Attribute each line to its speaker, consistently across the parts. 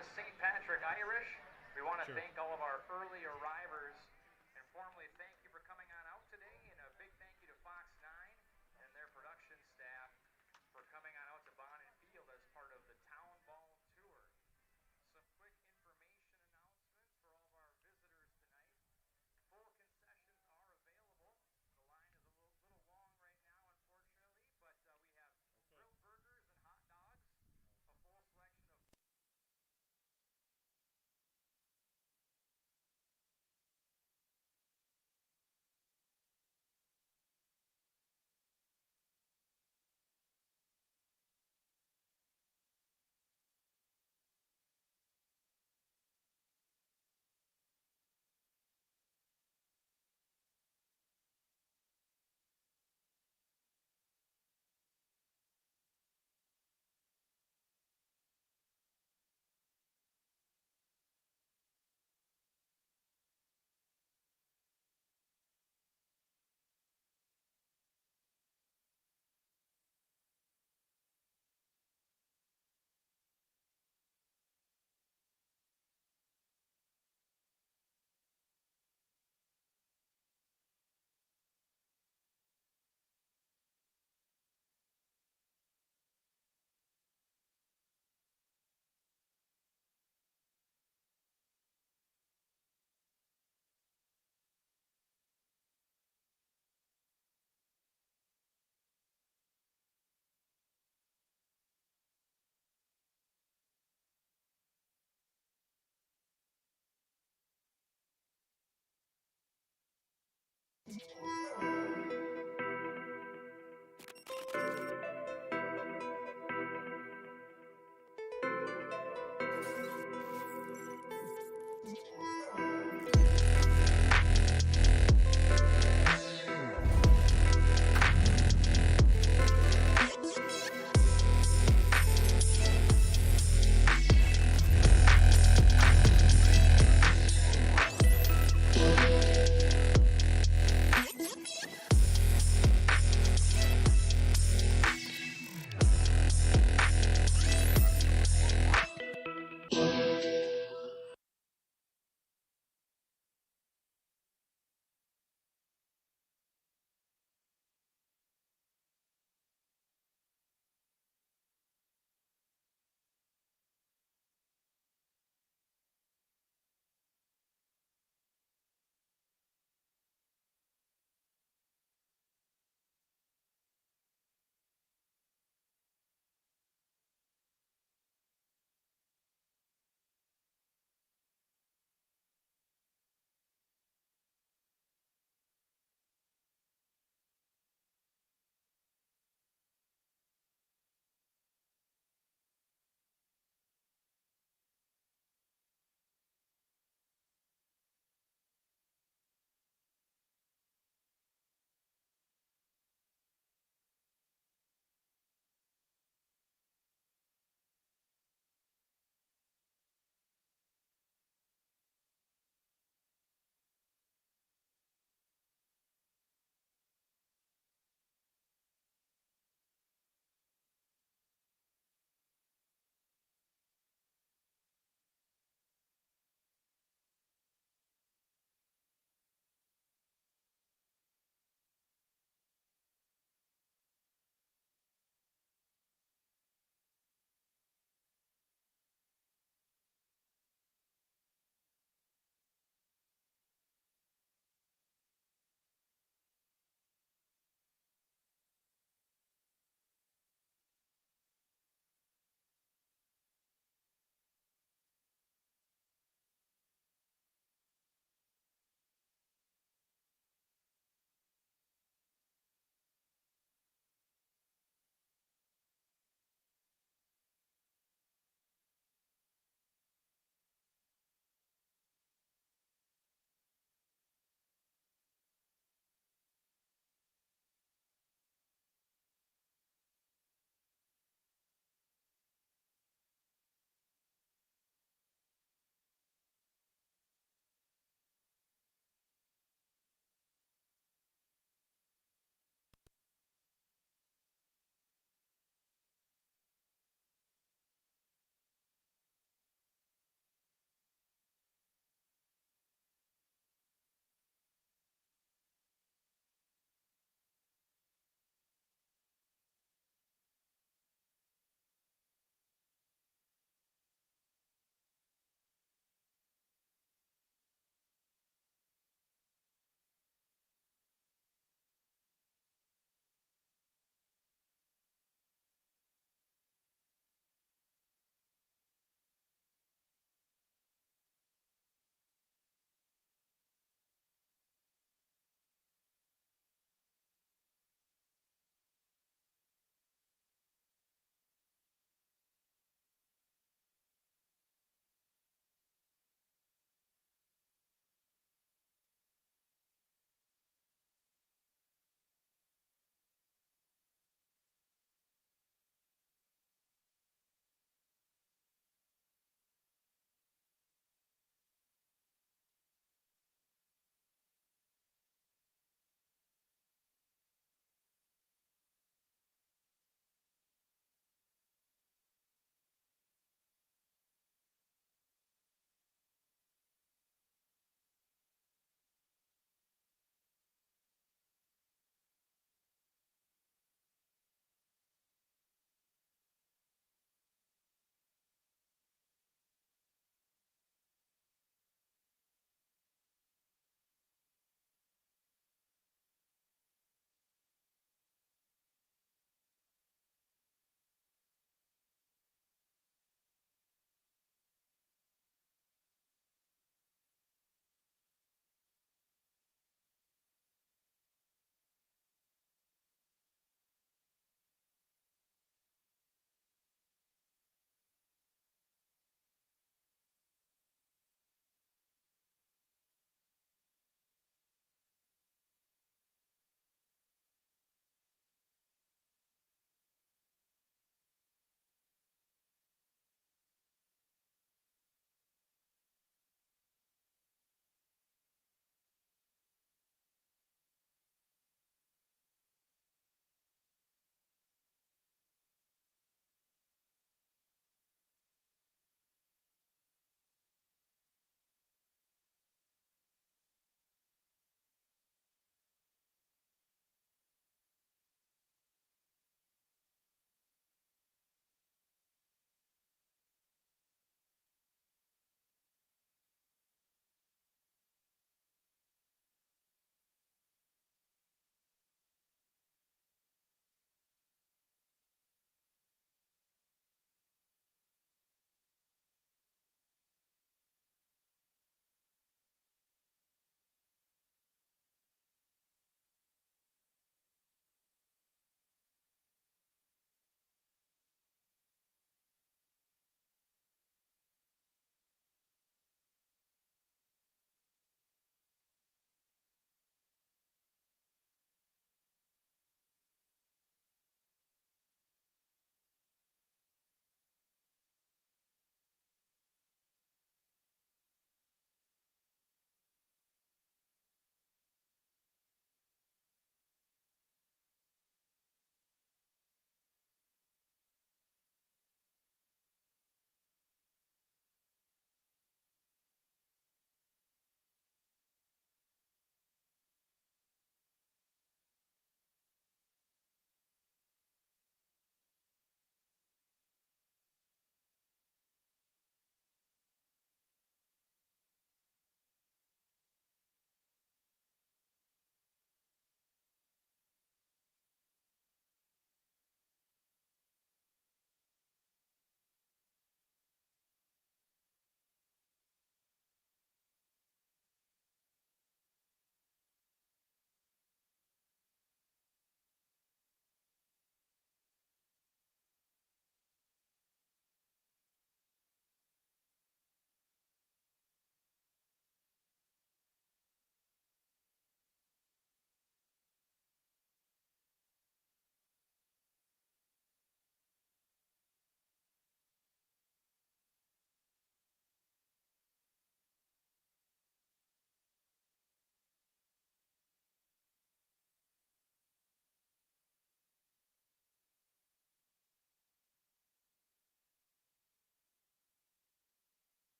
Speaker 1: the St. Patrick Irish. We want to
Speaker 2: Sure.
Speaker 1: thank all of our early arrivers and formally thank you for coming on out today. And a big thank you to Fox 9 and their production staff for coming on out to Bond and Field as part of the Town Ball Tour. Some quick information announcements for all of our visitors tonight. Full concessions are available. The line is a little long right now, unfortunately, but we have grilled burgers and hot dogs, a full selection of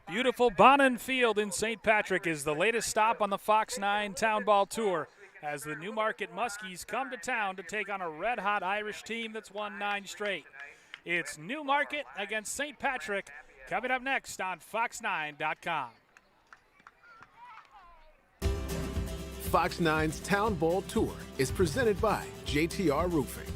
Speaker 2: Beautiful Bonnin Field in St. Patrick is the latest stop on the Fox 9 Town Ball Tour as the Newmarket Muskies come to town to take on a red-hot Irish team that's won 9 straight. It's Newmarket against St. Patrick coming up next on Fox9.com.
Speaker 3: Fox 9's Town Ball Tour is presented by JTR Roofing.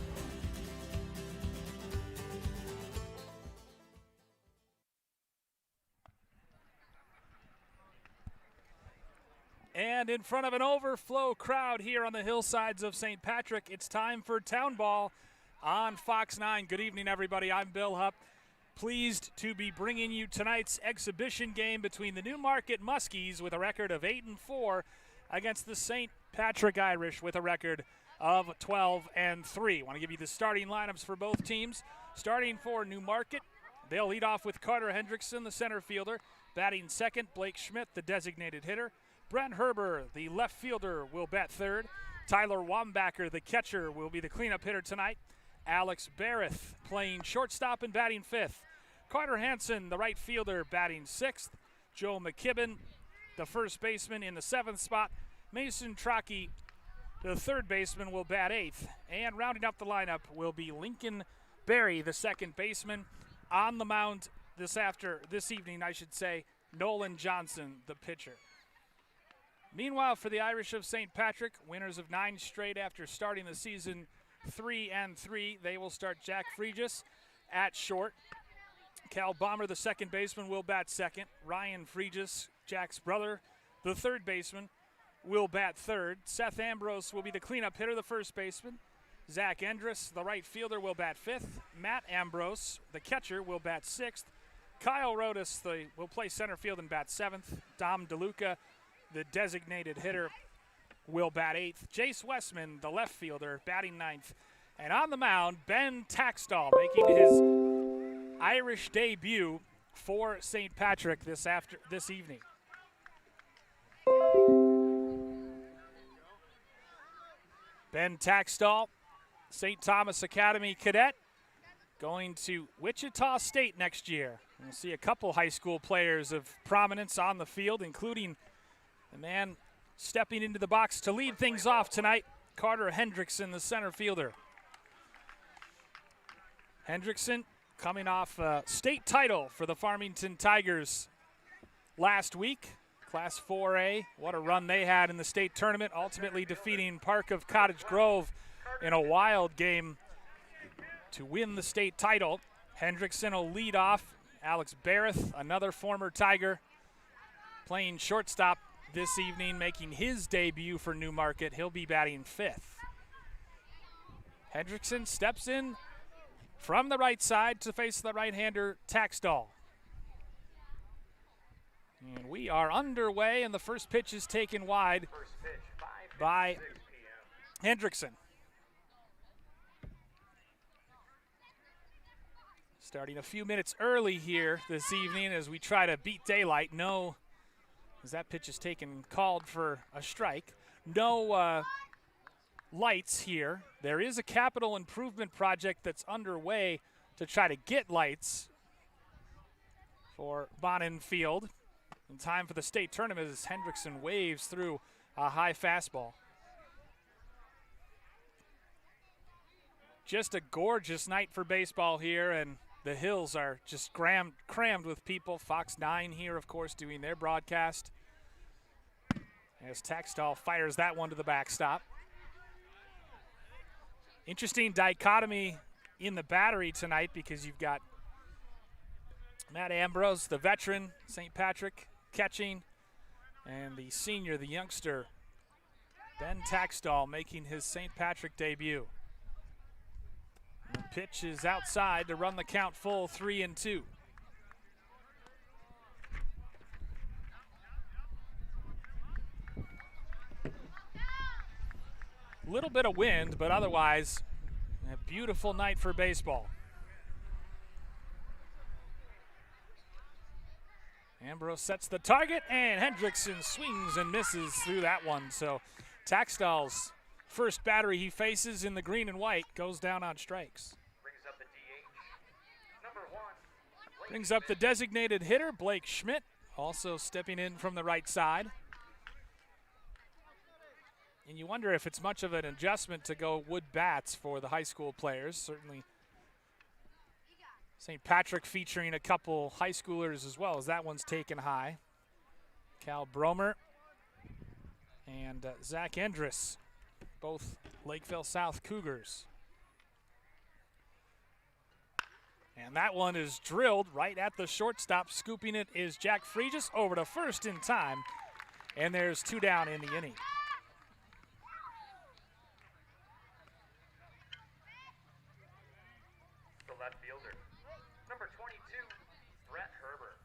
Speaker 2: And in front of an overflow crowd here on the hillsides of St. Patrick, it's time for Town Ball on Fox 9. Good evening, everybody. I'm Bill Hupp. Pleased to be bringing you tonight's exhibition game between the Newmarket Muskies with a record of 8-4 against the St. Patrick Irish with a record of 12-3. I want to give you the starting lineups for both teams. Starting for Newmarket, they'll lead off with Carter Hendrickson, the center fielder. Batting second, Blake Schmidt, the designated hitter. Brent Herber, the left fielder, will bat third. Tyler Wambacher, the catcher, will be the cleanup hitter tonight. Alex Barrett playing shortstop and batting fifth. Carter Hansen, the right fielder, batting sixth. Joe McKibben, the first baseman, in the seventh spot. Mason Trocchi, the third baseman, will bat eighth. And rounding up the lineup will be Lincoln Berry, the second baseman. On the mound this evening, Nolan Johnson, the pitcher. Meanwhile, for the Irish of St. Patrick, winners of 9 straight after starting the season 3-3, they will start Jack Fregis at short. Cal Bomber, the second baseman, will bat second. Ryan Fregis, Jack's brother, the third baseman, will bat third. Seth Ambrose will be the cleanup hitter, the first baseman. Zach Endress, the right fielder, will bat fifth. Matt Ambrose, the catcher, will bat sixth. Kyle Rodas will play center field and bat seventh. Dom DeLuca, the designated hitter, will bat eighth. Jace Westman, the left fielder, batting ninth. And on the mound, Ben Taxtall making his Irish debut for St. Patrick this evening. Ben Taxtall, St. Thomas Academy cadet, going to Wichita State next year. We'll see a couple high school players of prominence on the field, including the man stepping into the box to lead things off tonight, Carter Hendrickson, the center fielder. Hendrickson coming off a state title for the Farmington Tigers last week, Class 4A. What a run they had in the state tournament, ultimately defeating Park of Cottage Grove in a wild game to win the state title. Hendrickson will lead off. Alex Barrett, another former Tiger, playing shortstop this evening, making his debut for Newmarket. He'll be batting fifth. Hendrickson steps in from the right side to face the right-hander Taxtall. And we are underway, and the first pitch is taken wide by Hendrickson. Starting a few minutes early here this evening as we try to beat daylight. As that pitch is taken, called for a strike. No lights here. There is a capital improvement project that's underway to try to get lights for Bonnin Field in time for the state tournament as Hendrickson waves through a high fastball. Just a gorgeous night for baseball here, and the hills are just crammed with people. Fox 9 here, of course, doing their broadcast as Taxtall fires that one to the backstop. Interesting dichotomy in the battery tonight because you've got Matt Ambrose, the veteran, St. Patrick, catching, and the senior, the youngster, Ben Taxtall, making his St. Patrick debut. The pitch is outside to run the count full, 3-2. Little bit of wind, but otherwise a beautiful night for baseball. Ambrose sets the target, and Hendrickson swings and misses through that one. So Taxtall's first battery he faces in the green and white goes down on strikes.
Speaker 1: Brings up the DH. Number 1.
Speaker 2: Brings up the designated hitter, Blake Schmidt. also stepping in from the right side. And you wonder if it's much of an adjustment to go wood bats for the high school players. Certainly St. Patrick featuring a couple high schoolers as well, as that one's taken high. Cal Bromer and Zach Endress, both Lakeville South Cougars. And that one is drilled right at the shortstop. Scooping it is Jack Fregis over to first in time. And there's 2 down in the inning.
Speaker 1: The left fielder, number 22, Brett Herber.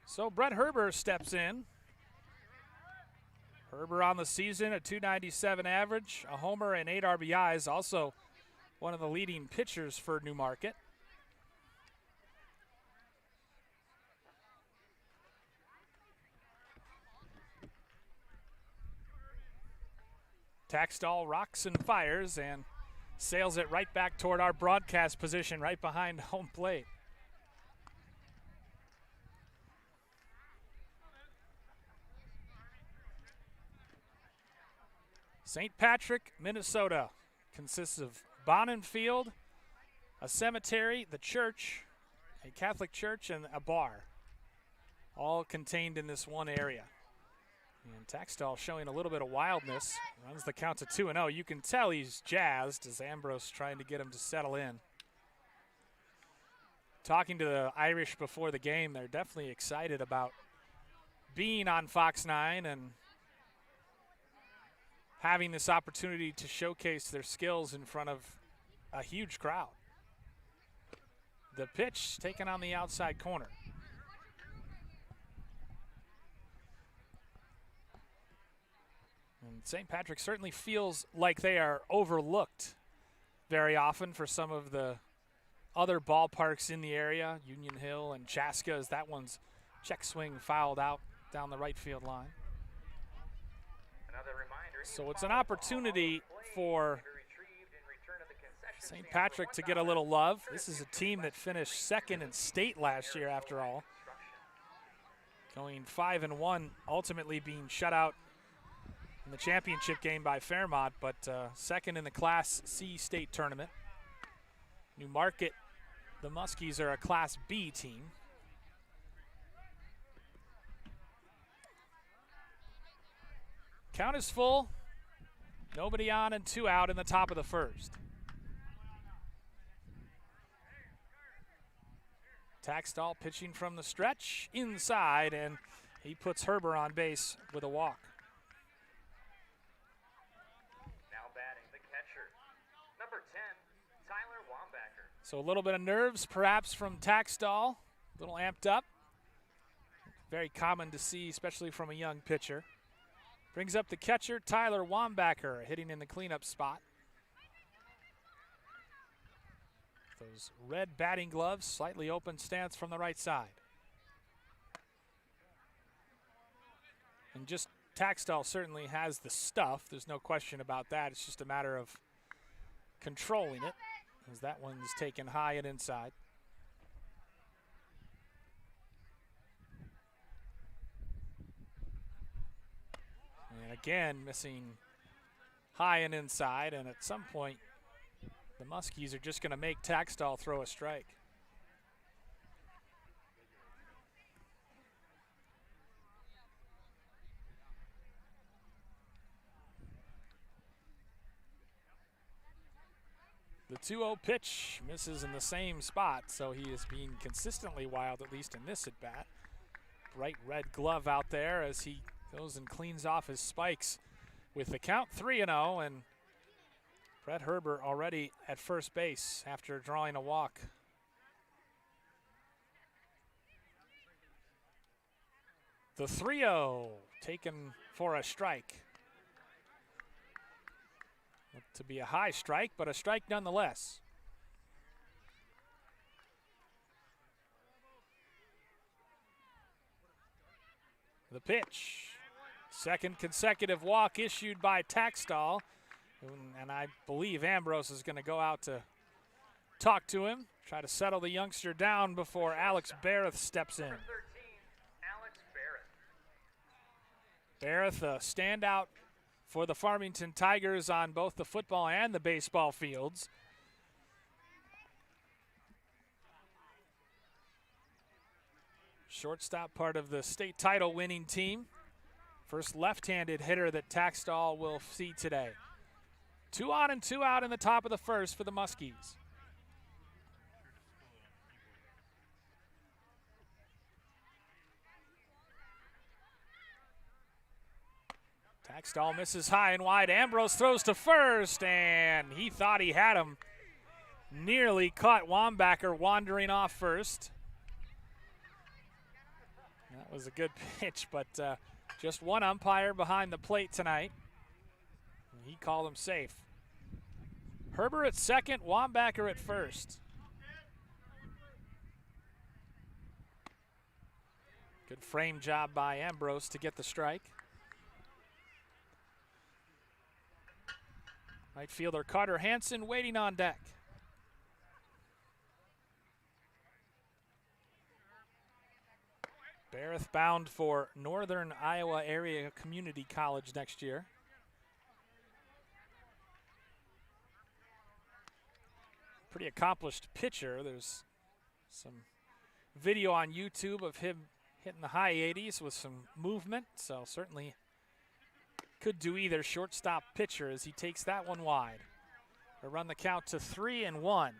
Speaker 2: So Brett Herber steps in. Herber on the season, a .297 average, a homer and 8 RBIs. Also one of the leading pitchers for Newmarket. Taxtall rocks and fires and sails it right back toward our broadcast position right behind home plate. St. Patrick, Minnesota consists of Bonham Field, a cemetery, the church, a Catholic church, and a bar, all contained in this one area. And Taxtall showing a little bit of wildness, runs the count to 2-0. You can tell he's jazzed as Ambrose trying to get him to settle in. Talking to the Irish before the game, they're definitely excited about being on Fox 9 and having this opportunity to showcase their skills in front of a huge crowd. The pitch taken on the outside corner. And St. Patrick certainly feels like they are overlooked very often for some of the other ballparks in the area, Union Hill and Chaska, as that one's check swing fouled out down the right field line. So it's an opportunity for St. Patrick to get a little love. This is a team that finished second in state last year after all. Going 5-1, ultimately being shut out in the championship game by Fairmont, but second in the Class C state tournament. Newmarket, the Muskies are a Class B team. Count is full. Nobody on and 2 out in the top of the first. Taxtall pitching from the stretch inside, and he puts Herber on base with a walk.
Speaker 1: Now batting the catcher, number 10, Tyler Wambacher.
Speaker 2: So a little bit of nerves perhaps from Taxtall, a little amped up. Very common to see, especially from a young pitcher. Brings up the catcher, Tyler Wambacher, hitting in the cleanup spot. Those red batting gloves, slightly open stance from the right side. And just Taxtall certainly has the stuff. There's no question about that. It's just a matter of controlling it, as that one's taken high and inside. And again, missing high and inside, and at some point, the Muskies are just going to make Taxtall throw a strike. The 2-0 pitch misses in the same spot, so he is being consistently wild, at least in this at-bat. Bright red glove out there as he goes and cleans off his spikes with the count 3-0, and Brett Herber already at first base after drawing a walk. The 3-0 taken for a strike. Looked to be a high strike, but a strike nonetheless. The pitch. Second consecutive walk issued by Taxtall. And I believe Ambrose is going to go out to talk to him, try to settle the youngster down before Alex Barrett steps in.
Speaker 1: Number 13, Alex Barrett.
Speaker 2: Barrett, a standout for the Farmington Tigers on both the football and the baseball fields. Shortstop, part of the state title winning team. First left-handed hitter that Taxtall will see today. 2 on and 2 out in the top of the first for the Muskies. Taxtall misses high and wide. Ambrose throws to first, and he thought he had him. Nearly caught Wambacher wandering off first. That was a good pitch, but just one umpire behind the plate tonight. He called him safe. Herber at second, Wambacher at first. Good frame job by Ambrose to get the strike. Right fielder Carter Hansen waiting on deck. Barrett bound for Northern Iowa Area Community College next year. Pretty accomplished pitcher. There's some video on YouTube of him hitting the high 80s with some movement, so certainly could do either. Shortstop pitcher as he takes that one wide. They'll run the count to 3-1.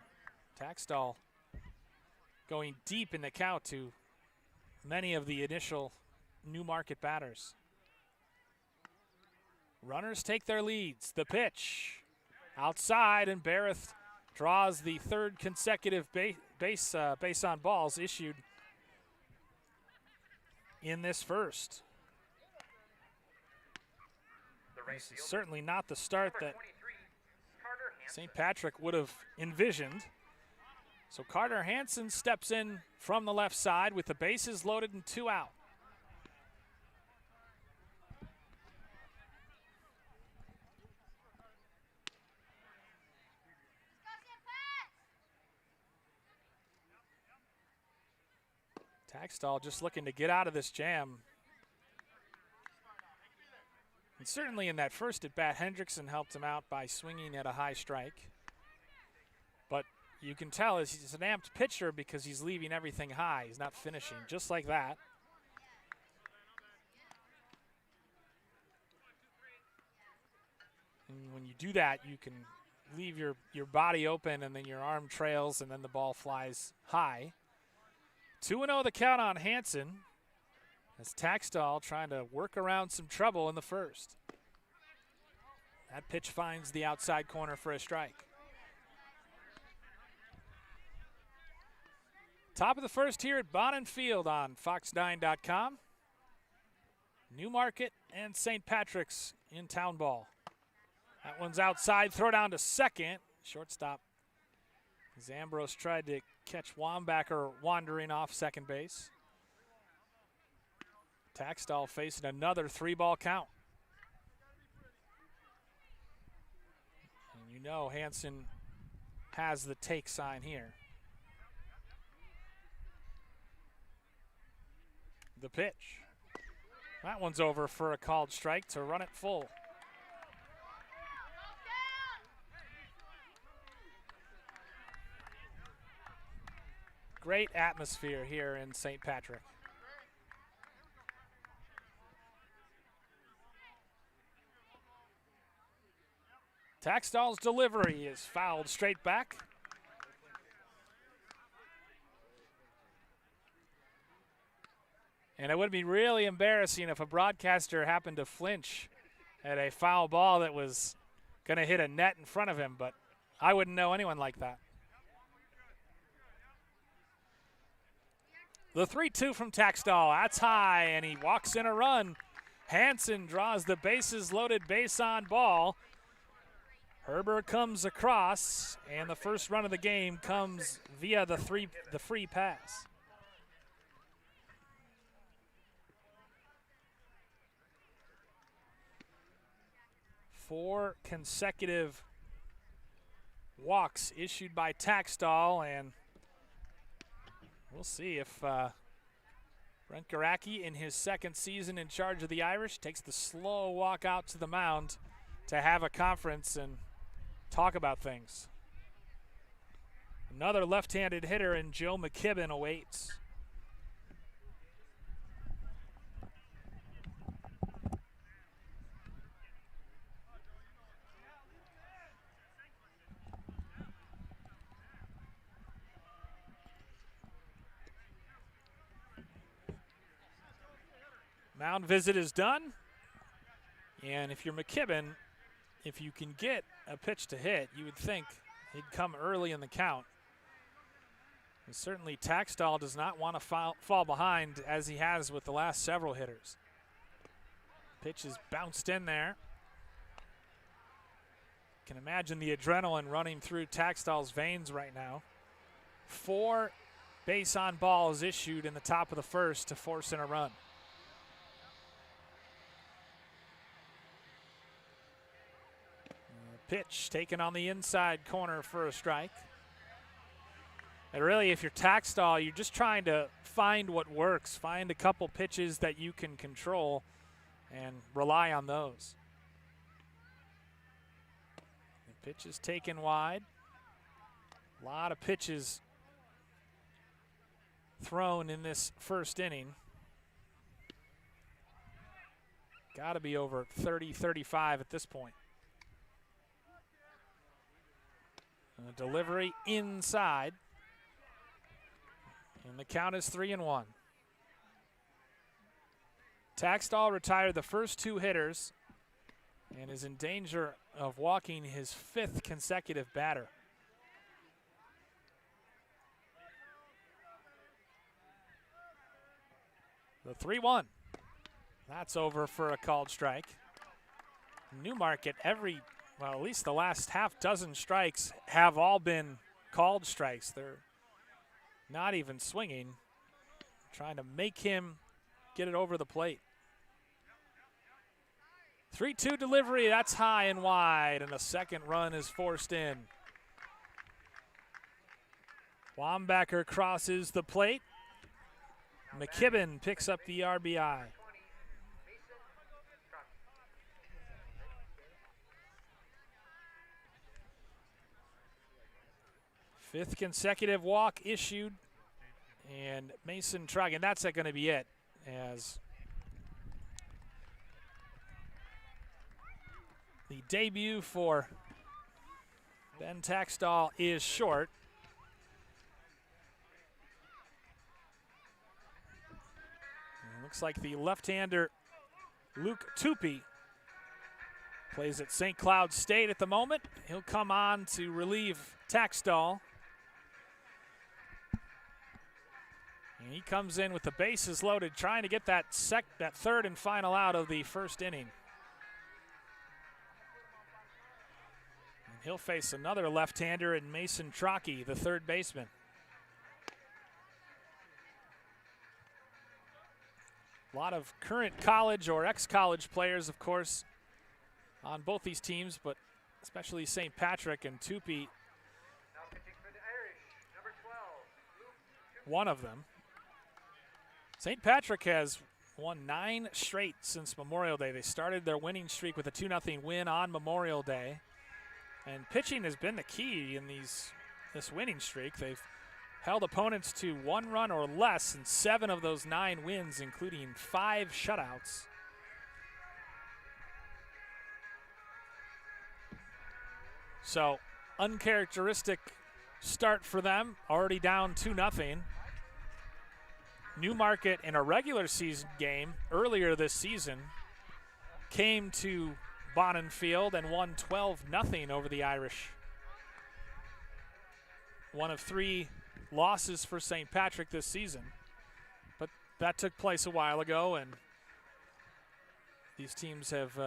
Speaker 2: Taxtall going deep in the count to many of the initial New Market batters. Runners take their leads. The pitch outside, and Barrett draws the third consecutive base on balls issued in this first. This is certainly not the start that St. Patrick would have envisioned. So Carter Hansen steps in from the left side with the bases loaded and 2 out. Taxtall just looking to get out of this jam. And certainly in that first at bat, Hendrickson helped him out by swinging at a high strike. But you can tell he's an amped pitcher because he's leaving everything high. He's not finishing, just like that. And when you do that, you can leave your body open, and then your arm trails, and then the ball flies high. 2-0 the count on Hansen, as Taxtall trying to work around some trouble in the first. That pitch finds the outside corner for a strike. Top of the first here at Bonnin Field on fox9.com. Newmarket and St. Patrick's in town ball. That one's outside, throw down to second. Shortstop as Ambrose tried to catch Wambacher wandering off second base. Taxtall facing another 3-ball count. And you know Hansen has the take sign here. The pitch. That one's over for a called strike to run it full. Great atmosphere here in St. Patrick. Taxtall's delivery is fouled straight back. And it would be really embarrassing if a broadcaster happened to flinch at a foul ball that was going to hit a net in front of him, but I wouldn't know anyone like that. The 3-2 from Taxtall, that's high, and he walks in a run. Hansen draws the bases loaded base on ball. Herbert comes across, and the first run of the game comes via the free pass. Four consecutive walks issued by Taxtall, and we'll see if Brent Garacki, in his second season in charge of the Irish, takes the slow walk out to the mound to have a conference and talk about things. Another left-handed hitter in Joe McKibben awaits. Mound visit is done. And if you're McKibben, if you can get a pitch to hit, you would think he'd come early in the count. And certainly Taxtall does not want to fall behind as he has with the last several hitters. Pitch is bounced in there. Can imagine the adrenaline running through Taxtall's veins right now. 4 base on balls issued in the top of the first to force in a run. Pitch taken on the inside corner for a strike. And really, if you're Taxtall, you're just trying to find what works, find a couple pitches that you can control and rely on those. The pitch is taken wide. A lot of pitches thrown in this first inning. Got to be over 30, 35 at this point. And a delivery inside. And the count is 3-1. Taxtall retired the first 2 hitters and is in danger of walking his 5th consecutive batter. The 3-1. That's over for a called strike. Newmarket, well, at least the last half dozen strikes have all been called strikes. They're not even swinging, trying to make him get it over the plate. 3-2 delivery, that's high and wide, and the second run is forced in. Wambacher crosses the plate. McKibben picks up the RBI. Fifth consecutive walk issued, and Mason Trugg, and that's going to be it, as the debut for Ben Taxtall is short. And it looks like the left-hander Luke Tupy plays at St. Cloud State at the moment. He'll come on to relieve Taxtall. And he comes in with the bases loaded, trying to get that third and final out of the first inning. And he'll face another left-hander in Mason Trugg, the third baseman. A lot of current college or ex-college players, of course, on both these teams, but especially St. Patrick and Tupy, one of them. St. Patrick has won 9 straight since Memorial Day. They started their winning streak with a 2-0 win on Memorial Day. And pitching has been the key in this winning streak. They've held opponents to 1 run or less in 7 of those 9 wins, including 5 shutouts. So, uncharacteristic start for them, already down 2-0. Newmarket, in a regular season game earlier this season, came to Bonnin Field and won 12-0 over the Irish. One of 3 losses for St. Patrick this season. But that took place a while ago, and these teams have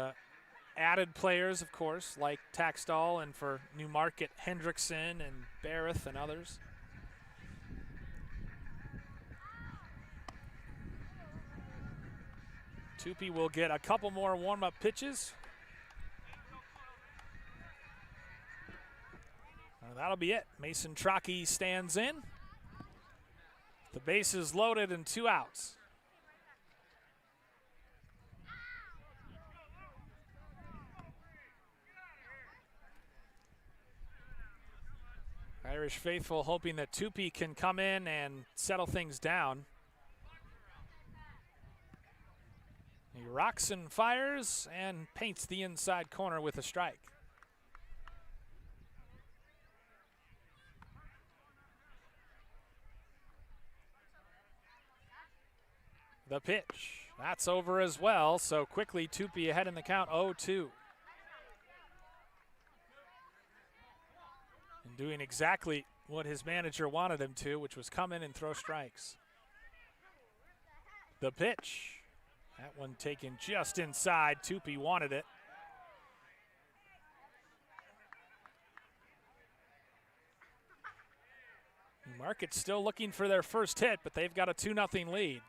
Speaker 2: added players, of course, like Taxtall, and for Newmarket, Hendrickson and Barrett and others. Tupy will get a couple more warm-up pitches. That'll be it. Mason Trockey stands in. The base is loaded and 2 outs. Irish faithful hoping that Tupi can come in and settle things down. He rocks and fires and paints the inside corner with a strike. The pitch, that's over as well, so quickly Tupi ahead in the count, 0-2. And doing exactly what his manager wanted him to, which was come in and throw strikes. The pitch, that one taken just inside, Tupi wanted it. Newmarket still looking for their first hit, but they've got a 2-0 lead.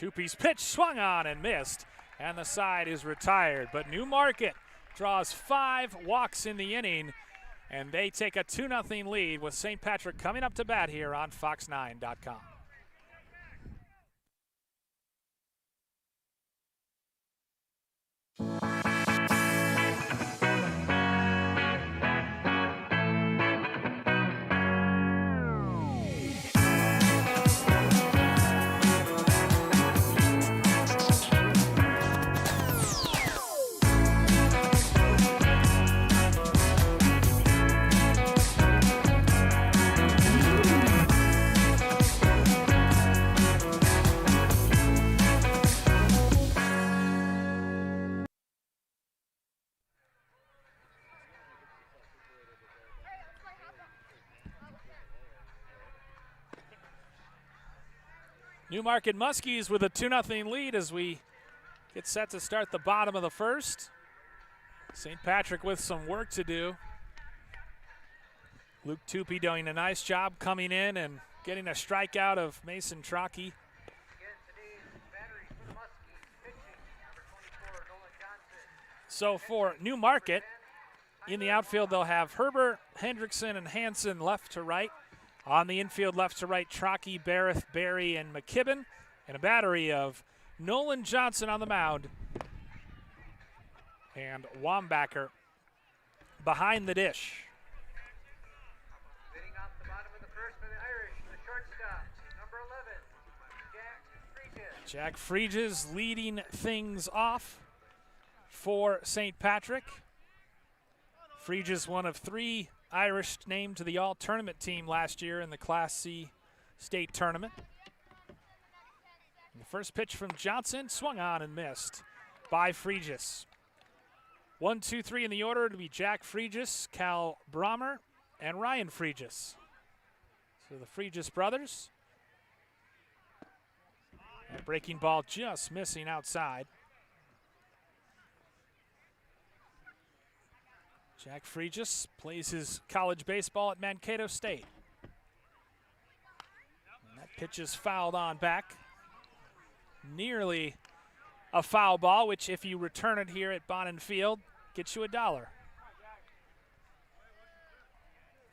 Speaker 2: Tupi's pitch swung on and missed, and the side is retired. But Newmarket draws 5 walks in the inning, and they take a 2-0 lead with St. Patrick coming up to bat here on Fox9.com. Newmarket Muskies with a 2-0 lead as we get set to start the bottom of the first. St. Patrick with some work to do. Luke Tupi doing a nice job coming in and getting a strikeout of Mason Trockey. So for Newmarket, in the outfield they'll have Herbert, Hendrickson, and Hansen left to right. On the infield, left to right, Trockey, Barrett, Barry, and McKibben. And a battery of Nolan Johnson on the mound. And Wambacher behind the dish.
Speaker 1: Hitting off the bottom of the first for the Irish, the shortstop, number 11, Jack Freeges.
Speaker 2: Jack Freeges leading things off for St. Patrick. Freeges, one of 3 Irish named to the all-tournament team last year in the Class C state tournament. And the first pitch from Johnson, swung on and missed by Freeges. 1, 2, 3 in the order to be Jack Freeges, Cal Brommer, and Ryan Freeges. So the Freeges brothers. That breaking ball just missing outside. Jack Freeges plays his college baseball at Mankato State. And that pitch is fouled on back. Nearly a foul ball, which if you return it here at Bonin Field, gets you $1.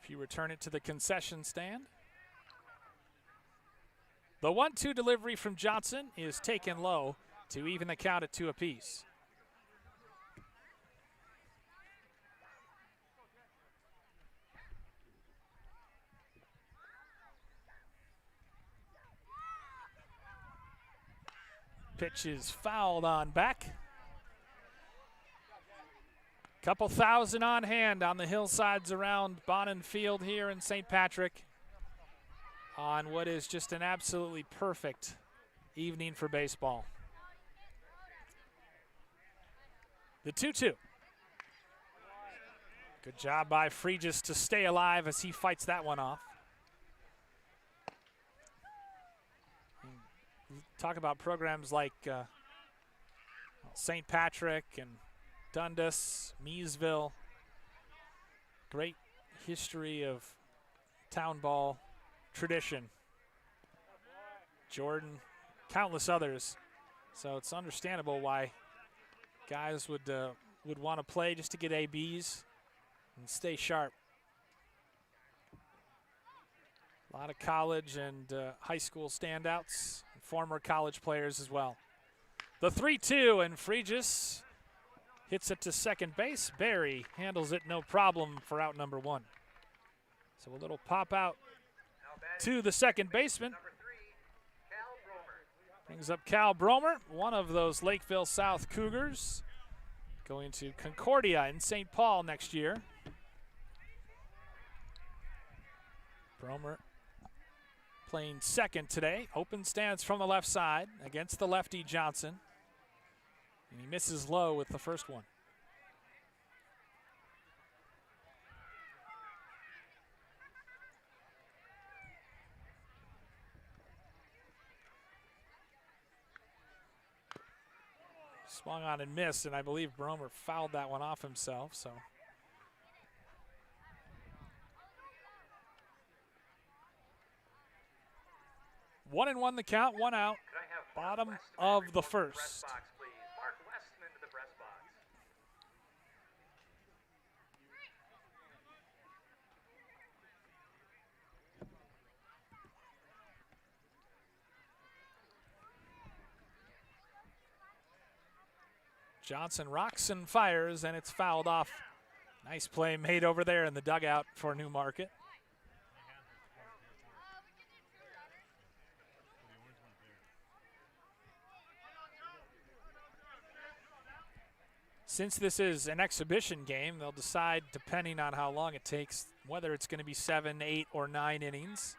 Speaker 2: If you return it to the concession stand. The 1-2 delivery from Johnson is taken low to even the count at 2 apiece. Pitch is fouled on back. Couple thousand on hand on the hillsides around Bonin Field here in St. Patrick on what is just an absolutely perfect evening for baseball. The 2-2. Good job by Freeges to stay alive as he fights that one off. Talk about programs like St. Patrick and Dundas, Meesville. Great history of town ball tradition. Jordan, countless others. So it's understandable why guys would want to play just to get ABs and stay sharp. A lot of college and high school standouts, former college players as well. The 3-2, and Fregis hits it to second base. Barry handles it no problem for out number 1. So a little pop out to the second baseman. Brings up Cal Bromer, one of those Lakeville South Cougars, going to Concordia in St. Paul next year. Bromer playing second today. Open stance from the left side against the lefty Johnson. And he misses low with the first one. Swung on and missed, and I believe Bromer fouled that one off himself. So 1-1 the count, 1 out. Bottom of the first. Johnson rocks and fires, and it's fouled off. Nice play made over there in the dugout for Newmarket. Since this is an exhibition game, they'll decide, depending on how long it takes, whether it's going to be 7, 8, or 9 innings.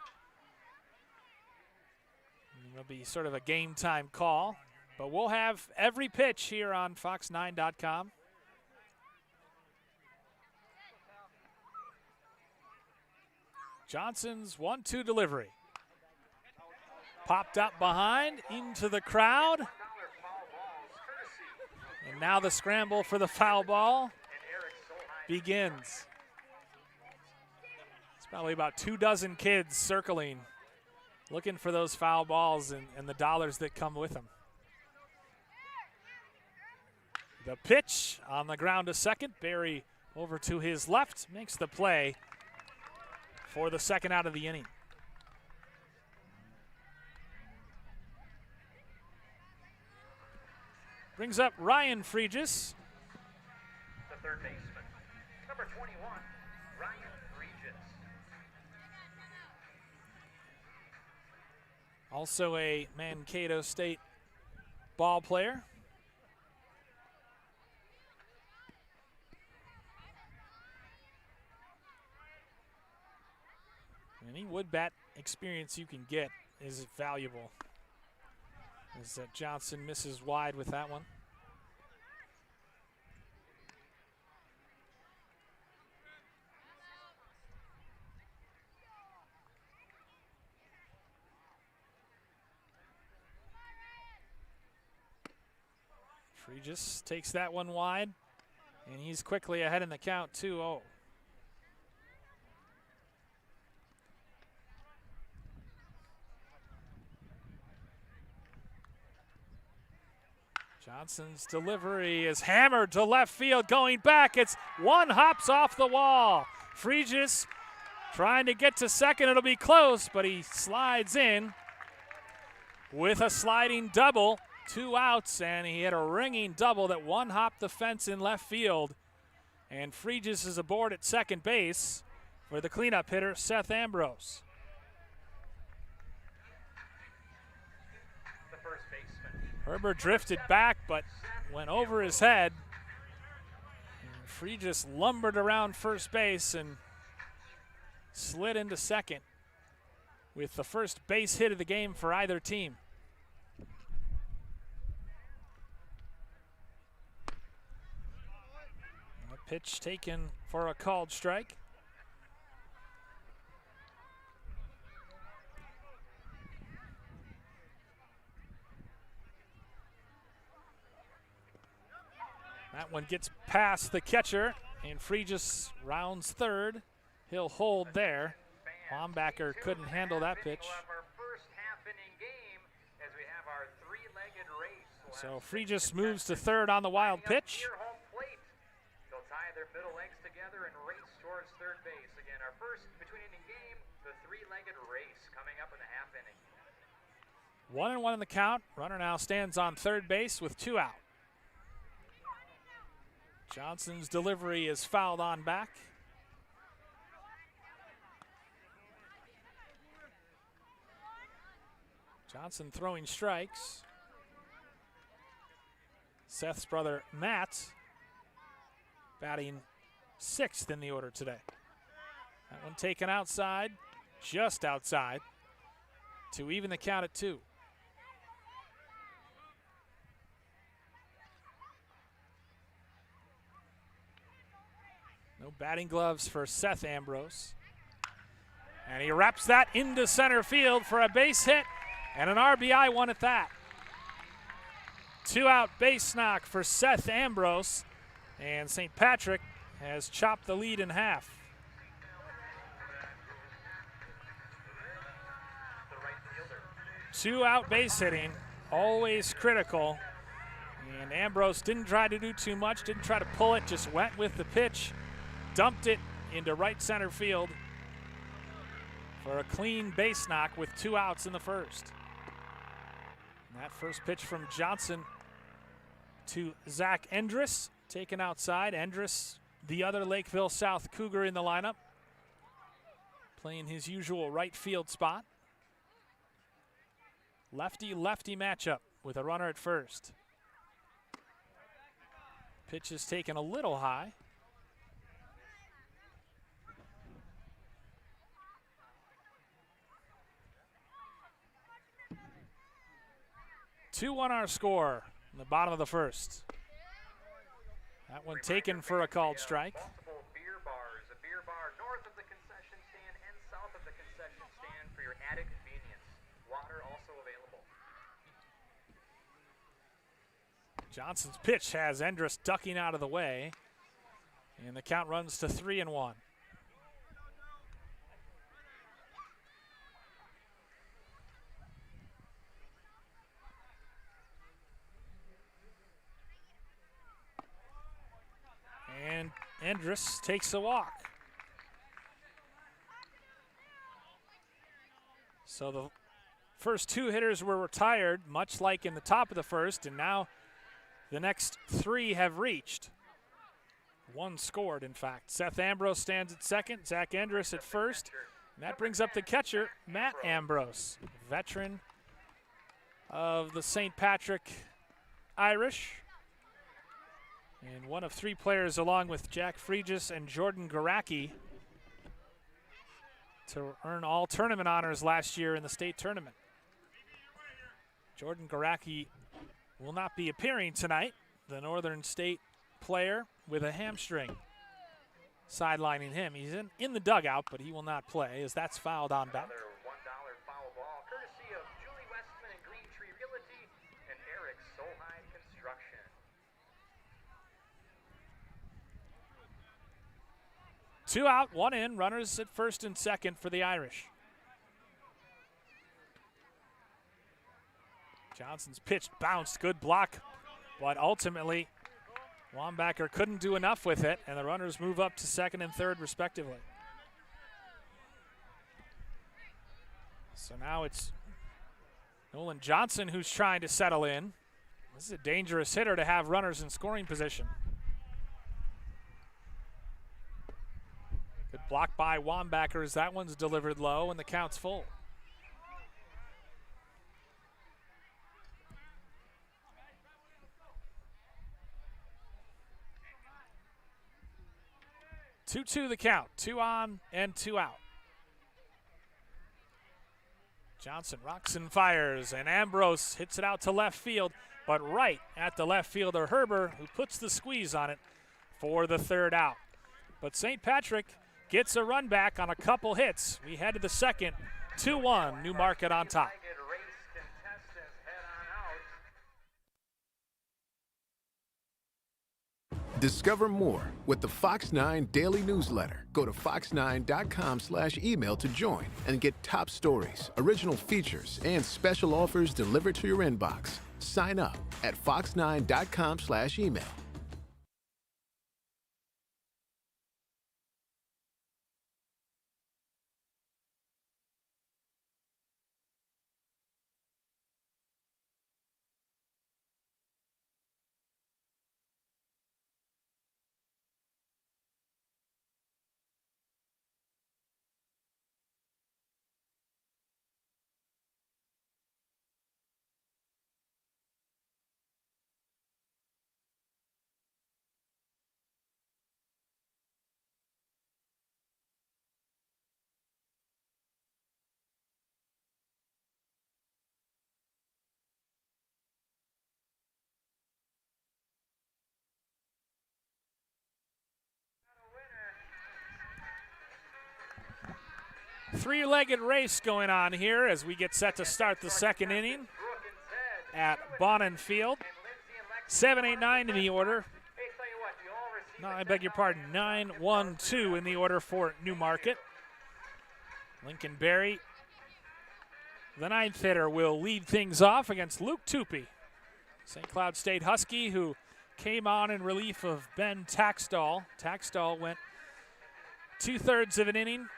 Speaker 2: It'll be sort of a game time call. But we'll have every pitch here on fox9.com. Johnson's 1-2 delivery. Popped up behind, into the crowd. And now the scramble for the foul ball begins. It's probably about 24 kids circling, looking for those foul balls and the dollars that come with them. The pitch on the ground to second. Barry over to his left, makes the play for the second out of the inning. Brings up Ryan Fregis.
Speaker 1: The third baseman, number 21, Ryan Fregis.
Speaker 2: Also a Mankato State ball player. Any wood bat experience you can get is valuable. As Johnson misses wide with that one. Fregis takes that one wide, and he's quickly ahead in the count, 2-0. Johnson's delivery is hammered to left field, going back. It's one, hops off the wall. Fregis trying to get to second. It'll be close, but he slides in with a sliding double. 2 outs, and he hit a ringing double that one-hopped the fence in left field. And Fregis is aboard at second base for the cleanup hitter, Seth Ambrose. Herbert drifted back, but went over his head. And Fregis lumbered around first base and slid into second with the first base hit of the game for either team. A pitch taken for a called strike. That one gets past the catcher, and Fregis rounds third. He'll hold there. Wambacher couldn't handle that pitch.
Speaker 1: We'll have our first half-inning game as we have our three-legged race
Speaker 2: So Fregis moves to third on the wild pitch.
Speaker 1: Near home plate. They'll tie their middle legs together and race towards third base. Again, our first between inning game, the three-legged race coming up in the half inning.
Speaker 2: 1-1 in the count. Runner now stands on third base with 2 out. Johnson's delivery is fouled on back. Johnson throwing strikes. Seth's brother Matt batting 6th in the order today. That one taken outside, just outside, to even the count at 2. No batting gloves for Seth Ambrose. And he wraps that into center field for a base hit and an RBI one at that. 2-out base knock for Seth Ambrose, and St. Patrick has chopped the lead in half. Two-out base hitting, always critical. And Ambrose didn't try to do too much, didn't try to pull it, just went with the pitch, dumped it into right center field for a clean base knock with 2 outs in the first. And that first pitch from Johnson to Zach Endress, taken outside. Endress, the other Lakeville South Cougar in the lineup, playing his usual right field spot. Lefty-lefty matchup with a runner at first. Pitch is taken a little high. Two-1 our score in the bottom of the first. That one taken for a called strike.
Speaker 1: Multiple beer bars, a beer bar north of the concession stand and south of the concession stand for your added convenience. Water also available.
Speaker 2: Johnson's pitch has Endress ducking out of the way, and the count runs to 3-1. And Endress takes a walk. So the first 2 hitters were retired, much like in the top of the first, and now the next 3 have reached. 1 scored, in fact. Seth Ambrose stands at second, Zach Endress at first, and that brings up the catcher, Matt Ambrose, veteran of the St. Patrick Irish. And one of 3 players, along with Jack Fregis and Jordan Garacki, to earn all tournament honors last year in the state tournament. Jordan Garacki will not be appearing tonight. The Northern State player with a hamstring sidelining him. He's in the dugout, but he will not play as that's fouled on back.
Speaker 1: Another $1 foul ball, courtesy of Julie Westman and Green Tree Realty and Eric Solheim Construction.
Speaker 2: Two out, 1 in, runners at first and second for the Irish. Johnson's pitch bounced, good block, but ultimately Wambacher couldn't do enough with it, and the runners move up to second and third respectively. So now it's Nolan Johnson who's trying to settle in. This is a dangerous hitter to have runners in scoring position. Good block by Wambacher as that one's delivered low and the count's full. Two the count, 2 on and 2 out. Johnson rocks and fires, and Ambrose hits it out to left field, but right at the left fielder Herber, who puts the squeeze on it for the 3rd out. But St. Patrick gets a run back on a couple hits. We head to the second, 2-1, Newmarket on top.
Speaker 3: Discover more with the Fox 9 Daily Newsletter. Go to fox9.com/email to join and get top stories, original features, and special offers delivered to your inbox. Sign up at fox9.com/email.
Speaker 2: Three-legged race going on here as we get set to start the second inning at Bonin Field. 7-8-9 in the order. No, I beg your pardon, 9-1-2 in the order for Newmarket. Lincoln Berry, the ninth hitter, will lead things off against Luke Tupy, St. Cloud State Husky, who came on in relief of Ben Taxtall. Taxtall went 2/3 of an inning,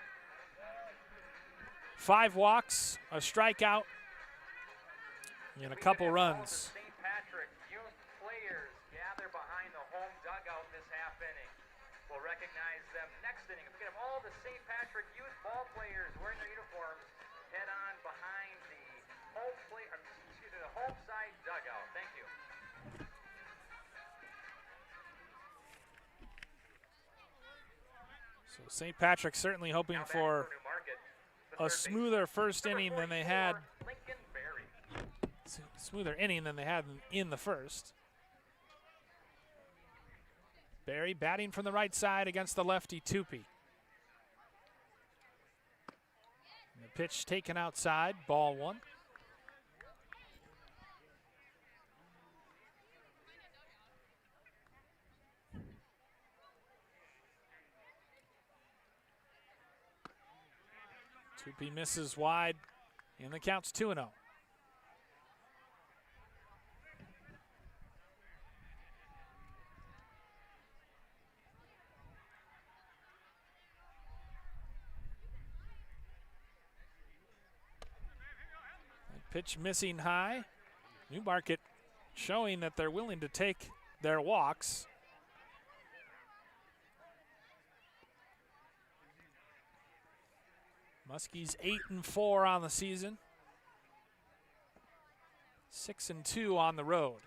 Speaker 2: 5 walks, a strikeout, and a couple runs.
Speaker 1: St. Patrick youth players gather behind the home dugout this half inning. We'll recognize them next inning. We have all the St. Patrick youth ball players wearing their uniforms head on behind the home side dugout. Thank you.
Speaker 2: So St. Patrick certainly hoping for a smoother first inning than they had. Smoother inning than they had in the first. Berry batting from the right side against the lefty Tupy. The pitch taken outside, ball one. Tupy misses wide, and the count's 2-0. Pitch missing high. Newmarket showing that they're willing to take their walks. Muskies 8-4 on the season. 6-2 on the road.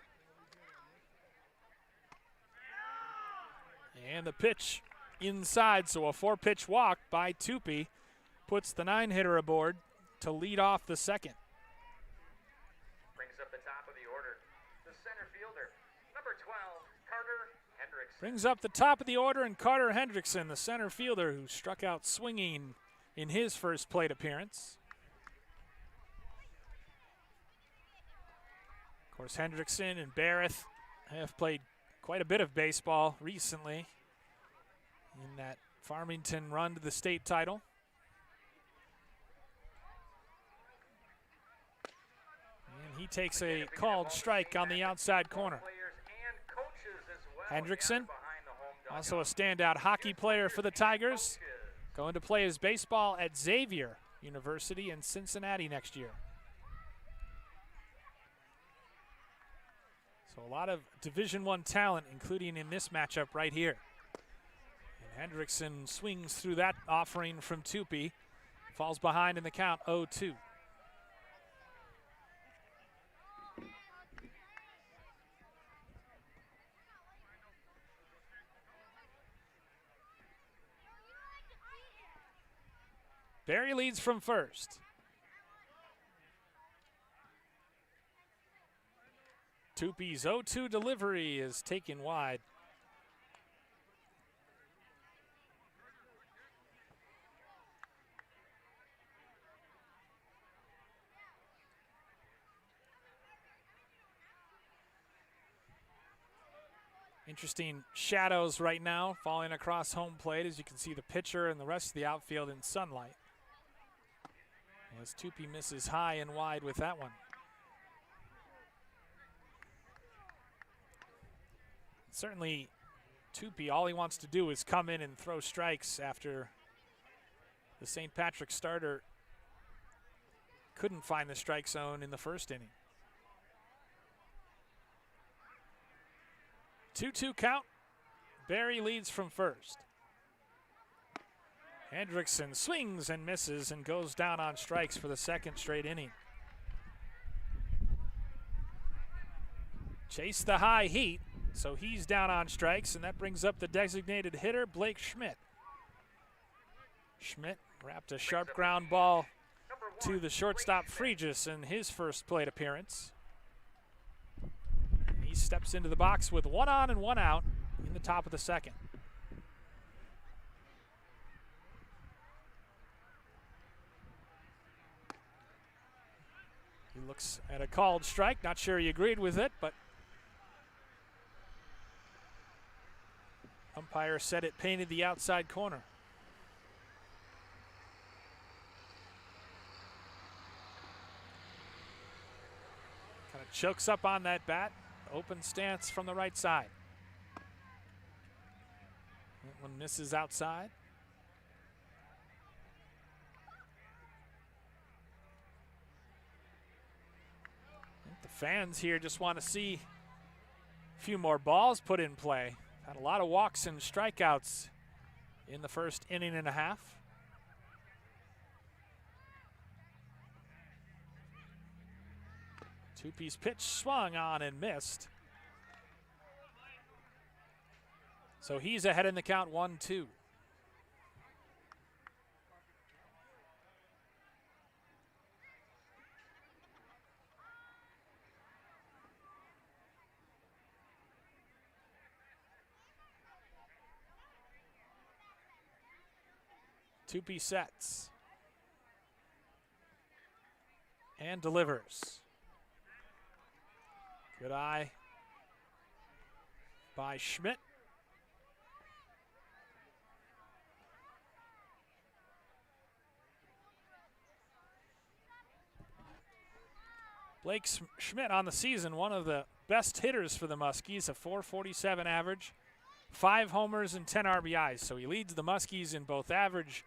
Speaker 2: And the pitch inside, so a 4-pitch walk by Tupy puts the 9-hitter aboard to lead off the second.
Speaker 1: Brings up the top of the order, the center fielder, number 12, Carter Hendrickson.
Speaker 2: Brings up the top of the order, and Carter Hendrickson, the center fielder who struck out swinging in his first plate appearance. Of course, Hendrickson and Barrett have played quite a bit of baseball recently in that Farmington run to the state title. And he takes a called strike on the outside corner. Hendrickson, also a standout hockey player for the Tigers, going to play his baseball at Xavier University in Cincinnati next year. So a lot of Division I talent, including in this matchup right here. And Hendrickson swings through that offering from Tupy. Falls behind in the count, 0-2. Berry leads from first. Tupy's 0-2 delivery is taken wide. Interesting shadows right now falling across home plate as you can see the pitcher and the rest of the outfield in sunlight. As Tupy misses high and wide with that one. Certainly, Tupi, all he wants to do is come in and throw strikes after the St. Patrick starter couldn't find the strike zone in the first inning. 2-2 count. Barry leads from first. Hendrickson swings and misses and goes down on strikes for the second straight inning. Chase the high heat, so he's down on strikes, and that brings up the designated hitter, Blake Schmidt. Schmidt wrapped a sharp ground ball to the shortstop Fregis in his first plate appearance. He steps into the box with 1 on and 1 out in the top of the second. He looks at a called strike, not sure he agreed with it, but umpire said it painted the outside corner. Kind of chokes up on that bat. Open stance from the right side. That one misses outside. I think the fans here just want to see a few more balls put in play. Had a lot of walks and strikeouts in the first inning and a half. Tupi's pitch swung on and missed. So he's ahead in the count, 1-2. Tupi sets and delivers. Good eye by Schmidt. Blake Schmidt on the season, one of the best hitters for the Muskies, a .447 average, 5 homers and 10 RBIs. So he leads the Muskies in both average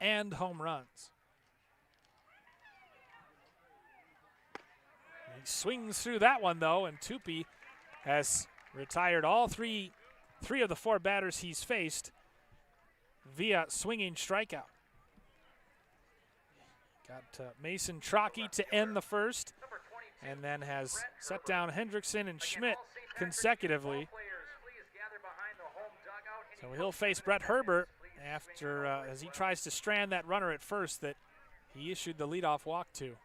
Speaker 2: and home runs. He swings through that one, though, and Tupi has retired all three of the 4 batters he's faced via swinging strikeout. Got Mason Trocchi to end the first, and then has set down Hendrickson and Schmidt consecutively. So he'll face Brett Herbert after, as he tries to strand that runner at first that he issued the leadoff walk to.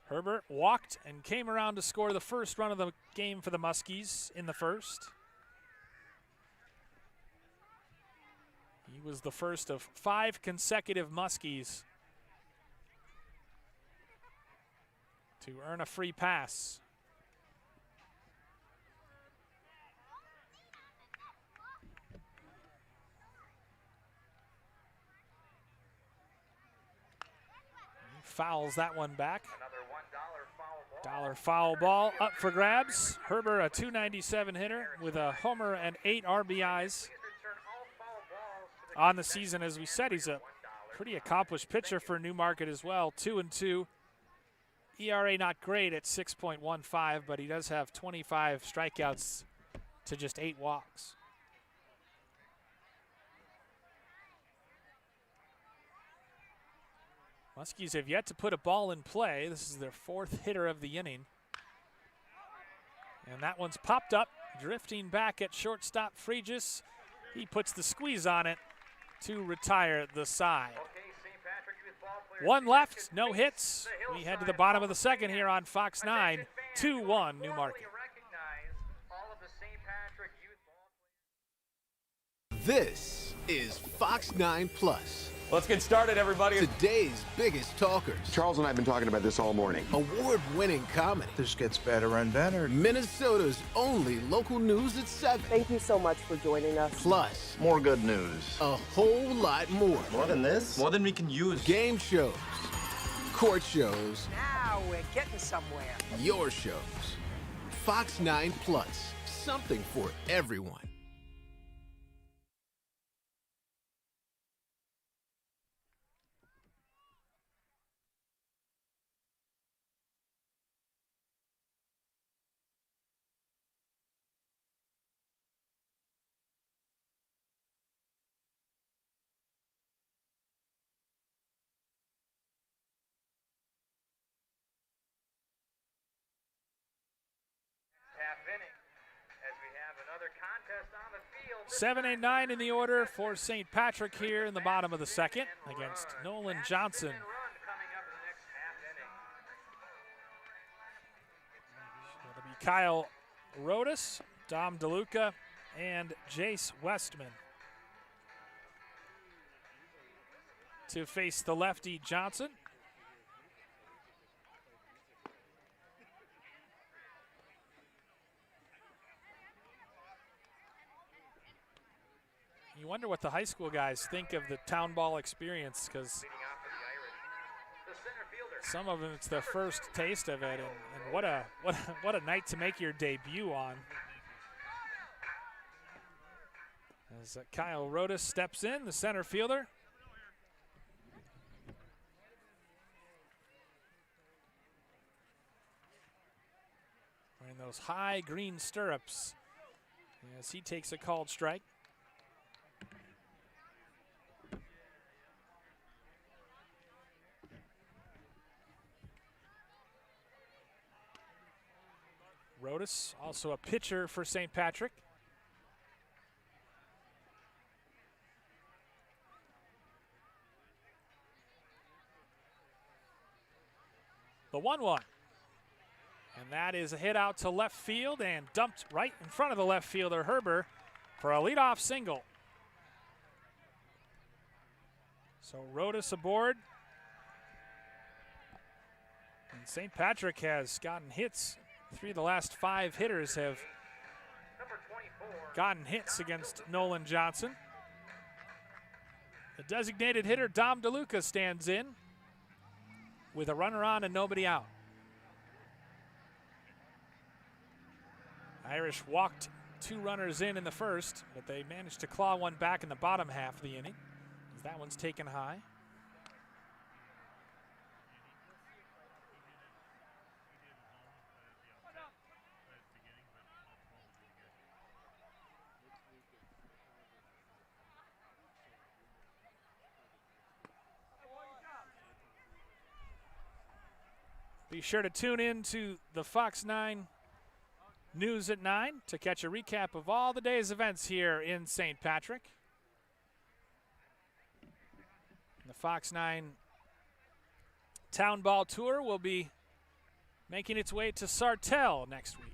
Speaker 2: Herbert walked and came around to score the first run of the game for the Muskies in the first. He was the first of 5 consecutive Muskies to earn a free pass. Fouls that one back. $1 foul ball up for grabs. Herbert, a .297 hitter with a homer and 8 RBIs on the season. As we said, he's a pretty accomplished pitcher for Newmarket as well. 2-2. ERA not great at 6.15, but he does have 25 strikeouts to just 8 walks. Muskies have yet to put a ball in play. This is their 4th hitter of the inning. And that one's popped up, drifting back at shortstop Fregis. He puts the squeeze on it to retire the side. 1 left, no hits. We head to the bottom of the second here on Fox 9, 2-1 Newmarket.
Speaker 3: This is Fox 9 Plus.
Speaker 4: Let's get started, everybody.
Speaker 3: Today's biggest talkers.
Speaker 5: Charles and I have been talking about this all morning.
Speaker 3: Award-winning comedy.
Speaker 6: This gets better and better.
Speaker 3: Minnesota's only local news at 7.
Speaker 7: Thank you so much for joining us.
Speaker 3: Plus,
Speaker 6: More good news.
Speaker 3: a whole lot more.
Speaker 6: More than this?
Speaker 4: More than we can use.
Speaker 3: Game shows, court shows,
Speaker 7: Now somewhere, getting somewhere.
Speaker 3: Your shows. Fox 9 Plus. Something for everyone.
Speaker 1: Half inning as we have another contest on the field.
Speaker 2: 7 and 9 in the order for St. Patrick here in the bottom of the second against Nolan Johnson.
Speaker 1: Run coming up in the next half inning.
Speaker 2: It'll be Kyle Rodas, Dom DeLuca, and Jace Westman to face the lefty Johnson. You wonder what the high school guys think of the town ball experience, because
Speaker 1: Leading off for the Irish. The center fielder.
Speaker 2: some of them it's their first taste of it, and what a night to make your debut on. As Kyle Rodas steps in, the center fielder. Wearing those high green stirrups as he takes a called strike. Rodas, also a pitcher for St. Patrick. The 1-1. And that is a hit out to left field and dumped right in front of the left fielder, Herber, for a leadoff single. So Rodas aboard. And St. Patrick has gotten hits. 3 of the last 5 hitters have
Speaker 1: Number 24.
Speaker 2: gotten hits against Nolan Johnson. The designated hitter, Dom DeLuca, stands in with a runner on and nobody out. Irish walked 2 runners in the first, but they managed to claw one back in the bottom half of the inning, as that one's taken high. Be sure to tune in to the Fox 9 News at 9 to catch a recap of all the day's events here in St. Patrick. The Fox 9 Town Ball Tour will be making its way to Sartell next week.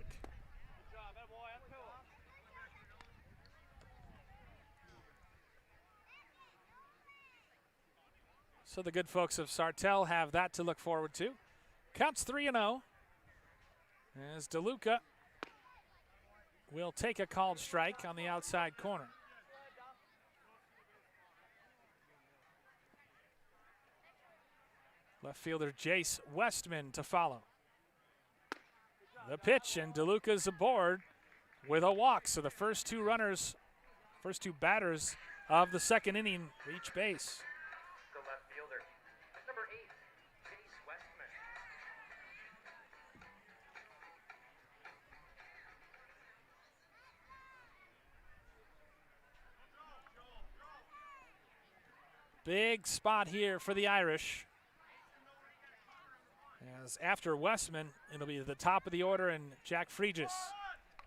Speaker 2: So the good folks of Sartell have that to look forward to. Counts 3-0 as DeLuca will take a called strike on the outside corner. Left fielder Jace Westman to follow. The pitch, and DeLuca's aboard with a walk. So the first 2 batters of the second inning reach base.
Speaker 1: The left fielder. Number 8. Jace Westman.
Speaker 2: Big spot here for the Irish. As after Westman, it'll be the top of the order and Jack Fregis.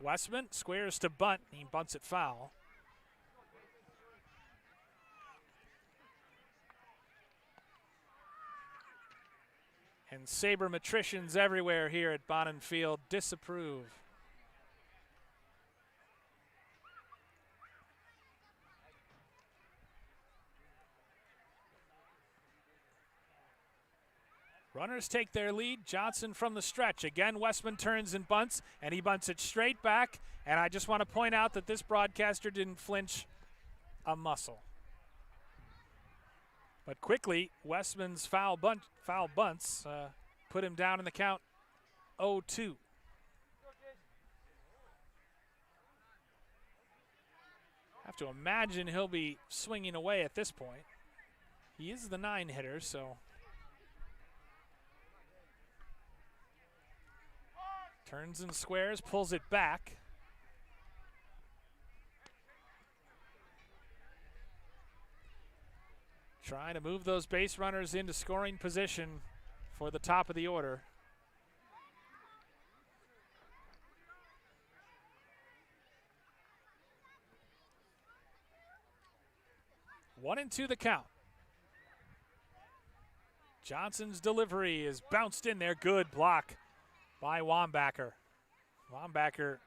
Speaker 2: Westman squares to bunt. He bunts it foul. And sabermetricians everywhere here at Bonnin Field disapprove. Runners take their lead. Johnson from the stretch. Again, Westman turns and bunts, and he bunts it straight back. And I just want to point out that this broadcaster didn't flinch a muscle. But quickly, Westman's foul bunts put him down in the count 0-2. Have to imagine he'll be swinging away at this point. He is the 9 hitter, so. Turns and squares, pulls it back. Trying to move those base runners into scoring position for the top of the order. One and two the count. Johnson's delivery is bounced in there. Good block by Wambacher. Wambacher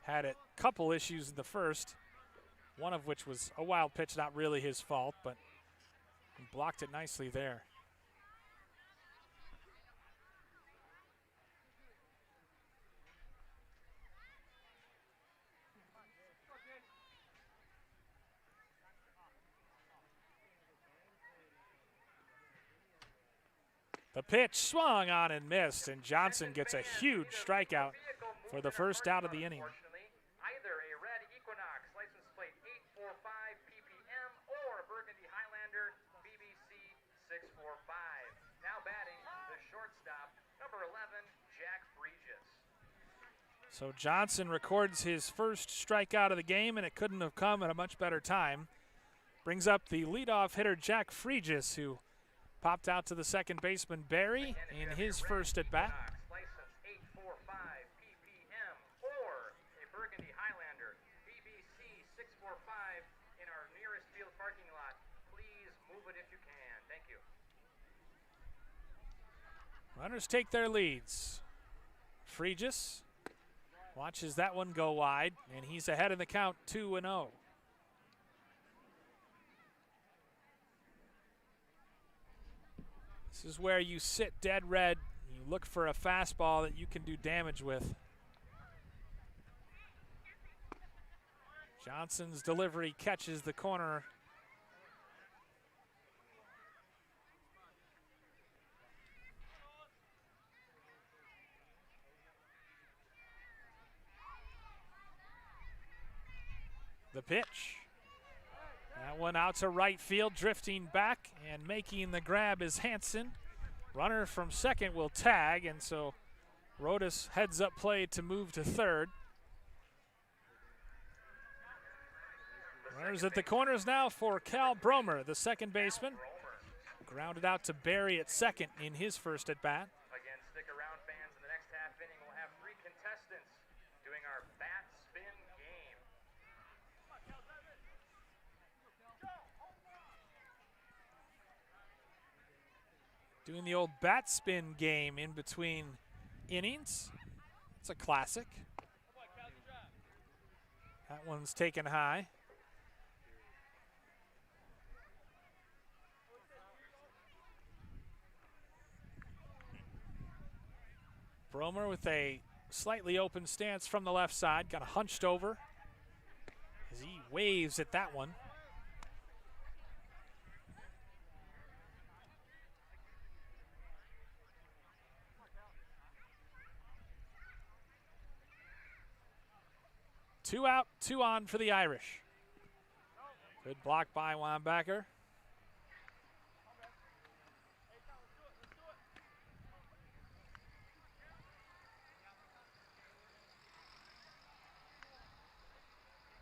Speaker 2: had a couple issues in the first, one of which was a wild pitch, not really his fault, but he blocked it nicely there. The pitch swung on and missed, and Johnson gets a huge strikeout for the first out of the inning.
Speaker 1: Either a red Equinox license plate 845 ppm or a Burgundy Highlander BBC 645. Now batting the shortstop, number 11, Jack Fregis.
Speaker 2: So Johnson records his first strikeout of the game, and it couldn't have come at a much better time. Brings up the leadoff hitter, Jack Fregis, who popped out to the second baseman, Barry, in his first at-bat.
Speaker 1: License 845 ppm or a Burgundy Highlander BBC 645 in our nearest field parking lot. Please move it if you can. Thank you.
Speaker 2: Runners take their leads. Fregis watches that one go wide, and he's ahead in the count 2-0. This is where you sit dead red. You look for a fastball that you can do damage with. Johnson's delivery catches the corner. The pitch. That one out to right field, drifting back and making the grab is Hansen. Runner from second will tag, and so Rodas heads up play to move to third. Runners at the corners now for Cal Bromer, the second baseman. Grounded out to Barry at second in his first at bat.
Speaker 1: Again, stick around, fans. In the next half inning, we'll have 3 contestants doing our bat spin game.
Speaker 2: Doing the old bat spin game in between innings. It's a classic. That one's taken high. Bromer with a slightly open stance from the left side, got hunched over as he waves at that one. Two out, 2 on for the Irish. Good block by Wambacher.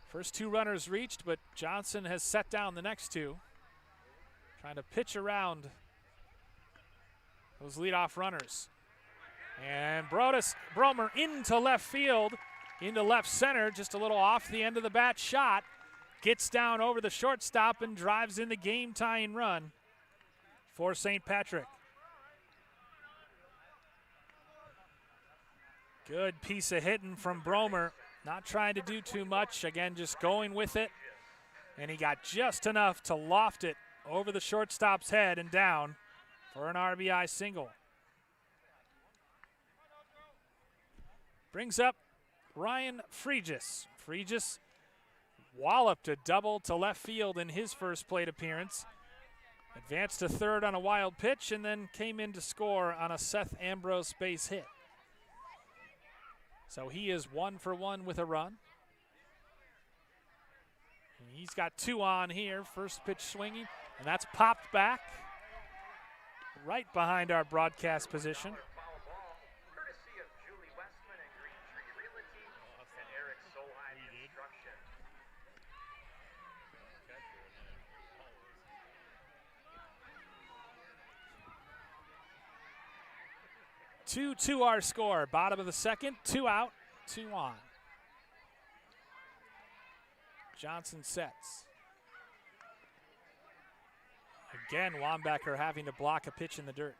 Speaker 2: First 2 runners reached, but Johnson has set down the next 2. Trying to pitch around those leadoff runners. And Bromer into left field, into left center, just a little off the end of the bat shot. Gets down over the shortstop and drives in the game-tying run for St. Patrick. Good piece of hitting from Bromer. Not trying to do too much. Again, just going with it. And he got just enough to loft it over the shortstop's head and down for an RBI single. Brings up Ryan Fregis. Fregis walloped a double to left field in his first plate appearance. Advanced to third on a wild pitch and then came in to score on a Seth Ambrose base hit. So he is 1 for 1 with a run. And he's got 2 on here. First pitch swinging, and that's popped back right behind our broadcast position.
Speaker 1: Courtesy of Julie Westman and Green Tree Realty and Eric Solheim Construction.
Speaker 2: 2-2 our score. Bottom of the second, 2 out, 2 on. Johnson sets. Again, Wambacher having to block a pitch in the dirt.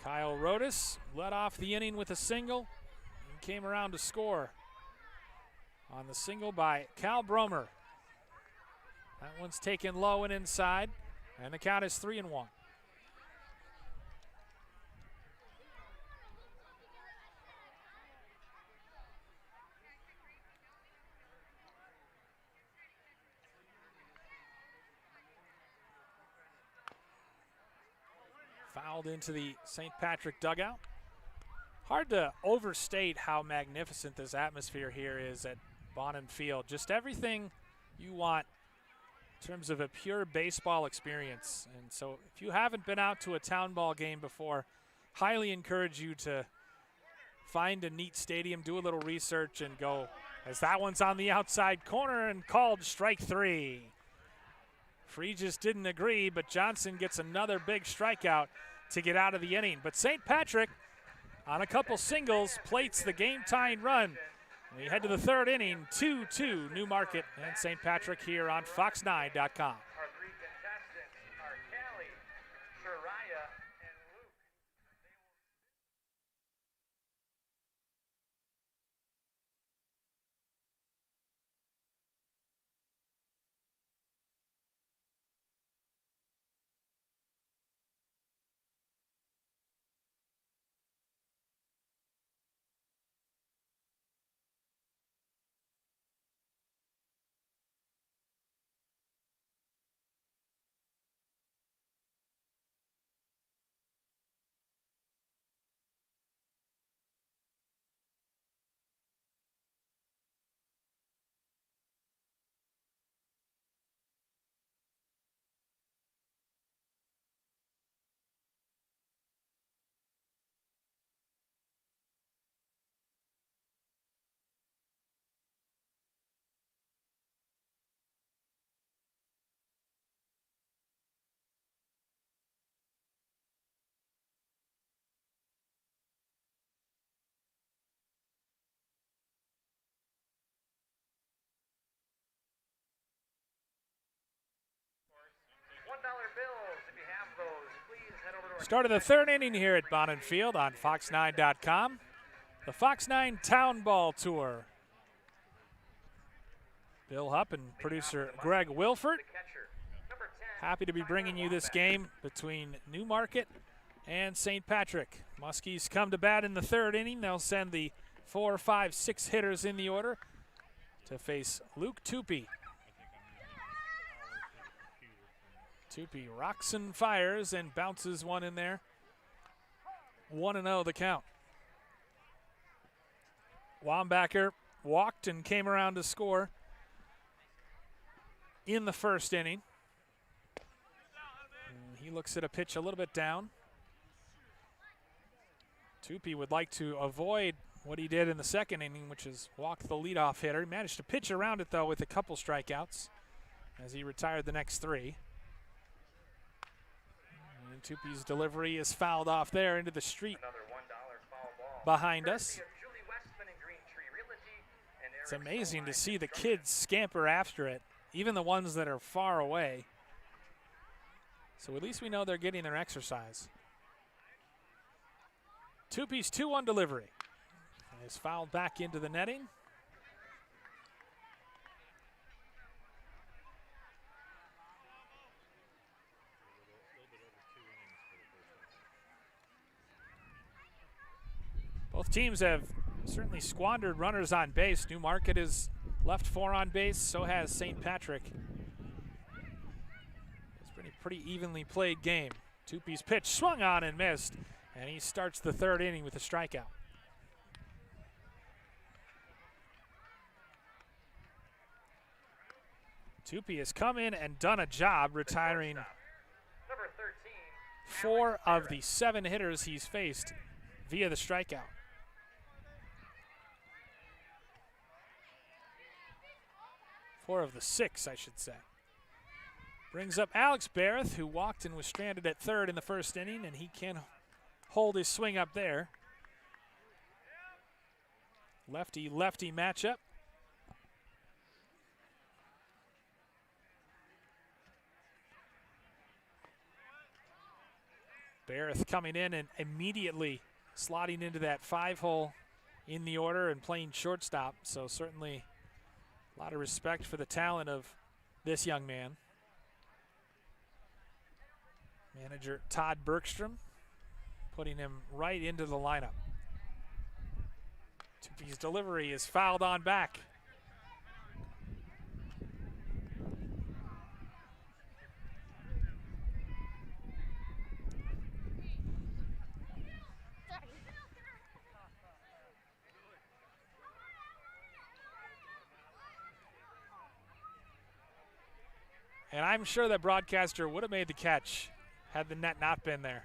Speaker 2: Kyle Rodas led off the inning with a single and came around to score on the single by Cal Bromer. That one's taken low and inside, and the count is 3-1. Fouled into the St. Patrick dugout. Hard to overstate how magnificent this atmosphere here is at Bonin Field. Just everything you want in terms of a pure baseball experience. And so if you haven't been out to a town ball game before, highly encourage you to find a neat stadium, do a little research, and go, as that one's on the outside corner and called strike 3. Freegis didn't agree, but Johnson gets another big strikeout to get out of the inning. But St. Patrick, on a couple singles, plates the game-tying run. We head to the third inning, 2-2, Newmarket and St. Patrick here on Fox9.com.
Speaker 1: Our 3 contestants are Callie, Shariah, and Luke. $1 bills, if you have those, please head over to our
Speaker 2: Start of the third inning here at Bonin Field on Fox9.com. The Fox 9 Town Ball Tour. Bill Hupp and producer Greg Wilford.
Speaker 1: catcher. Number 10.
Speaker 2: Happy to be bringing you this game between Newmarket and St. Patrick. Muskies come to bat in the third inning. They'll send the 4, 5, 6 hitters in the order to face Luke Tupy. Tupy rocks and fires and bounces one in there. 1-0 the count. Wambacher walked and came around to score in the first inning. And he looks at a pitch a little bit down. Tupy would like to avoid what he did in the second inning, which is walk the leadoff hitter. He managed to pitch around it, though, with a couple strikeouts as he retired the next 3. And Tupy's delivery is fouled off there into the street
Speaker 1: Another $1 foul ball.
Speaker 2: behind us.
Speaker 1: Courtesy of Julie Westman and Green Tree Realty and
Speaker 2: It's
Speaker 1: Eric
Speaker 2: amazing to
Speaker 1: Solheim
Speaker 2: see the
Speaker 1: Construction.
Speaker 2: kids scamper after it, even the ones that are far away. So at least we know they're getting their exercise. Tupy's 2-1 delivery is fouled back into the netting. Both teams have certainly squandered runners on base. Newmarket has left 4 on base, so has St. Patrick. It's been a pretty evenly played game. Tupi's pitch swung on and missed, and he starts the 3rd inning with a strikeout. Tupi has come in and done a job retiring 4 of the 7 hitters he's faced via the strikeout. Four of the 6, I should say. Brings up Alex Barrett, who walked and was stranded at 3rd in the 1st inning, and he can hold his swing up there. Lefty-lefty matchup. Barrett coming in and immediately slotting into that 5-hole in the order and playing shortstop, so certainly a lot of respect for the talent of this young man. Manager Todd Bergstrom putting him right into the lineup. Tupi's delivery is fouled on back. And I'm sure that broadcaster would have made the catch had the net not been there.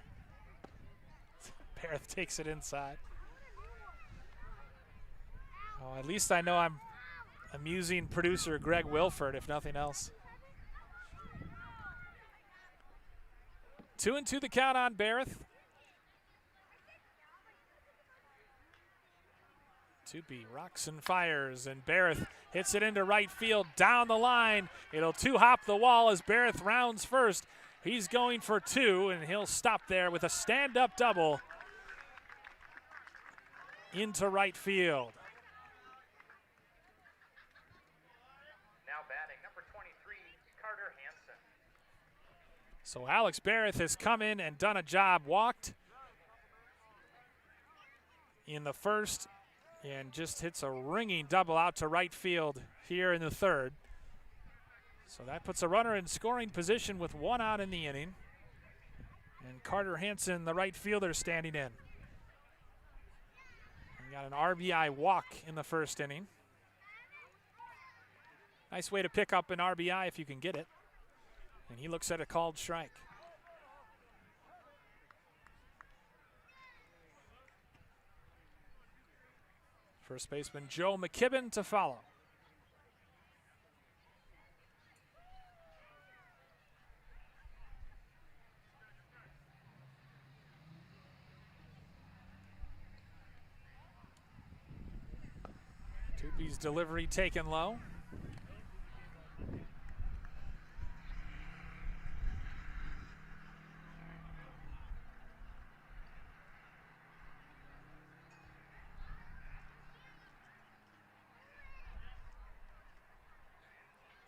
Speaker 2: Barrett takes it inside. Oh, at least I know I'm amusing producer Greg Wilford, if nothing else. 2-2 the count on Barrett. Tupi rocks and fires, and Barrett hits it into right field down the line. It'll 2-hop the wall as Barrett rounds first. He's going for 2, and he'll stop there with a stand-up double into right field.
Speaker 1: Now batting, number 23, Carter Hansen.
Speaker 2: So Alex Barrett has come in and done a job, walked in the 1st, and just hits a ringing double out to right field here in the 3rd. So that puts a runner in scoring position with 1 out in the inning. And Carter Hansen, the right fielder, standing in. We got an RBI walk in the 1st inning. Nice way to pick up an RBI if you can get it. And he looks at a called strike. First baseman Joe McKibben to follow. Tupi's delivery taken low.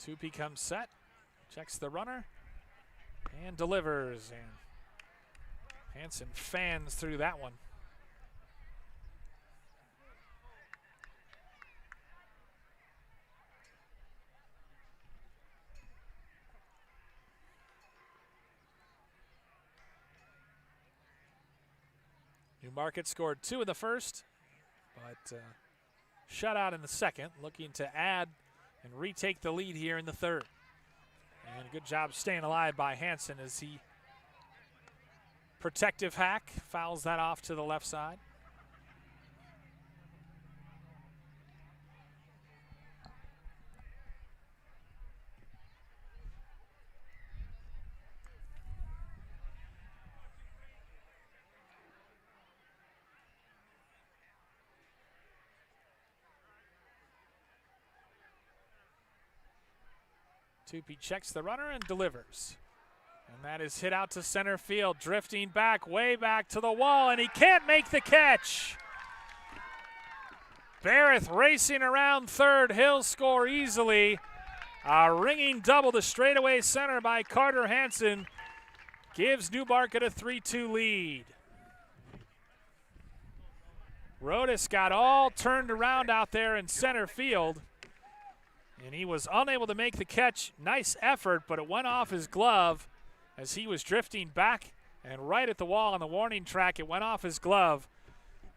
Speaker 2: Tupi comes set, checks the runner, and delivers. And Hansen fans through that one. Newmarket scored 2 in the 1st, but shut out in the 2nd, looking to add and retake the lead here in the 3rd. And a good job staying alive by Hansen as he protective hack fouls that off to the left side. Tupi checks the runner and delivers. And that is hit out to center field, drifting back, way back to the wall, and he can't make the catch. Barrett racing around 3rd. He'll score easily. A ringing double to straightaway center by Carter Hansen gives Newmarket a 3-2 lead. Rodas got all turned around out there in center field, and he was unable to make the catch. Nice effort, but it went off his glove as he was drifting back and right at the wall on the warning track. It went off his glove.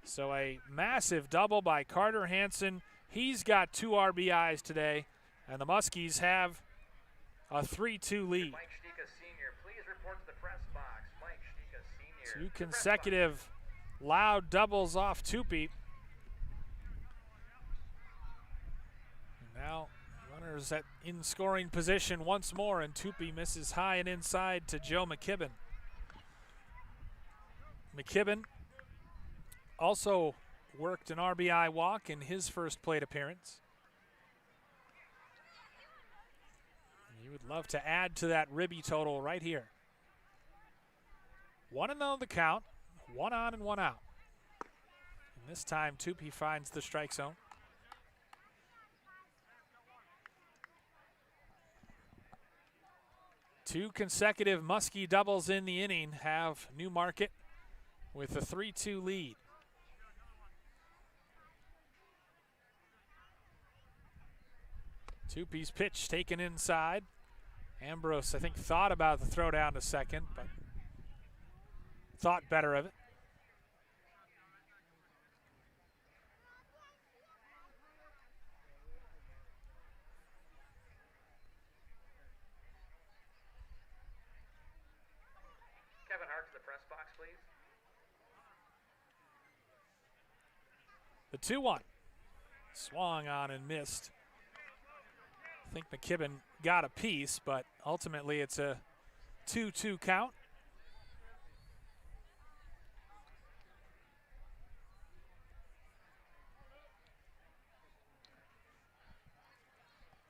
Speaker 2: So a massive double by Carter Hansen. He's got 2 RBIs today, and the Muskies have a 3-2 lead.
Speaker 1: Mike Stika Sr., please report to the press box. Mike Stika Sr.
Speaker 2: 2 consecutive loud doubles off Tupi. Now runners in scoring position once more, and Tupi misses high and inside to Joe McKibben. McKibben also worked an RBI walk in his first plate appearance. You would love to add to that Ribby total right here. 1-0 the count, 1 on and 1 out. And this time Tupi finds the strike zone. Two consecutive Muskie doubles in the inning have Newmarket with a 3-2 lead. Tupi's pitch taken inside. Ambrose, I think, thought about the throw down to second, but thought better of it.
Speaker 1: Kevin Hart to the press box, please.
Speaker 2: The 2-1. Swung on and missed. I think McKibben got a piece, but ultimately it's a 2-2 count.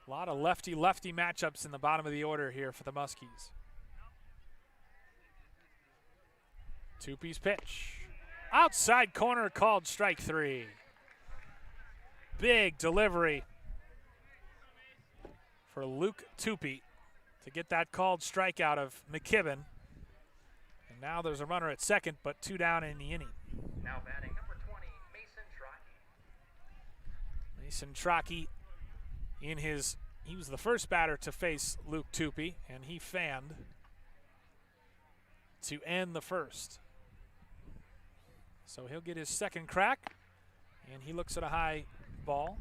Speaker 2: A lot of lefty-lefty matchups in the bottom of the order here for the Muskies. Tupi's pitch. Outside corner, called strike 3. Big delivery for Luke Tupi to get that called strikeout of McKibben. And now there's a runner at second, but 2 down in the inning.
Speaker 1: Now batting number 20, Mason Trotke.
Speaker 2: Mason Trotke he was the first batter to face Luke Tupi, and he fanned to end the first. So he'll get his second crack, and he looks at a high ball.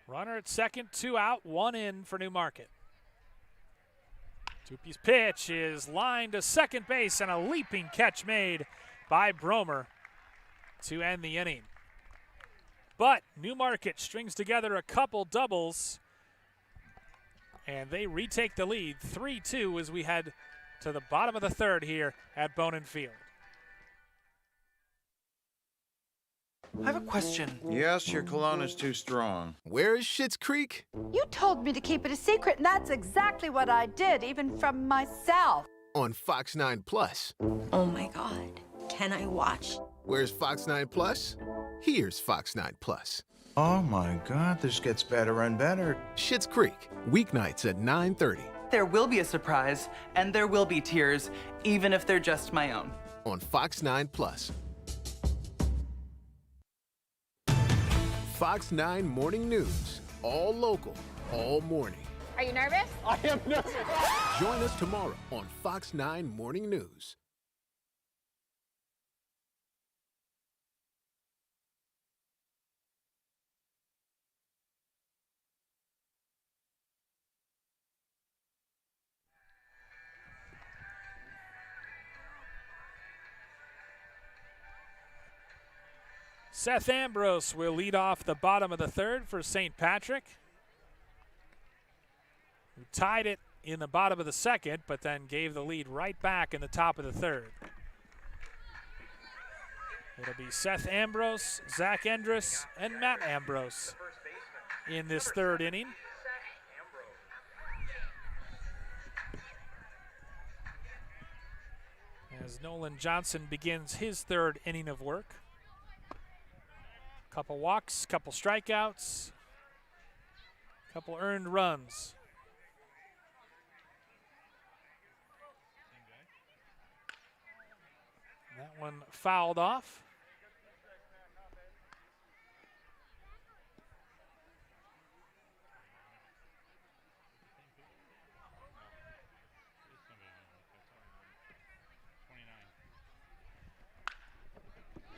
Speaker 2: Runner at second, 2 out, 1 in for Newmarket. Tupi's pitch is lined to second base, and a leaping catch made by Bromer to end the inning. But Newmarket strings together a couple doubles, and they retake the lead 3-2 as we head to the bottom of the third here at Bonin Field.
Speaker 4: I have a question.
Speaker 6: Yes, your cologne is too strong.
Speaker 3: Where is Schitt's Creek?
Speaker 8: You told me to keep it a secret, and that's exactly what I did, even from myself.
Speaker 3: On Fox 9 Plus.
Speaker 9: Oh my God, can I watch?
Speaker 3: Where's Fox 9 Plus? Here's Fox 9 Plus.
Speaker 6: Oh my God, this gets better and better.
Speaker 3: Schitt's Creek, weeknights at 9:30.
Speaker 4: There will be a surprise, and there will be tears, even if they're just my own.
Speaker 3: On Fox 9 Plus. Fox 9 Morning News. All local, all morning.
Speaker 8: Are you nervous?
Speaker 5: I am nervous.
Speaker 3: Join us tomorrow on Fox 9 Morning News.
Speaker 2: Seth Ambrose will lead off the bottom of the third for St. Patrick, who tied it in the bottom of the second, but then gave the lead right back in the top of the third. It'll be Seth Ambrose, Zach Endress, and Matt Ambrose in this third inning. As Nolan Johnson begins his third inning of work. Couple walks, couple strikeouts, couple earned runs. That one fouled off.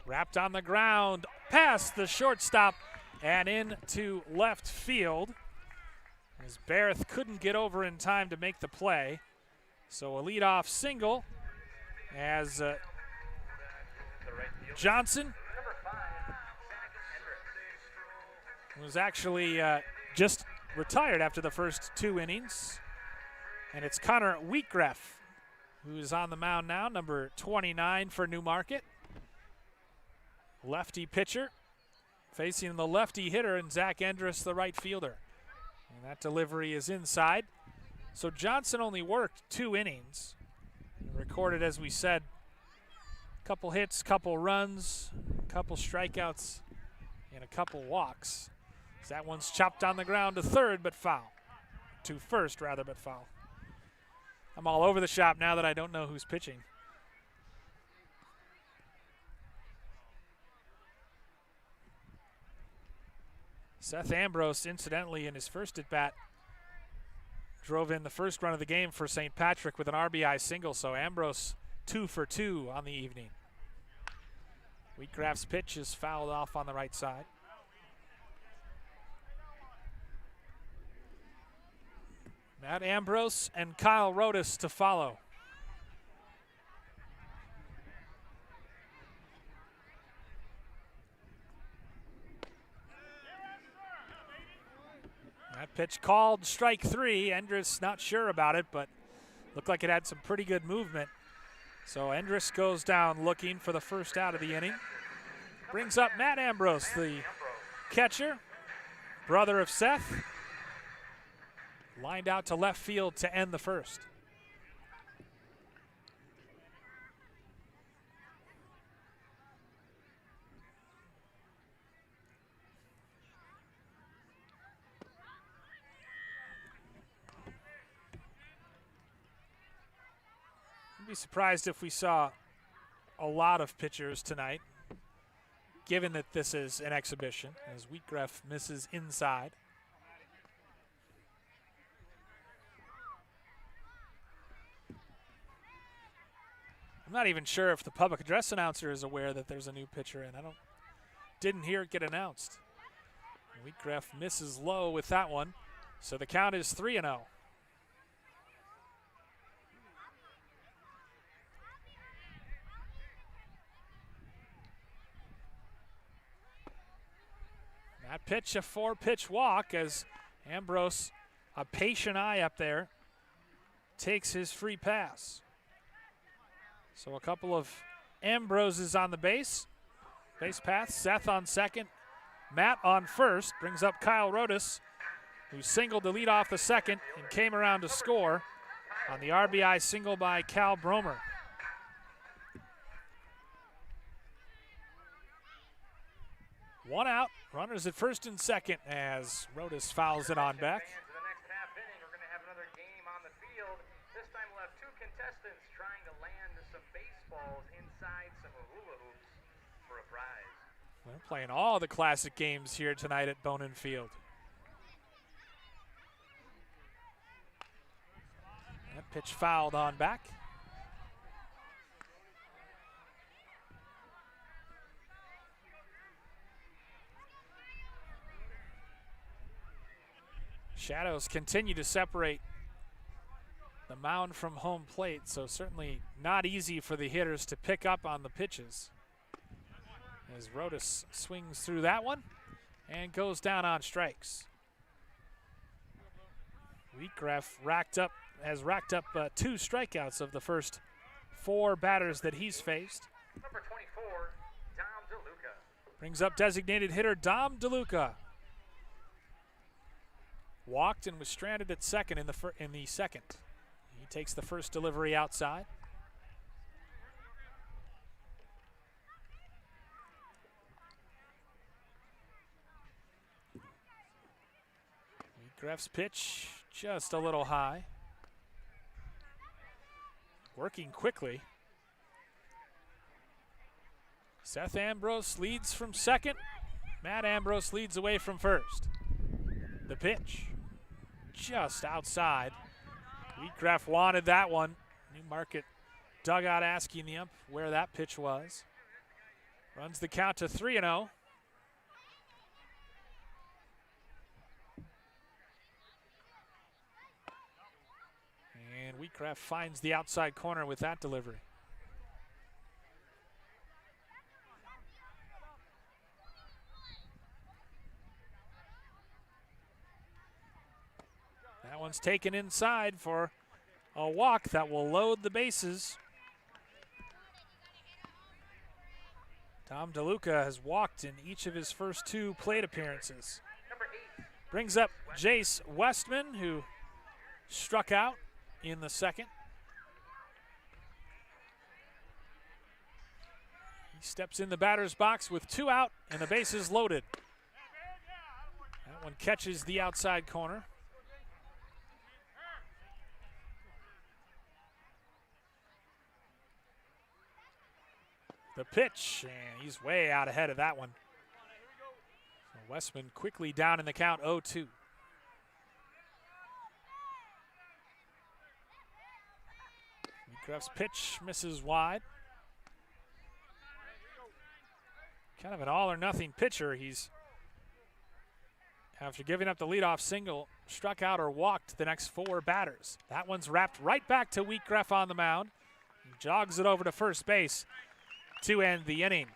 Speaker 2: Wrapped on the ground, past the shortstop and into left field. As Barrett couldn't get over in time to make the play. So a leadoff single as Johnson was actually just retired after the first 2 innings. And it's Connor Wheatgreff who's on the mound now, number 29 for Newmarket. Lefty pitcher facing the lefty hitter and Zach Endress, the right fielder. And that delivery is inside. So Johnson only worked 2 innings. Recorded, as we said, a couple hits, couple runs, couple strikeouts, and a couple walks. So that one's chopped on the ground to third, but foul. To first, rather, but foul. I'm all over the shop now that I don't know who's pitching. Seth Ambrose, incidentally, in his first at-bat, drove in the first run of the game for St. Patrick with an RBI single, so Ambrose 2 for 2 on the evening. Wheatgraff's pitch is fouled off on the right side. Matt Ambrose and Kyle Rodas to follow. That pitch called strike 3. Endress not sure about it, but looked like it had some pretty good movement. So Endress goes down looking for the first out of the inning. Brings up Matt Ambrose, the catcher, brother of Seth. Lined out to left field to end the first. I'd be surprised if we saw a lot of pitchers tonight, given that this is an exhibition, as Wheatgreff misses inside. I'm not even sure if the public address announcer is aware that there's a new pitcher in. Didn't hear it get announced. Wheatgreff misses low with that one, so the count is 3-0. That pitch, a 4-pitch walk, as Ambrose, a patient eye up there, takes his free pass. So a couple of Ambroses on the base path. Seth on second, Matt on first. Brings up Kyle Rodas, who singled to lead off the second and came around to score on the RBI single by Cal Bromer. One out, runners at first and second as Rodas fouls it on back.
Speaker 1: The next half inning, we're going to have another game on the field. This time we'll have 2 contestants trying to land some baseballs inside some hula hoops for a prize.
Speaker 2: We're playing all the classic games here tonight at Bonin Field. That pitch fouled on back. Shadows continue to separate the mound from home plate, so certainly not easy for the hitters to pick up on the pitches. As Rodas swings through that one and goes down on strikes. Wheatgreff has racked up 2 strikeouts of the first 4 batters that he's faced.
Speaker 1: Number 24, Dom DeLuca.
Speaker 2: Brings up designated hitter Dom DeLuca. Walked and was stranded at second in the second. He takes the first delivery outside. Wheatgraft's pitch just a little high. Working quickly. Seth Ambrose leads from second. Matt Ambrose leads away from first. The pitch just outside. Wheatgraft wanted that one. Newmarket dugout asking the ump where that pitch was. Runs the count to 3-0. And Wheatgraft finds the outside corner with that delivery. That one's taken inside for a walk that will load the bases. Tom DeLuca has walked in each of his first 2 plate appearances. Brings up Jace Westman, who struck out in the second. He steps in the batter's box with 2 out and the bases loaded. That one catches the outside corner. The pitch, and he's way out ahead of that one. So Westman quickly down in the count, 0-2. Wheatgraft's pitch misses wide. Kind of an all-or-nothing pitcher. He's, after giving up the leadoff single, struck out or walked the next 4 batters. That one's wrapped right back to Wheatgraft on the mound. He jogs it over to first base to end the inning.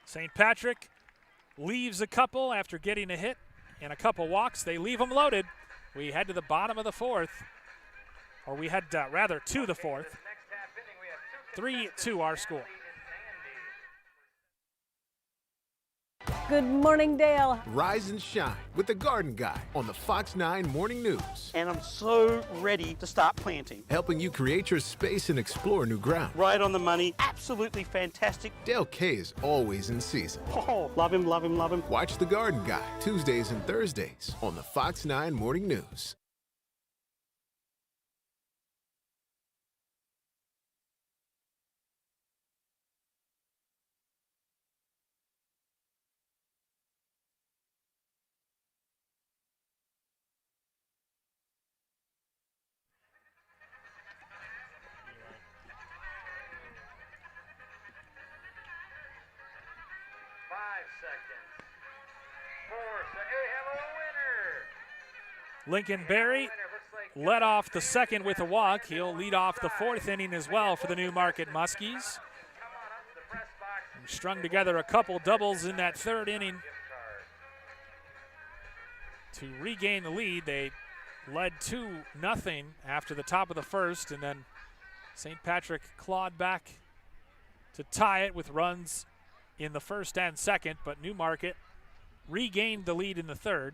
Speaker 2: St. Patrick leaves a couple after getting a hit and a couple walks. They leave them loaded. We head to the bottom of the 4th, or we head rather to the 4th. 3-2 our score.
Speaker 7: Good morning, Dale.
Speaker 3: Rise and shine with the Garden Guy on the Fox 9 Morning News.
Speaker 10: And I'm so ready to start planting.
Speaker 3: Helping you create your space and explore new ground.
Speaker 10: Right on the money. Absolutely fantastic.
Speaker 3: Dale K is always in season.
Speaker 10: Oh, love him, love him, love him.
Speaker 3: Watch the Garden Guy Tuesdays and Thursdays on the Fox 9 Morning News.
Speaker 2: Lincoln Berry led off the second with a walk. He'll lead off the 4th inning as well for the Newmarket Muskies. And strung together a couple doubles in that 3rd inning to regain the lead. They led 2-0 after the top of the 1st, and then St. Patrick clawed back to tie it with runs in the 1st and 2nd, but Newmarket regained the lead in the 3rd.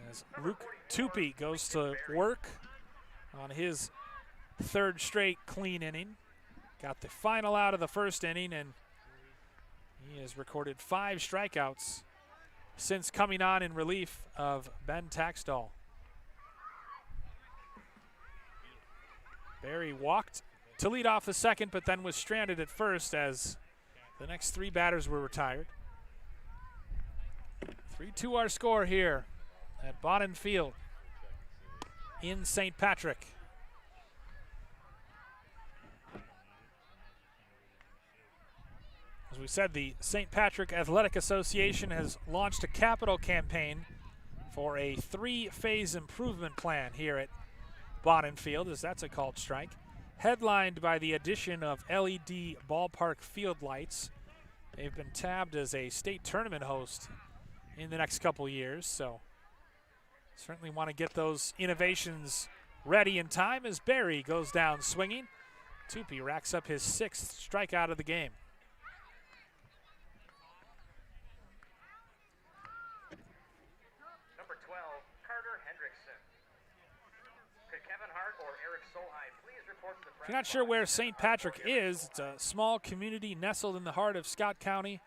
Speaker 2: As Luke Tupy goes to work on his 3rd straight clean inning. Got the final out of the 1st inning, and he has recorded 5 strikeouts since coming on in relief of Ben Taxdall. Barry walked to lead off the 2nd, but then was stranded at first as the next 3 batters were retired. 3-2 our score here at Bonnin Field in St. Patrick. As we said, the St. Patrick Athletic Association has launched a capital campaign for a 3-phase improvement plan here at Bonnin Field, as that's a called strike, headlined by the addition of LED ballpark field lights. They've been tabbed as a state tournament host in the next couple years, so certainly want to get those innovations ready in time as Barry goes down swinging. Tupy racks up his 6th strikeout of the game.
Speaker 1: Number 12, Carter Hendrickson. Could Kevin Hart or Eric Solheim please report to the press?
Speaker 2: If you're not sure where St. Patrick is, it's a small community nestled in the heart of Scott County,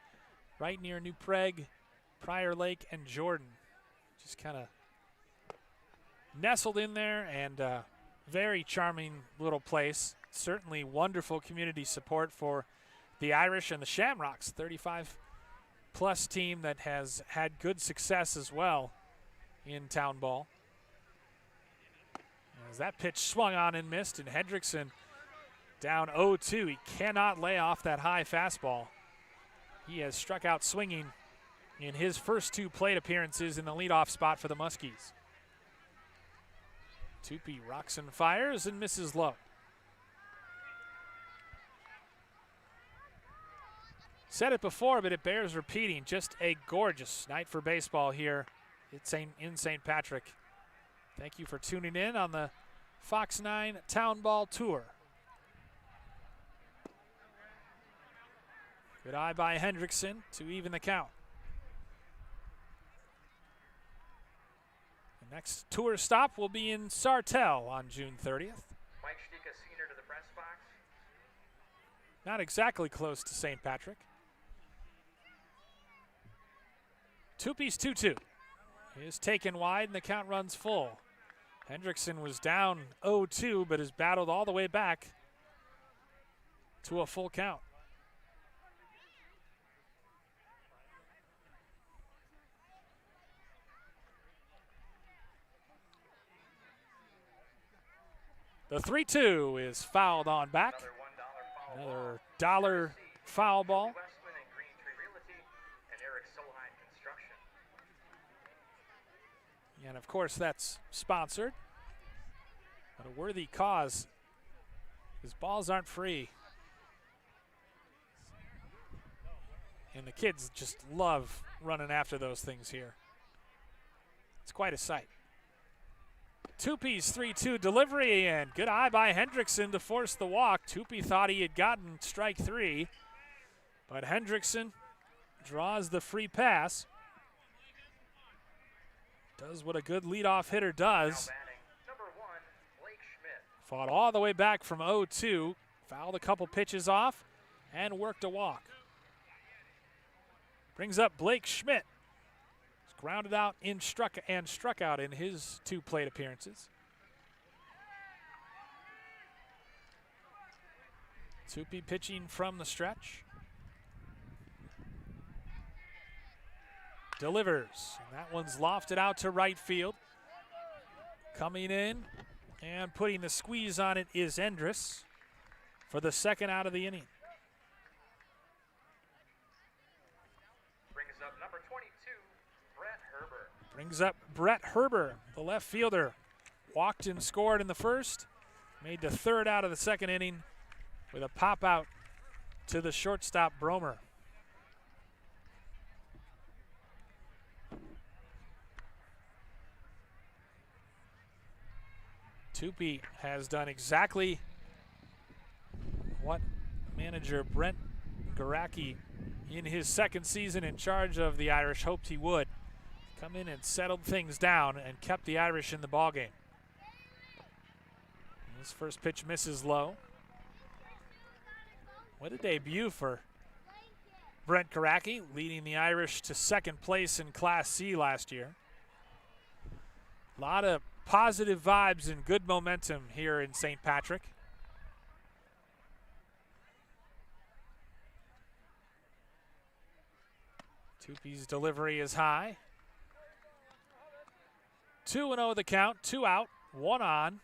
Speaker 2: right near New Prague Prior Lake and Jordan. Just kind of nestled in there, and very charming little place. Certainly wonderful community support for the Irish and the Shamrocks, 35-plus team that has had good success as well in town ball. As that pitch swung on and missed, and Hendrickson down 0-2. He cannot lay off that high fastball. He has struck out swinging in his first 2 plate appearances in the leadoff spot for the Muskies. Tupi rocks and fires and misses low. Said it before, but it bears repeating. Just a gorgeous night for baseball here in St. Patrick. Thank you for tuning in on the Fox 9 Town Ball Tour. Good eye by Hendrickson to even the count. The next tour stop will be in Sartell on June 30th.
Speaker 1: Mike Stika, senior, to the press box.
Speaker 2: Not exactly close to St. Patrick. Tupi's 2-2. He is taken wide and the count runs full. Hendrickson was down 0-2 but has battled all the way back to a full count. The 3-2 is fouled on back. Another $1 foul ball. And of course that's sponsored, but a worthy cause, because balls aren't free. And the kids just love running after those things here. It's quite a sight. Tupi's 3-2 delivery, and good eye by Hendrickson to force the walk. Tupi thought he had gotten strike 3, but Hendrickson draws the free pass. Does what a good leadoff hitter does. Fought all the way back from 0-2, fouled a couple pitches off, and worked a walk. Brings up Blake Schmidt. He's grounded out and struck out in his 2 plate appearances. Tupi pitching from the stretch. Delivers, and that one's lofted out to right field. Coming in and putting the squeeze on it is Endress for the second out of the inning.
Speaker 1: Brings up number 22, Brett Herber.
Speaker 2: Brings up Brett Herber, the left fielder. Walked and scored in the first. Made the third out of the second inning with a pop out to the shortstop Bromer. Tupi has done exactly what manager Brent Garacki in his second season in charge of the Irish hoped he would. Come in and settled things down and kept the Irish in the ballgame. This first pitch misses low. What a debut for Brent Garacki, leading the Irish to second place in Class C last year. A lot of positive vibes and good momentum here in St. Patrick. Tupi's delivery is high. 2-0 the count, 2 out, 1 on.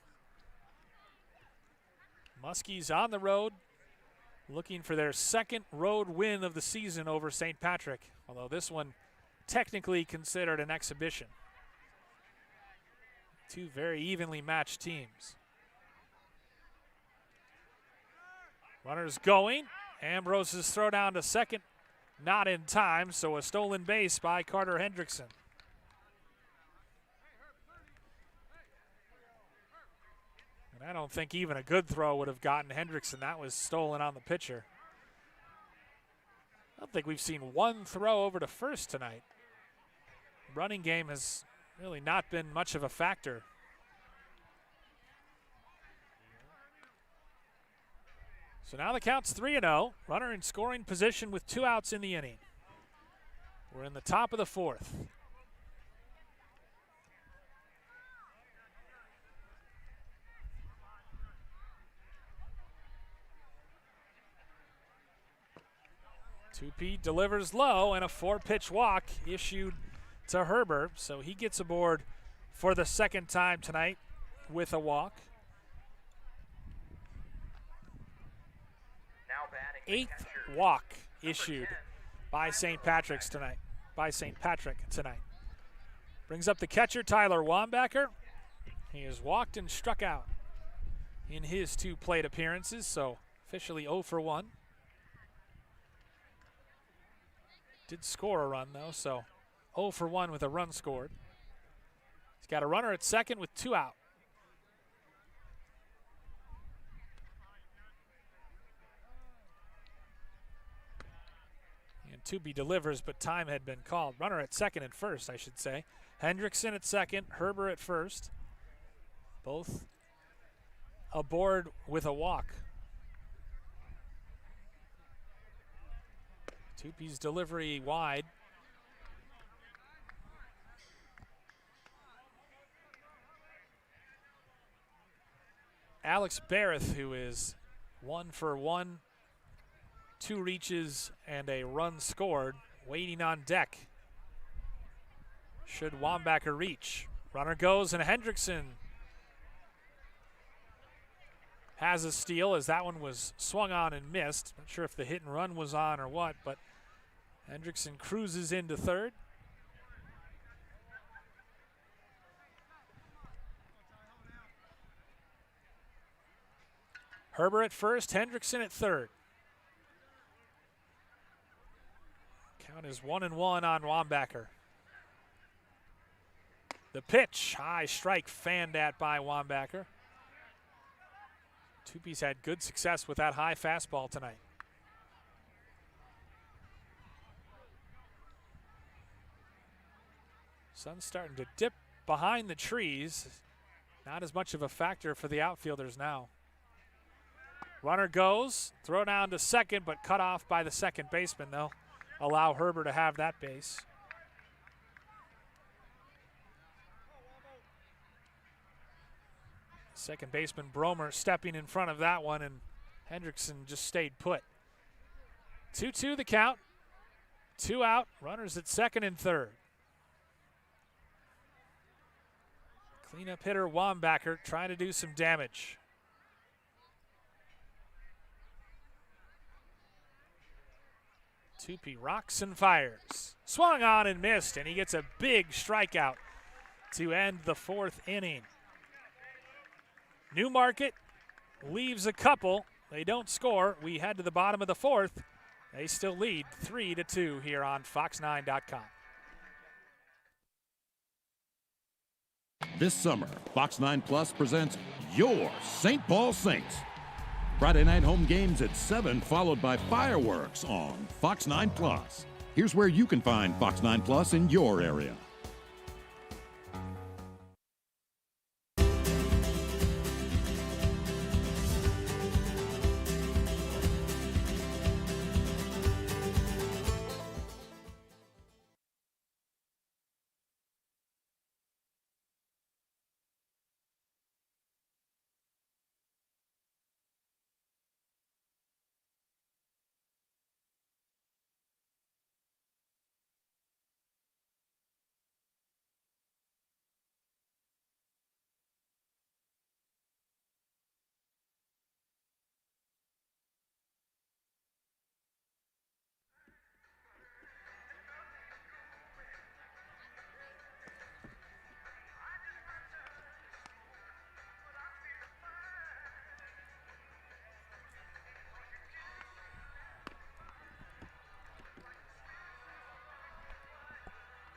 Speaker 2: Muskies on the road, looking for their second road win of the season over St. Patrick, although this one technically considered an exhibition. 2 very evenly matched teams. Runners going. Ambrose's throw down to second, not in time, so a stolen base by Carter Hendrickson. And I don't think even a good throw would have gotten Hendrickson. That was stolen on the pitcher. I don't think we've seen one throw over to first tonight. Running game has really not been much of a factor. So now the count's 3-0. Runner in scoring position with 2 outs in the inning. We're in the top of the fourth. Tupi delivers low, and a 4-pitch walk issued to Herbert, so he gets aboard for the second time tonight with a walk.
Speaker 1: Now batting the
Speaker 2: 8th
Speaker 1: catcher,
Speaker 2: walk
Speaker 1: number
Speaker 2: issued
Speaker 1: 10,
Speaker 2: by St. Patrick's tonight. By St. Patrick tonight. Brings up the catcher, Tyler Wambacher. He has walked and struck out in his 2 plate appearances, so officially 0 for 1. Did score a run, though, so 0 for 1 with a run scored. He's got a runner at second with 2 out. And Tupi delivers, but time had been called. Runner at second and first, I should say. Hendrickson at second, Herbert at first. Both aboard with a walk. Tupi's delivery wide. Alex Barrett, who is 1 for 1, 2 reaches and a run scored, waiting on deck. Should Wambacher reach. Runner goes, and Hendrickson has a steal as that one was swung on and missed. Not sure if the hit and run was on or what, but Hendrickson cruises into third. Herbert at first, Hendrickson at third. Count is 1-1 on Wambacher. The pitch, high strike fanned at by Wambacher. Tupi's had good success with that high fastball tonight. Sun's starting to dip behind the trees. Not as much of a factor for the outfielders now. Runner goes, throw down to second, but cut off by the second baseman. They'll allow Herbert to have that base. Second baseman Bromer stepping in front of that one, and Hendrickson just stayed put. 2-2 the count. 2 out, runners at second and third. Cleanup hitter Wambacher trying to do some damage. Tupi rocks and fires. Swung on and missed, and he gets a big strikeout to end the 4th inning. Newmarket leaves a couple. They don't score. We head to the bottom of the 4th. They still lead 3-2 here on Fox9.com.
Speaker 11: This summer, Fox 9 Plus presents your St. Paul Saints. Friday night home games at 7, followed by fireworks on Fox 9 Plus. Here's where you can find Fox 9 Plus in your area.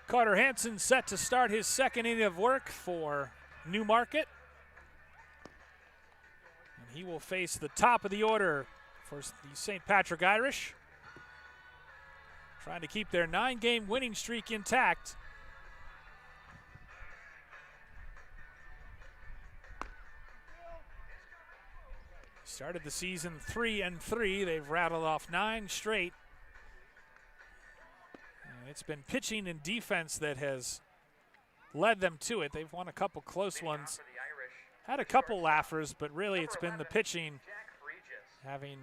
Speaker 2: Carter Hansen set to start his second inning of work for Newmarket. And he will face the top of the order for the St. Patrick Irish, trying to keep their 9-game winning streak intact. Started the season 3-3. They've rattled off 9 straight. It's been pitching and defense that has led them to it. They've won a couple close ones. Had a couple laughers, but really it's been the pitching, having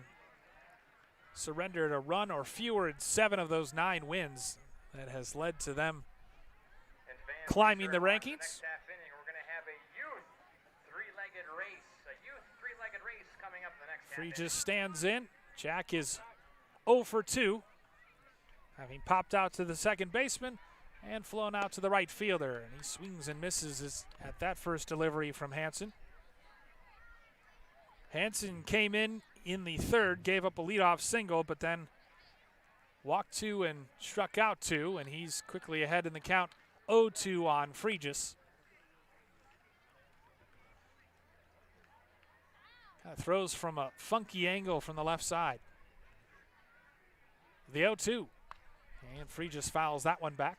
Speaker 2: surrendered a run or fewer in 7 of those 9 wins, that has led to them climbing the rankings. Fregis stands in. Jack is 0 for 2, having popped out to the second baseman and flown out to the right fielder. And he swings and misses at that first delivery from Hansen. Hansen came in the third, gave up a leadoff single, but then walked 2 and struck out 2, and he's quickly ahead in the count, 0-2 on Fregis. Kind of throws from a funky angle from the left side. The 0-2, and Fregis fouls that one back.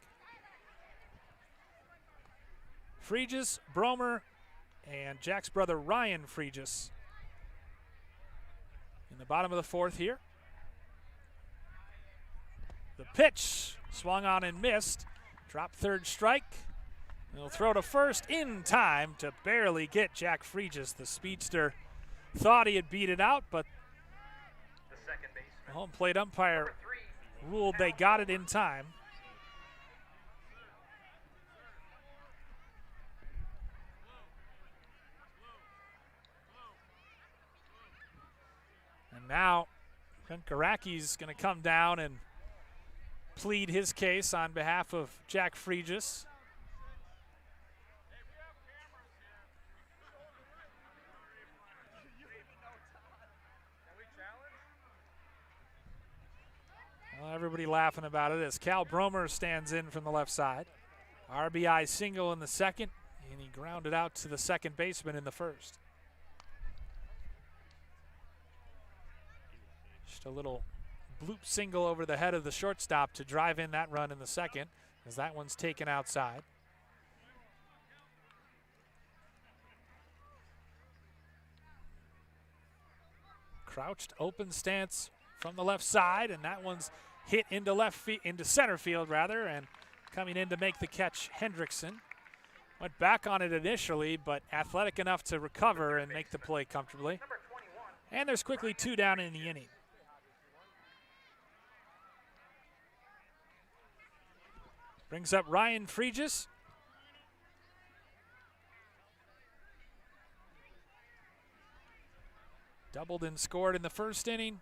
Speaker 2: Fregis, Bromer, and Jack's brother Ryan Fregis in the bottom of the 4th here. The pitch swung on and missed. Drop third strike. He'll throw to first in time to barely get Jack Fregis. The speedster thought he had beat it out, but the home plate umpire ruled they got it in time. And now Kunkaraki's going to come down and plead his case on behalf of Jack Fregis. Well, everybody laughing about it as Cal Bromer stands in from the left side. RBI single in the second, and he grounded out to the second baseman in the first. Just a little bloop single over the head of the shortstop to drive in that run in the second, as that one's taken outside. Crouched open stance from the left side, and that one's hit into center field rather, and coming in to make the catch, Hendrickson. Went back on it initially, but athletic enough to recover and make the play comfortably. And there's quickly 2 down in the inning. Brings up Ryan Fregis. Doubled and scored in the first inning.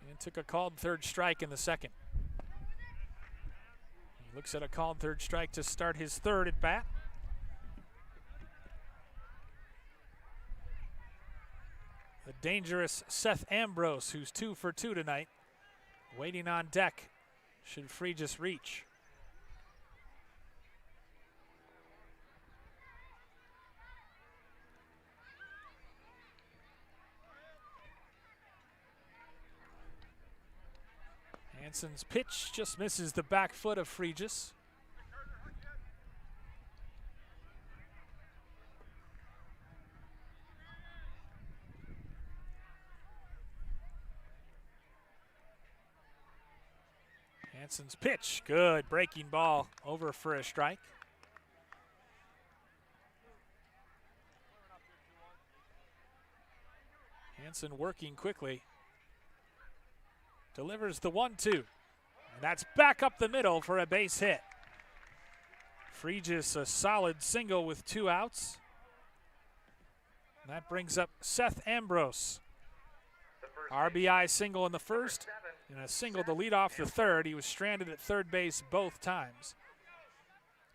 Speaker 2: And took a called third strike in the second. He looks at a called third strike to start his third at bat. The dangerous Seth Ambrose, who's 2 for 2 tonight, waiting on deck should Fregis reach. Hansen's pitch just misses the back foot of Fregis. Hansen's pitch, good breaking ball over for a strike. Hansen working quickly. Delivers the 1-2. And that's back up the middle for a base hit. Fregis a solid single with 2 outs. And that brings up Seth Ambrose. RBI single in the first and a single to lead off the third. He was stranded at third base both times.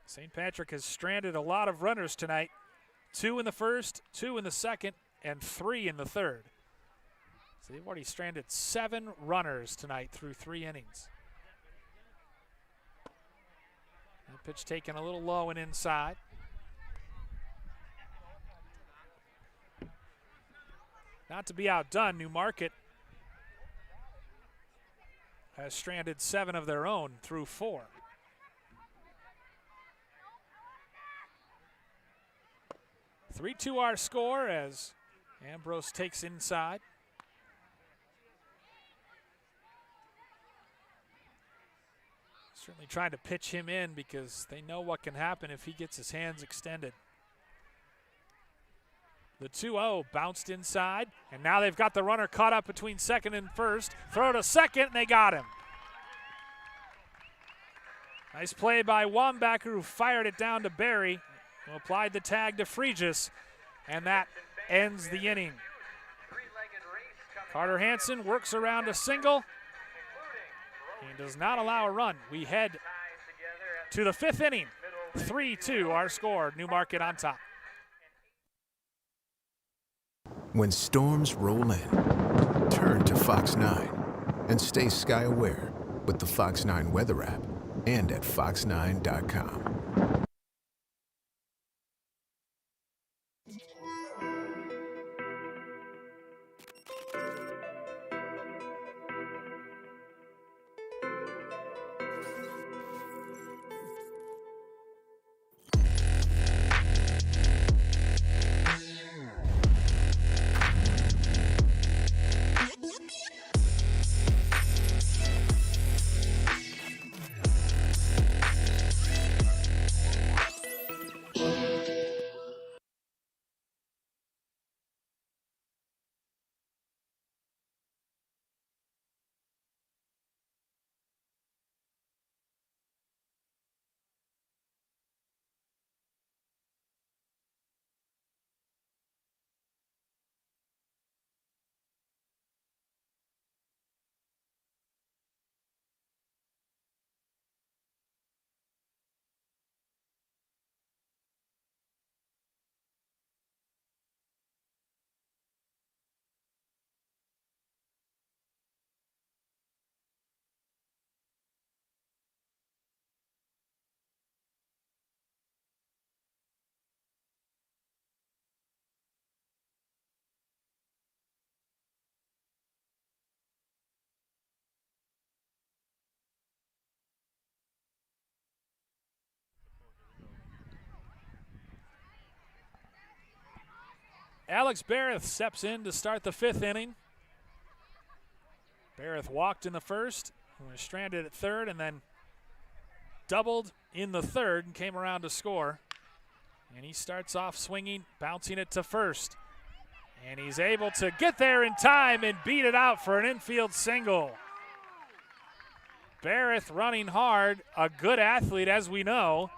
Speaker 2: St. Patrick has stranded a lot of runners tonight. 2 in the first, 2 in the second, and 3 in the third. So they've already stranded 7 runners tonight through 3 innings. That pitch taken a little low and inside. Not to be outdone, Newmarket has stranded 7 of their own through 4. "3-2 our score as Ambrose takes inside. Certainly trying to pitch him in because they know what can happen if he gets his hands extended. The 2-0 bounced inside, and now they've got the runner caught up between second and first. Throw to second, and they got him. Nice play by Wambacher, who fired it down to Barry, who applied the tag to Fregis, and that ends the inning. Carter Hansen works around a single and does not allow a run. We head to the 5th inning. 3-2 our score. Newmarket on top.
Speaker 3: When storms roll in, turn to Fox 9 and stay sky aware with the Fox 9 weather app and at fox9.com.
Speaker 2: Alex Barrett steps in to start the 5th inning. Barrett walked in the first, was stranded at third, and then doubled in the third and came around to score. And he starts off swinging, bouncing it to first. And he's able to get there in time and beat it out for an infield single. Barrett running hard, a good athlete as we know.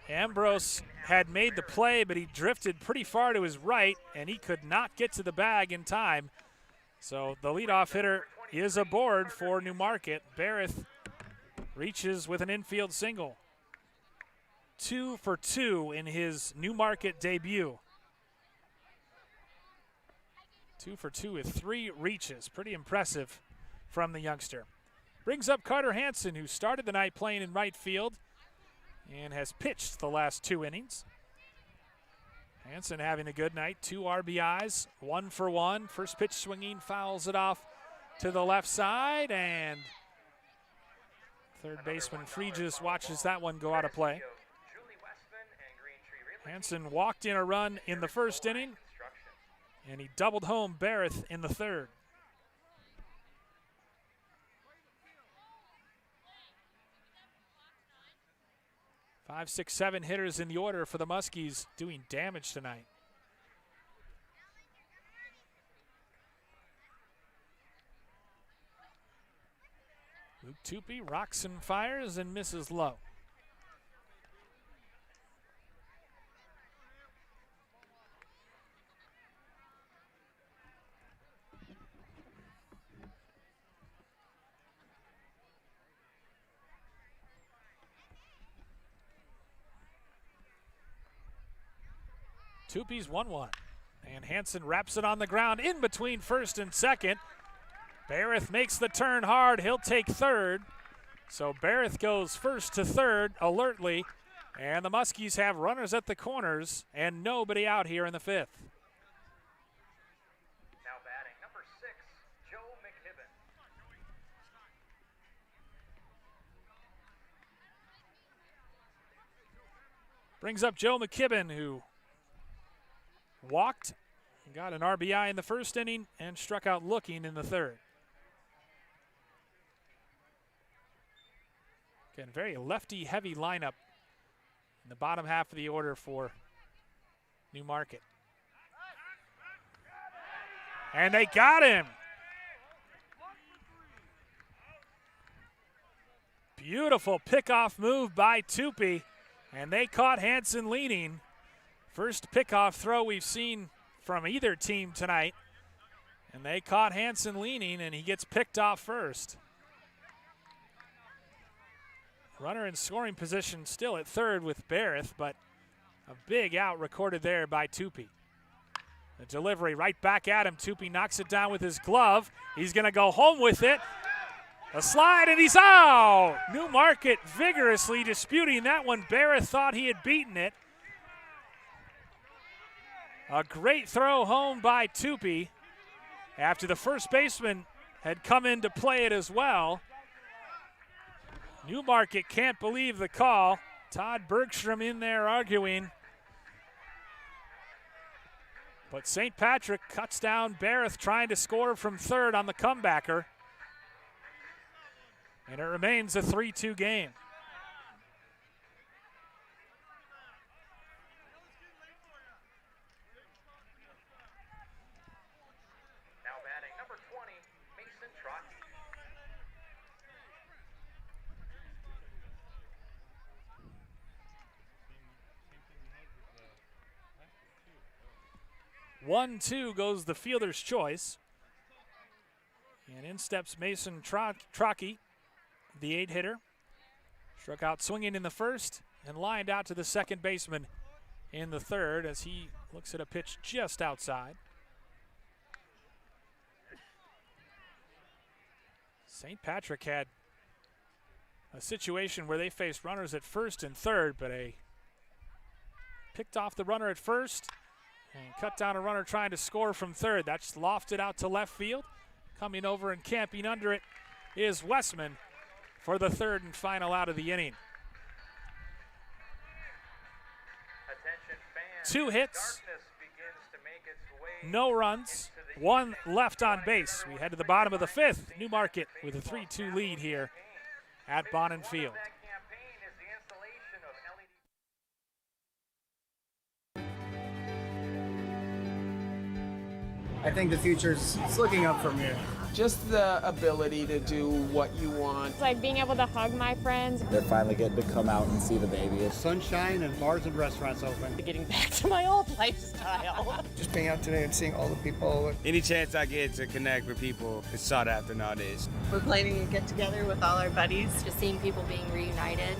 Speaker 2: Ambrose had made the play, but he drifted pretty far to his right, and he could not get to the bag in time. So the leadoff hitter is aboard for Newmarket. Barrett reaches with an infield single. 2 for 2 in his Newmarket debut. 2 for 2 with 3 reaches. Pretty impressive from the youngster. Brings up Carter Hansen, who started the night playing in right field and has pitched the last 2 innings. Hansen having a good night, 2 RBIs, 1 for 1. First pitch swinging, fouls it off to the left side, and third baseman Fregis watches that one go out of play. Hansen walked in a run in the first inning, and he doubled home Barrett in the third. 5, 6, 7 hitters in the order for the Muskies doing damage tonight. Luke Tupy rocks and fires and misses low. Tupy's 1-1, and Hansen wraps it on the ground in between first and second. Barrett makes the turn hard. He'll take third. So Barrett goes first to third alertly, and the Muskies have runners at the corners and nobody out here in the 5th.
Speaker 1: Now batting, number 6, Joe McKibben.
Speaker 2: Brings up Joe McKibben, who walked, got an RBI in the first inning, and struck out looking in the third. Again, very lefty-heavy lineup in the bottom half of the order for Newmarket. And they got him. Beautiful pickoff move by Tupi, and they caught Hansen leaning. First pickoff throw we've seen from either team tonight, and they caught Hansen leaning, and he gets picked off first. Runner in scoring position still at third with Barrett, but a big out recorded there by Tupi. The delivery right back at him. Tupi knocks it down with his glove. He's going to go home with it. A slide, and he's out. Newmarket vigorously disputing that one. Barrett thought he had beaten it. A great throw home by Tupi after the first baseman had come in to play it as well. Newmarket can't believe the call. Todd Bergstrom in there arguing. But St. Patrick cuts down Barrett trying to score from third on the comebacker. And it remains a 3-2 game.
Speaker 1: Now batting number 20, Mason Trotsky.
Speaker 2: One-two goes the fielder's choice. And in steps Mason Trotsky, the 8-hitter. Struck out swinging in the first and lined out to the second baseman in the third as he looks at a pitch just outside. St. Patrick had a situation where they faced runners at first and third, but picked off the runner at first and cut down a runner trying to score from third. That's lofted out to left field. Coming over and camping under it is Westman for the third and final out of the inning. Two hits, no runs, one left on base. We head to the bottom of the fifth. Newmarket with a 3-2 lead here at Bonin Field.
Speaker 12: I think the future's looking up from here.
Speaker 13: Just the ability to do what you want.
Speaker 14: It's like being able to hug my friends.
Speaker 15: They're finally getting to come out and see the baby.
Speaker 12: Sunshine and bars and restaurants open.
Speaker 14: Getting back to my old lifestyle.
Speaker 12: Just being out today and seeing all the people.
Speaker 16: Any chance I get to connect with people is sought after nowadays.
Speaker 17: We're planning a get together with all our buddies.
Speaker 9: Just seeing people being reunited.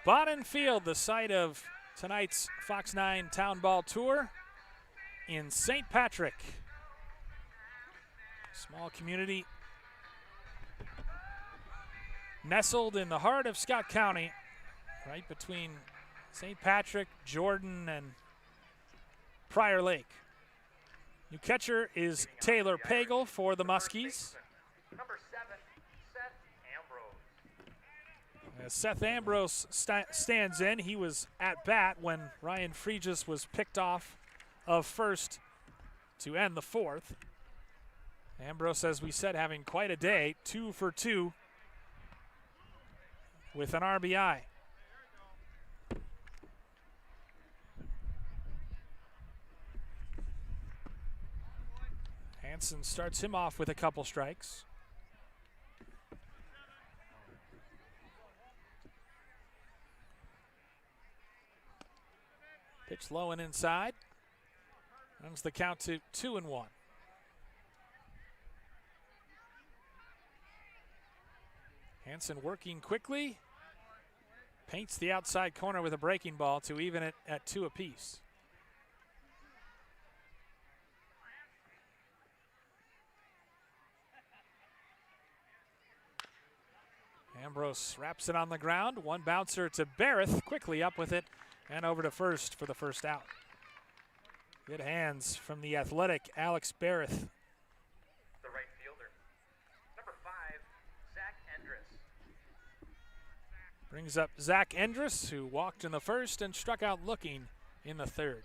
Speaker 2: Bonin Field, the site of tonight's Fox 9 Town Ball Tour in St. Patrick. Small community nestled in the heart of Scott County, right between St. Patrick, Jordan, and Prior Lake. New catcher is Taylor Pagel for the Muskies.
Speaker 1: Number 7, Seth Ambrose.
Speaker 2: As Seth Ambrose stands in, he was at bat when Ryan Fregis was picked off of first to end the fourth. Ambrose, as we said, having quite a day, 2 for 2 with an RBI. Hansen starts him off with a couple strikes. Pitch low and inside. Runs the count to 2-1. Hansen working quickly. Paints the outside corner with a breaking ball to even it at 2 apiece. Ambrose wraps it on the ground. One bouncer to Barrett, quickly up with it and over to first for the first out. Good hands from the athletic Alex Barrett.
Speaker 1: The right fielder. Number 5, Zach Endress.
Speaker 2: Brings up Zach Endress, who walked in the first and struck out looking in the third.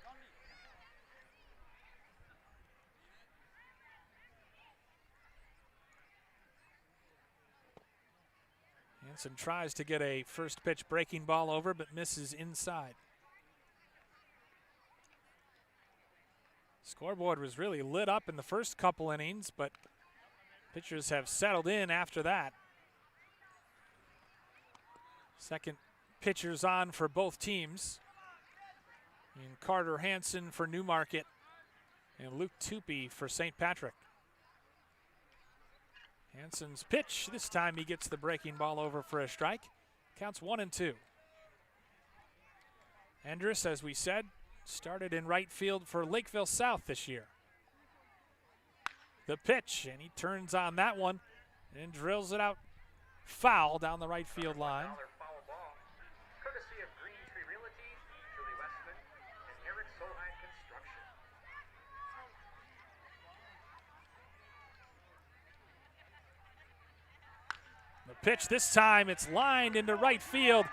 Speaker 2: Hansen tries to get a first pitch breaking ball over, but misses inside. Scoreboard was really lit up in the first couple innings, but pitchers have settled in after that. Second pitchers on for both teams. And Carter Hansen for Newmarket and Luke Tupy for St. Patrick. Hansen's pitch, this time he gets the breaking ball over for a strike. Counts 1-2. Endress, as we said, started in right field for Lakeville South this year. The pitch, and he turns on that one and drills it out foul down the right field line.
Speaker 1: Foul ball, courtesy of Green Tree Realty, Julie Westman, and Eric Solheim Construction.
Speaker 2: The pitch this time, it's lined into right field.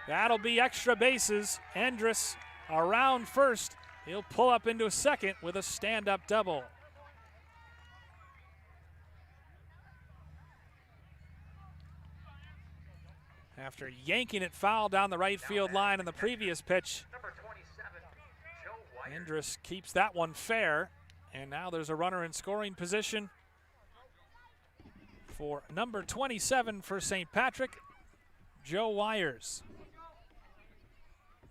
Speaker 2: That'll be extra bases. Endress around first. He'll pull up into second with a stand-up double. After yanking it foul down the right field line in the previous pitch, Endress keeps that one fair, and now there's a runner in scoring position for number 27 for St. Patrick, Joe Wires.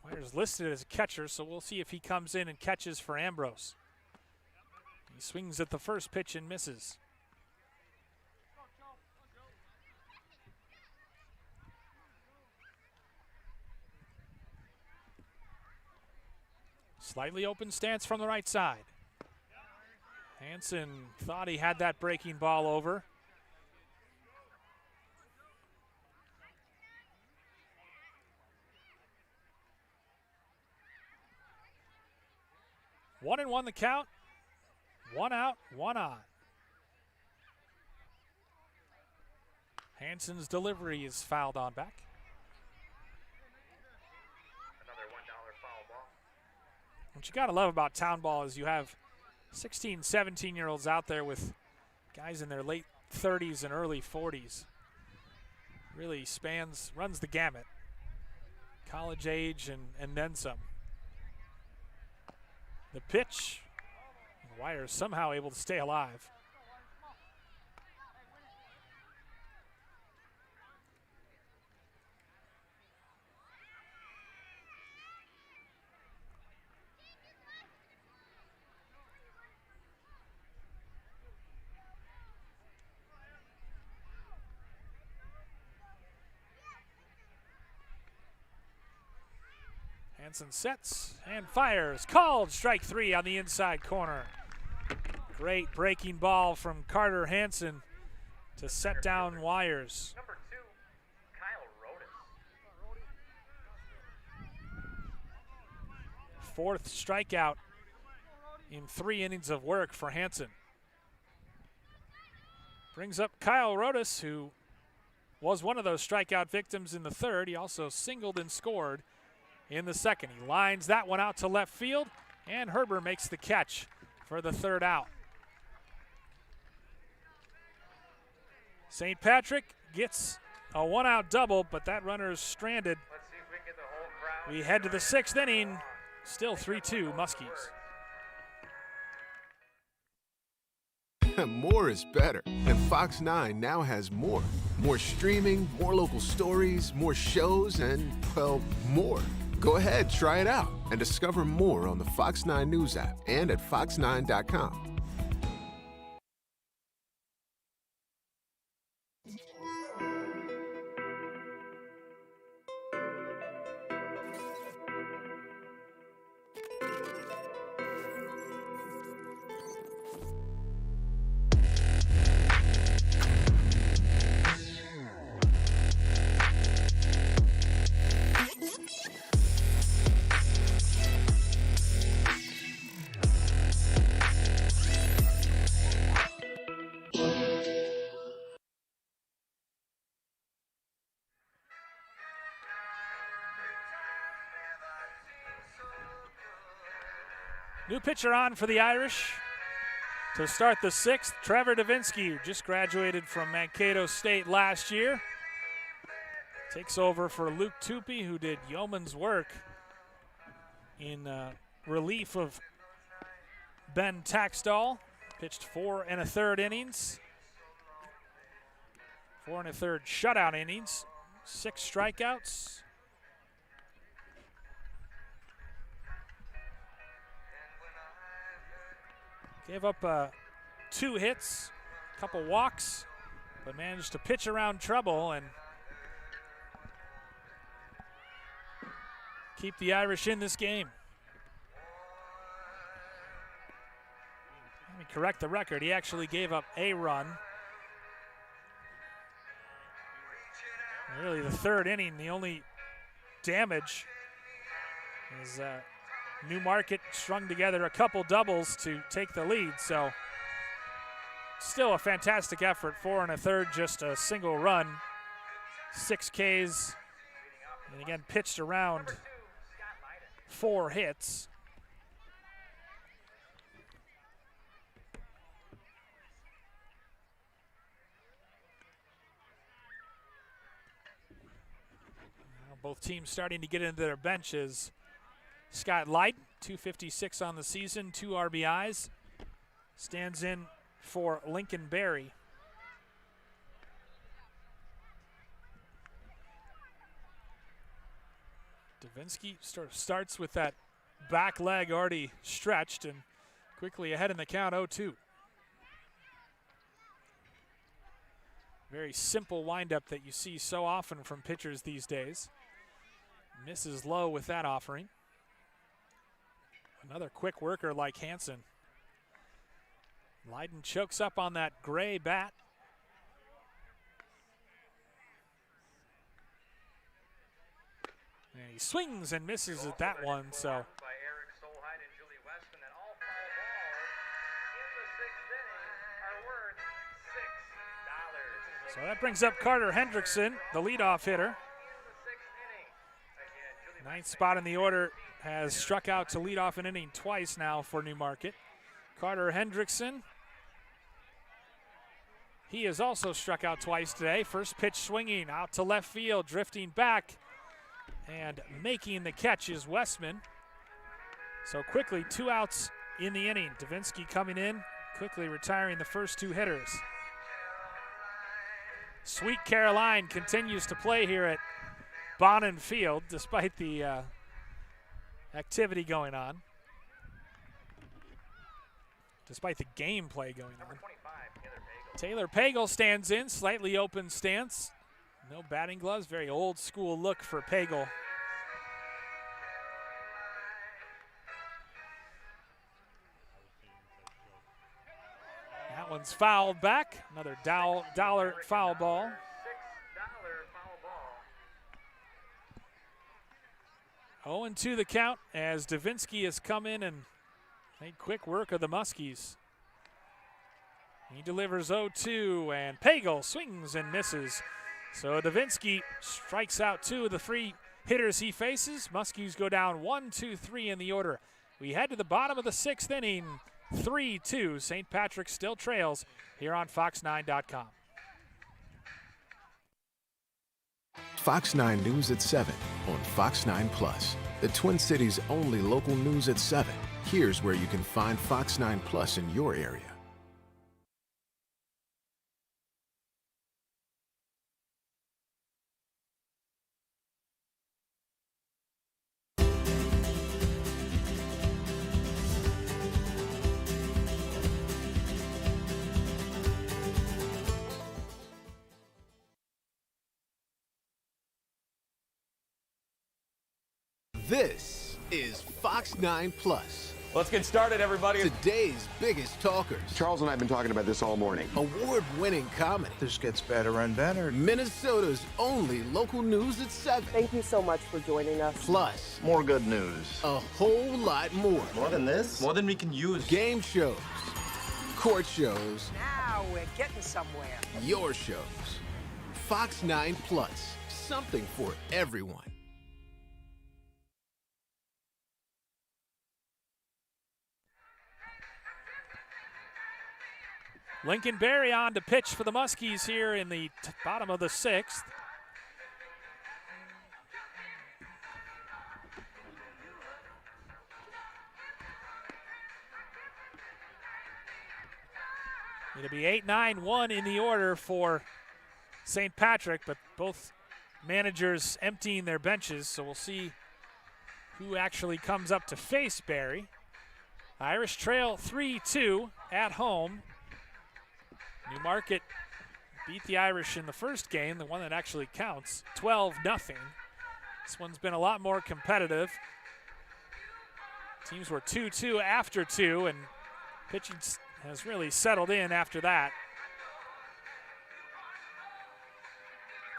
Speaker 2: Wires listed as a catcher, so we'll see if he comes in and catches for Ambrose. He swings at the first pitch and misses. Slightly open stance from the right side. Hansen thought he had that breaking ball over. One and one the count. One out, one on. Hansen's delivery is fouled on back.
Speaker 1: Another $1 foul ball.
Speaker 2: What you got to love about town ball is you have 16, 17-year-olds out there with guys in their late 30s and early 40s. Really runs the gamut. College age and then some. The pitch, Wires somehow able to stay alive. Hansen sets and fires. Called strike 3 on the inside corner. Great breaking ball from Carter Hansen to set down Wires.
Speaker 1: Number 2, Kyle Rodas.
Speaker 2: Fourth strikeout in 3 innings of work for Hansen. Brings up Kyle Rodas, who was one of those strikeout victims in the third. He also singled and scored in the second. He lines that one out to left field, and Herber makes the catch for the third out. St. Patrick gets a 1-out double, but that runner is stranded.
Speaker 1: Let's see if we can get the whole crowd.
Speaker 2: We head to the 6th inning, still 3-2 Muskies.
Speaker 3: More is better, and Fox 9 now has more. More streaming, more local stories, more shows, and, well, more. Go ahead, try it out, and discover more on the Fox 9 News app and at fox9.com.
Speaker 2: New pitcher on for the Irish to start the 6th. Trevor Davinsky, who just graduated from Mankato-State last year, takes over for Luke Tupy, who did yeoman's work in relief of Ben Taxdall. Pitched 4 1/3 innings. 4 1/3 shutout innings. 6 strikeouts. Gave up 2 hits, a couple walks, but managed to pitch around trouble and keep the Irish in this game. Let me correct the record. He actually gave up a run. Really, the 3rd inning, the only damage is Newmarket strung together a couple doubles to take the lead. So still a fantastic effort. 4 1/3, just a single run. 6 Ks, and again pitched around 4 hits. Now both teams starting to get into their benches. Scott Light, 256 on the season, 2 RBIs. Stands in for Lincoln Berry. Davinsky starts with that back leg already stretched and quickly ahead in the count, 0-2. Very simple windup that you see so often from pitchers these days. Misses low with that offering. Another quick worker like Hansen. Lydon chokes up on that gray bat. And he swings and misses at that one, so. So that brings up Carter Hendrickson, the leadoff hitter. 9th spot in the order, has struck out to lead off an inning twice now for Newmarket. Carter Hendrickson, he has also struck out twice today. First pitch swinging out to left field, drifting back, and making the catch is Westman. So quickly, 2 outs in the inning. Davinsky coming in, quickly retiring the first 2 hitters. Sweet Caroline continues to play here at Bonin Field despite the activity going on. Despite the gameplay going on. Taylor Pagel stands in, slightly open stance. No batting gloves, very old school look for Pagel. That one's fouled back. Another dollar foul ball. Oh, 0-2 the count as Davinsky has come in and made quick work of the Muskies. He delivers 0-2, and Pagel swings and misses. So Davinsky strikes out 2 of the 3 hitters he faces. Muskies go down 1-2-3 in the order. We head to the bottom of the 6th inning, 3-2. St. Patrick still trails here on Fox9.com.
Speaker 3: Fox 9 News at 7 on Fox 9 Plus, the Twin Cities' only local news at 7. Here's where you can find Fox 9 Plus in your area. This is Fox 9 Plus.
Speaker 5: Let's get started, everybody.
Speaker 3: Today's biggest talkers.
Speaker 5: Charles and I have been talking about this all morning.
Speaker 3: Award-winning comedy.
Speaker 6: This gets better and better.
Speaker 3: Minnesota's only local news at 7.
Speaker 18: Thank you so much for joining us.
Speaker 3: Plus,
Speaker 6: more good news.
Speaker 3: A whole lot more.
Speaker 6: More than this?
Speaker 16: More than we can use.
Speaker 3: Game shows, court shows.
Speaker 18: Now we're getting somewhere.
Speaker 3: Your shows. Fox 9 Plus. Something for everyone.
Speaker 2: Lincoln Berry on to pitch for the Muskies here in the bottom of the 6th. It'll be 8-9-1 in the order for St. Patrick, but both managers emptying their benches, so we'll see who actually comes up to face Berry. Irish trail 3-2 at home. Newmarket beat the Irish in the first game, the one that actually counts, 12-0. This one's been a lot more competitive. Teams were 2-2 after 2, and pitching has really settled in after that.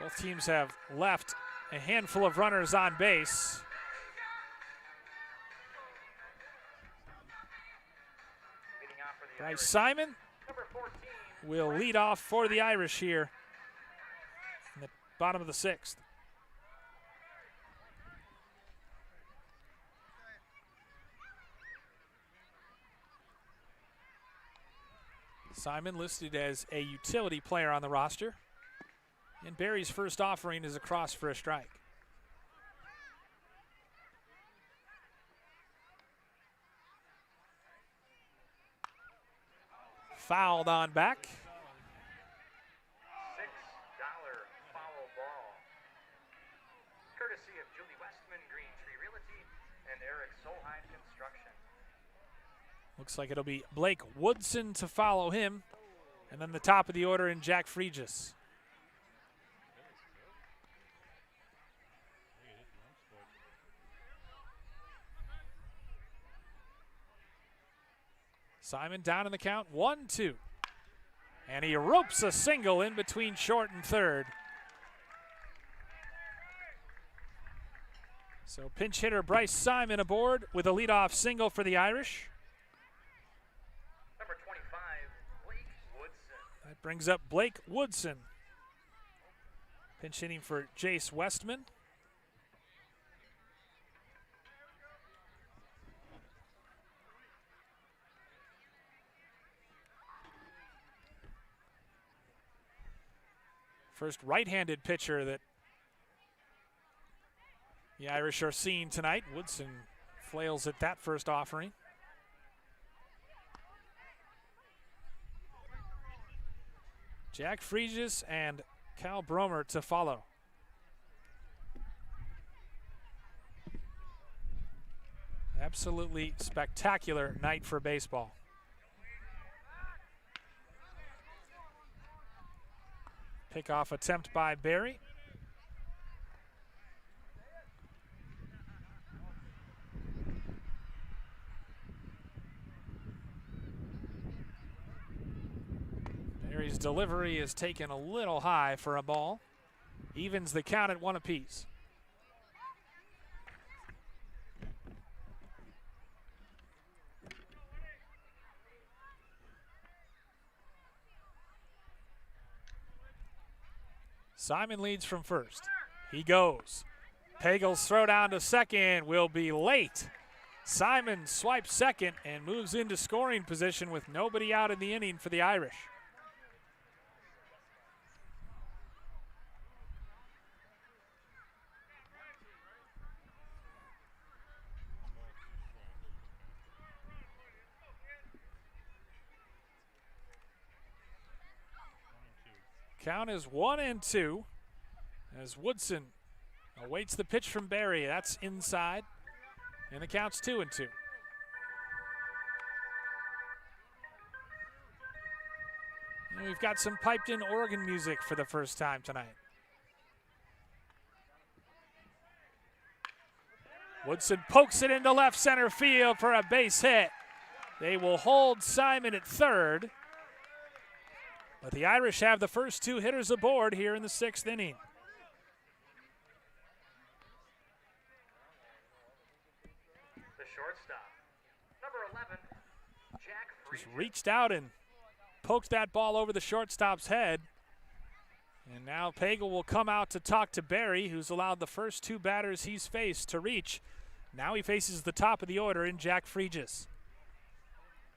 Speaker 2: Both teams have left a handful of runners on base. Bryce Simon will lead off for the Irish here in the bottom of the 6th. Simon listed as a utility player on the roster. And Berry's first offering is across for a strike. Fouled on back.
Speaker 1: $6 foul ball. Courtesy of Julie Westman, Green Tree Realty, and Eric Solheim Construction.
Speaker 2: Looks like it'll be Blake Woodson to follow him. And then the top of the order in Jack Fregis. Simon down in the count, 1-2. And he ropes a single in between short and third. So pinch hitter Bryce Simon aboard with a leadoff single for the Irish.
Speaker 1: Number 25, Blake Woodson.
Speaker 2: That brings up Blake Woodson. Pinch hitting for Jace Westman. First right-handed pitcher that the Irish are seeing tonight. Woodson flails at that first offering. Jack Fregis and Cal Bromer to follow. Absolutely spectacular night for baseball. Pickoff attempt by Berry. Berry's delivery is taken a little high for a ball. Evens the count at 1 apiece. Simon leads from first. He goes. Pagel's throw down to second will be late. Simon swipes second and moves into scoring position with nobody out in the inning for the Irish. Count is 1-2 as Woodson awaits the pitch from Berry. That's inside, and the count's 2-2. And we've got some piped-in organ music for the first time tonight. Woodson pokes it into left center field for a base hit. They will hold Simon at third. But the Irish have the first 2 hitters aboard here in the 6th inning.
Speaker 1: The shortstop, number 11, Jack Fregis.
Speaker 2: Just reached out and poked that ball over the shortstop's head. And now Pagel will come out to talk to Berry, who's allowed the first 2 batters he's faced to reach. Now he faces the top of the order in Jack Fregis.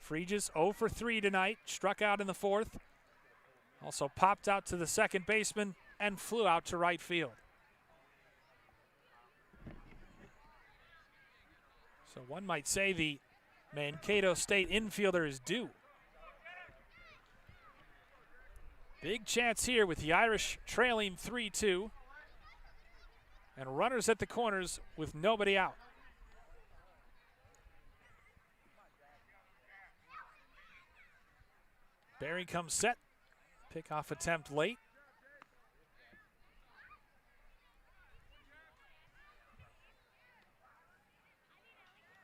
Speaker 2: Fregis 0 for 3 tonight, struck out in the fourth. Also popped out to the second baseman and flew out to right field. So one might say the Mankato State infielder is due. Big chance here with the Irish trailing 3-2. And runners at the corners with nobody out. Barry comes set. Pickoff attempt late.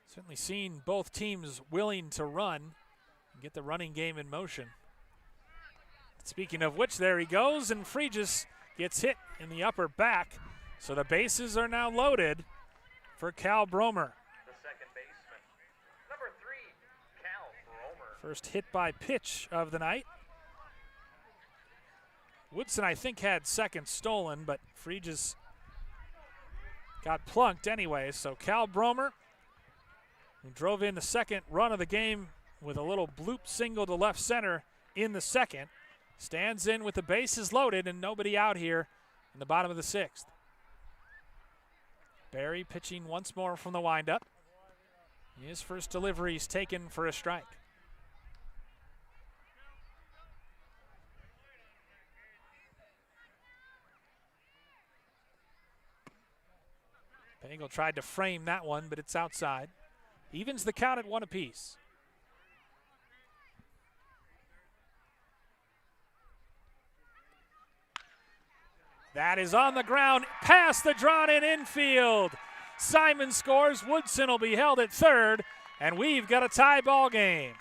Speaker 2: Certainly seen both teams willing to run and get the running game in motion. Speaking of which, there he goes, and Fregis gets hit in the upper back. So the bases are now loaded for Cal Bromer.
Speaker 1: The second baseman, number 3, Cal Bromer.
Speaker 2: First hit by pitch of the night. Woodson, I think, had second stolen, but Fregis got plunked anyway. So Cal Bromer, who drove in the second run of the game with a little bloop single to left center in the second, stands in with the bases loaded and nobody out here in the bottom of the 6th. Barry pitching once more from the windup. His first delivery is taken for a strike. Pagel tried to frame that one, but it's outside. Evens the count at 1 apiece. That is on the ground, past the drawn-in infield. Simon scores, Woodson will be held at third, and we've got a tie ball game.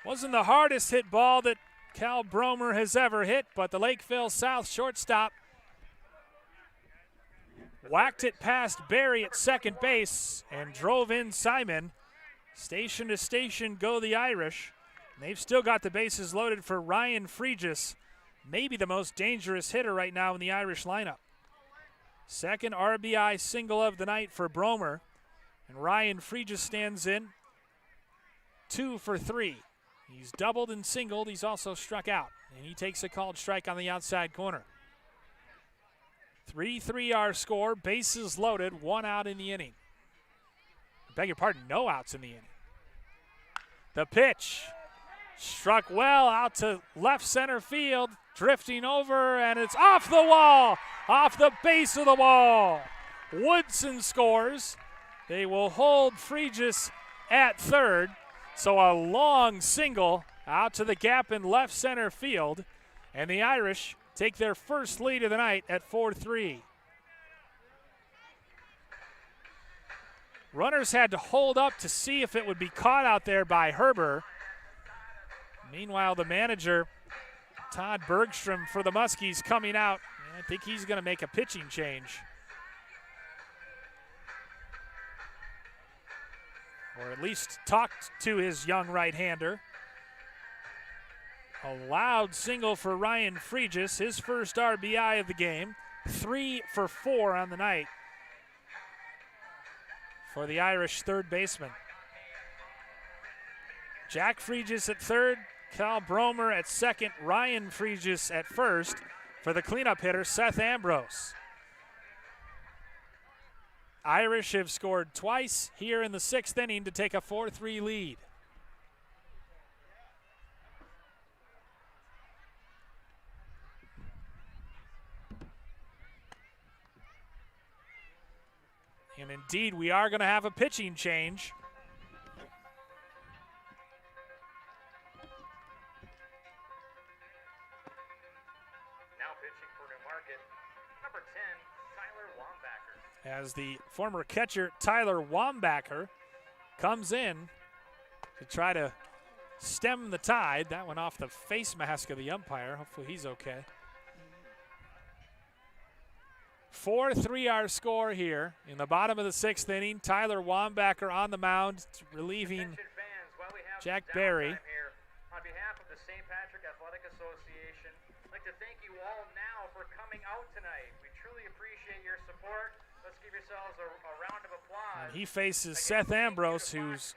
Speaker 2: Wasn't the hardest hit ball that Cal Bromer has ever hit, but the Lakeville South shortstop whacked it past Barry at second base and drove in Simon. Station to station go the Irish. They've still got the bases loaded for Ryan Fregis, maybe the most dangerous hitter right now in the Irish lineup. Second RBI single of the night for Bromer, and Ryan Fregis stands in 2 for 3. He's doubled and singled. He's also struck out, and he takes a called strike on the outside corner. 3-3 our score, bases loaded, 1 out in the inning. I beg your pardon, no outs in the inning. The pitch. Struck well out to left center field, drifting over, and it's off the wall, off the base of the wall. Woodson scores. They will hold Fregis at third, so a long single out to the gap in left center field, and the Irish take their first lead of the night at 4-3. Runners had to hold up to see if it would be caught out there by Herber. Meanwhile, the manager, Todd Bergstrom for the Muskies, coming out. I think he's going to make a pitching change. Or at least talk to his young right-hander. A loud single for Ryan Fregis, his first RBI of the game. 3 for 4 on the night for the Irish third baseman. Jack Fregis at third, Cal Bromer at second, Ryan Fregis at first for the cleanup hitter, Seth Ambrose. Irish have scored twice here in the 6th inning to take a 4-3 lead. And indeed, we are going to have a pitching change.
Speaker 1: Now pitching for Newmarket, number 10, Tyler Wambacher.
Speaker 2: As the former catcher, Tyler Wambacher, comes in to try to stem the tide. That went off the face mask of the umpire. Hopefully he's okay. 4-3 our score here in the bottom of the 6th inning. Tyler Wambacher on the mound, relieving Jack Barry.
Speaker 1: On behalf of the St. Patrick Athletic Association, I'd like to thank you all now for coming out tonight. We truly appreciate your support. Let's give yourselves a round of applause.
Speaker 2: And he faces Seth Ambrose, who's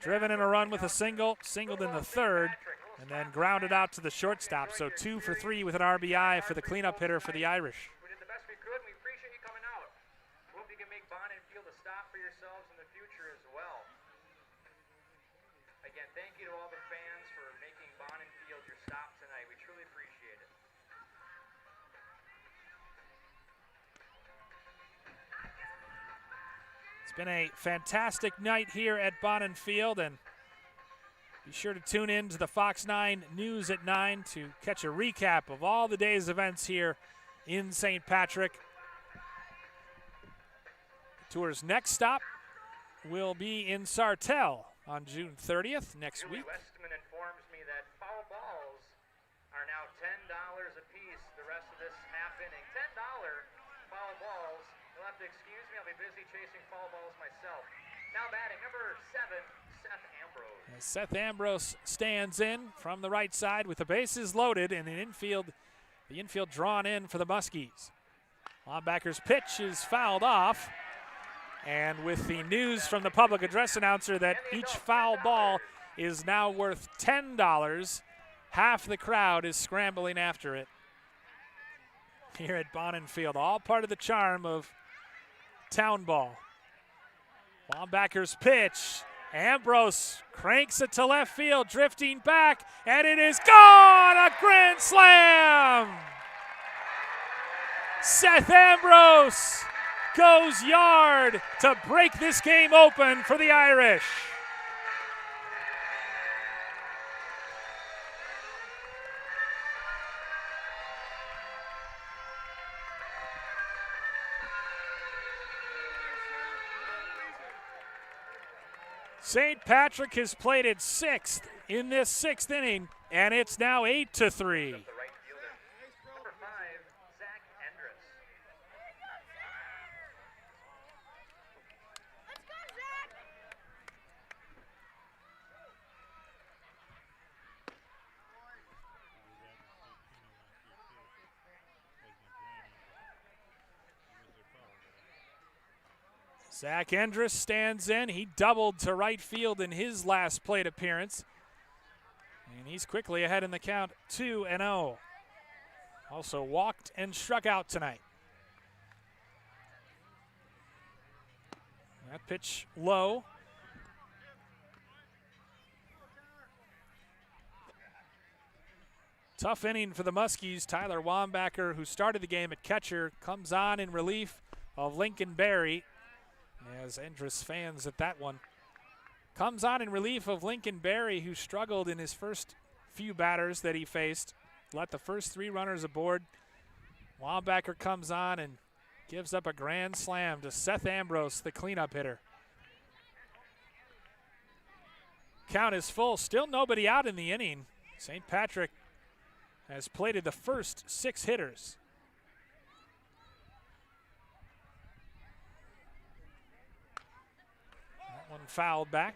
Speaker 2: driven in a run with a single, singled in the third, and then grounded out to the shortstop. So 2 for 3 with an RBI for the cleanup hitter for the Irish.
Speaker 1: We did the best we could, and we appreciate you coming out. Hope you can make Bond and Field a stop for yourselves in the future as well. Again, thank you to all the fans for making Bond and Field your stop tonight. We truly appreciate it.
Speaker 2: It's been a fantastic night here at Bonnin Field, and be sure to tune in to the Fox 9 News at 9 to catch a recap of all the day's events here in St. Patrick. The tour's next stop will be in Sartell on June 30th next week.
Speaker 1: Westman informs me that foul balls are now $10 a piece the rest of this half inning. $10 foul balls. You'll have to excuse me, I'll be busy chasing foul balls myself. Now batting, number 7, Seth Ambrose.
Speaker 2: As Seth Ambrose stands in from the right side with the bases loaded and the infield drawn in for the Muskies. Linebackers pitch is fouled off. And with the news from the public address announcer that each foul ball is now worth $10, half the crowd is scrambling after it here at Bonnin Field. All part of the charm of town ball. Linebackers pitch. Ambrose cranks it to left field, drifting back, and it is gone! A grand slam! Seth Ambrose goes yard to break this game open for the Irish. St. Patrick has played it 6th in this 6th inning, and it's now 8-3. Zach Endress stands in. He doubled to right field in his last plate appearance. And he's quickly ahead in the count, 2-0. Also walked and struck out tonight. That pitch low. Tough inning for the Muskies. Tyler Wambacher, who started the game at catcher, comes on in relief of Lincoln Berry. As Endress fans at that one. Comes on in relief of Lincoln Berry, who struggled in his first few batters that he faced. Let the first 3 runners aboard. Wambacher comes on and gives up a grand slam to Seth Ambrose, the cleanup hitter. Count is full. Still nobody out in the inning. St. Patrick has plated the first 6 hitters. One fouled back.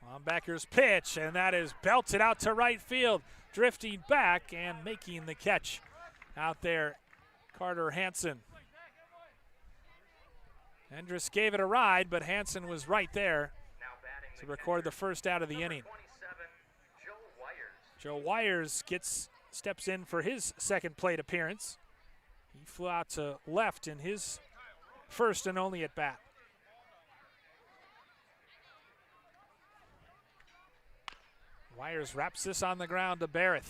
Speaker 2: Wambacher's pitch, and that is belted out to right field, drifting back and making the catch out there, Carter Hansen. Endress gave it a ride, but Hansen was right there to record the first out of the inning. Joe Wires steps in for his second plate appearance. He flew out to left in his first and only at bat. Wires wraps this on the ground to Barrett.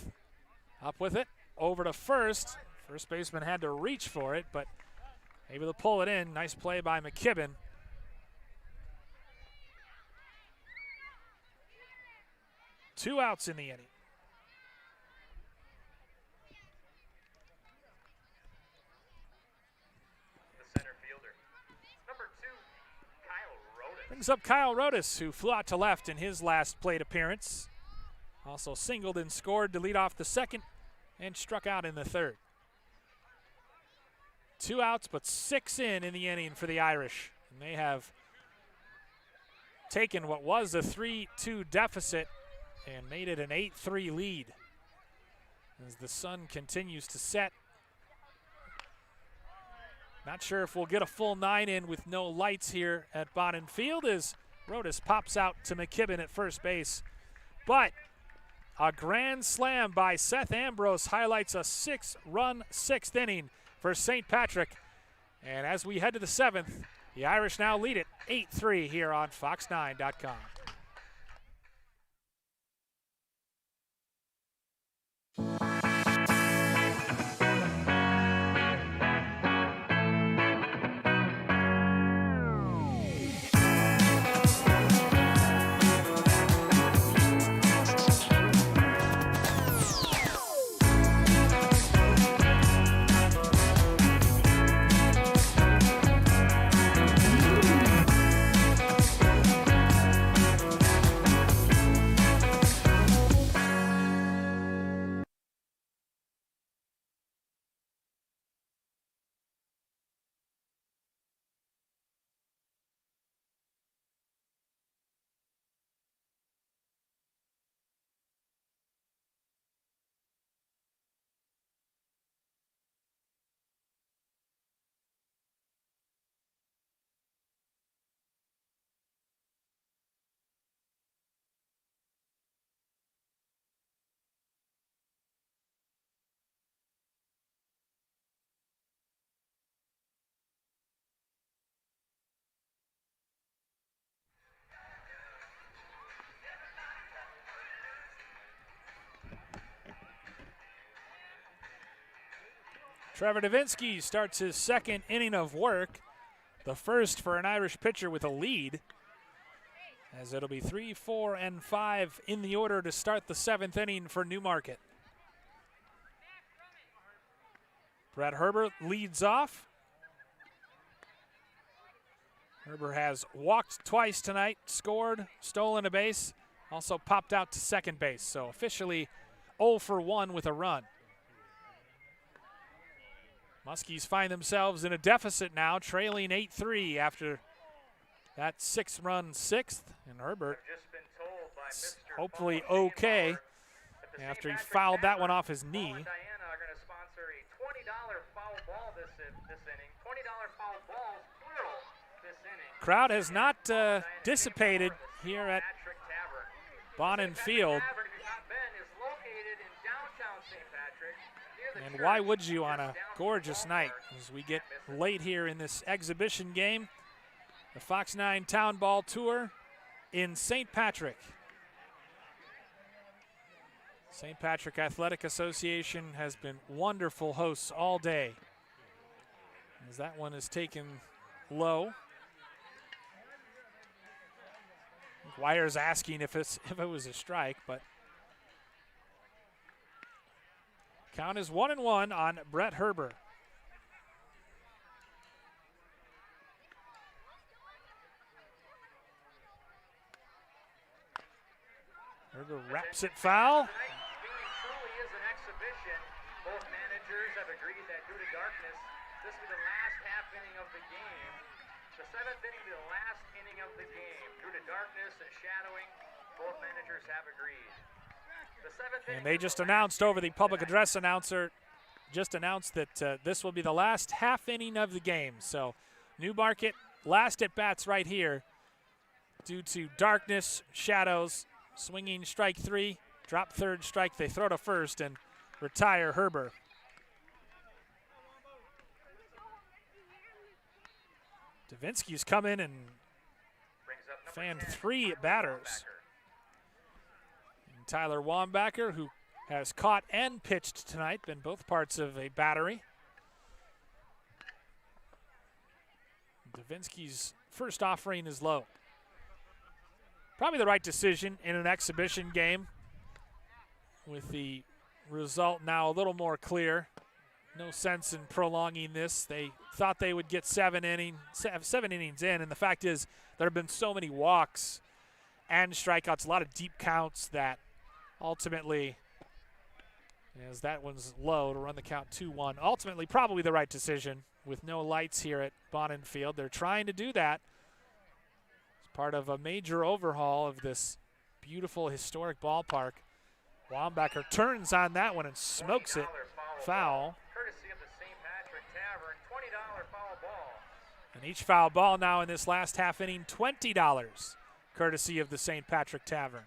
Speaker 2: Up with it, over to first. First baseman had to reach for it, but able to pull it in. Nice play by McKibben. Two outs in the inning.
Speaker 1: The center fielder, number 2, Kyle Rodas.
Speaker 2: Brings up Kyle Rodas, who flew out to left in his last plate appearance. Also singled and scored to lead off the second and struck out in the third. 2 outs, but 6 in the inning for the Irish. And they have taken what was a 3-2 deficit and made it an 8-3 lead as the sun continues to set. Not sure if we'll get a full 9 in with no lights here at Bonnin Field as Rodas pops out to McKibben at first base. But a grand slam by Seth Ambrose highlights a 6-run 6th inning for St. Patrick. And as we head to the 7th, the Irish now lead it 8-3 here on Fox9.com. Trevor Davinsky starts his 2nd inning of work, the first for an Irish pitcher with a lead, as it'll be 3, 4, and 5 in the order to start the 7th inning for Newmarket. Brett Herbert leads off. Herbert has walked twice tonight, scored, stolen a base, also popped out to second base, so officially 0 for 1 with a run. Muskies find themselves in a deficit now, trailing 8-3 after that 6-run 6th, and Herbert is hopefully okay after he fouled that one off his knee. Crowd has not dissipated here at Bonnin Field. And why would you on a gorgeous night as we get late here in this exhibition game, the Fox 9 Town Ball Tour in St. Patrick. St. Patrick Athletic Association has been wonderful hosts all day, as that one is taken low. Wire's asking if it was a strike, but count is 1-1 on Brett Herbert. Herbert wraps it foul.
Speaker 1: Truly is an exhibition. Both managers have agreed that due to darkness, this will be the last half inning of the game. The 7th inning will be the last inning of the game. Due to darkness and shadowing, both managers have agreed.
Speaker 2: And they just announced over the public address announcer, just announced that this will be the last half inning of the game. So Newmarket, last at bats right here due to darkness, shadows, swinging strike 3, drop third strike. They throw to first and retire Herbert. Davinsky's come in and fanned 3 batters. And Tyler Wambacher, who has caught and pitched tonight, been both parts of a battery. Davinsky's first offering is low. Probably the right decision in an exhibition game with the result now a little more clear. No sense in prolonging this. They thought they would get 7 innings in, and the fact is there have been so many walks and strikeouts, a lot of deep counts that ultimately, as that one's low to run the count 2-1, ultimately probably the right decision with no lights here at Bonin Field. They're trying to do that. It's part of a major overhaul of this beautiful historic ballpark. Wambacher turns on that one and smokes it. Foul.
Speaker 1: Courtesy of the St. Patrick Tavern, $20 foul ball.
Speaker 2: And each foul ball now in this last half inning, $20, courtesy of the St. Patrick Tavern.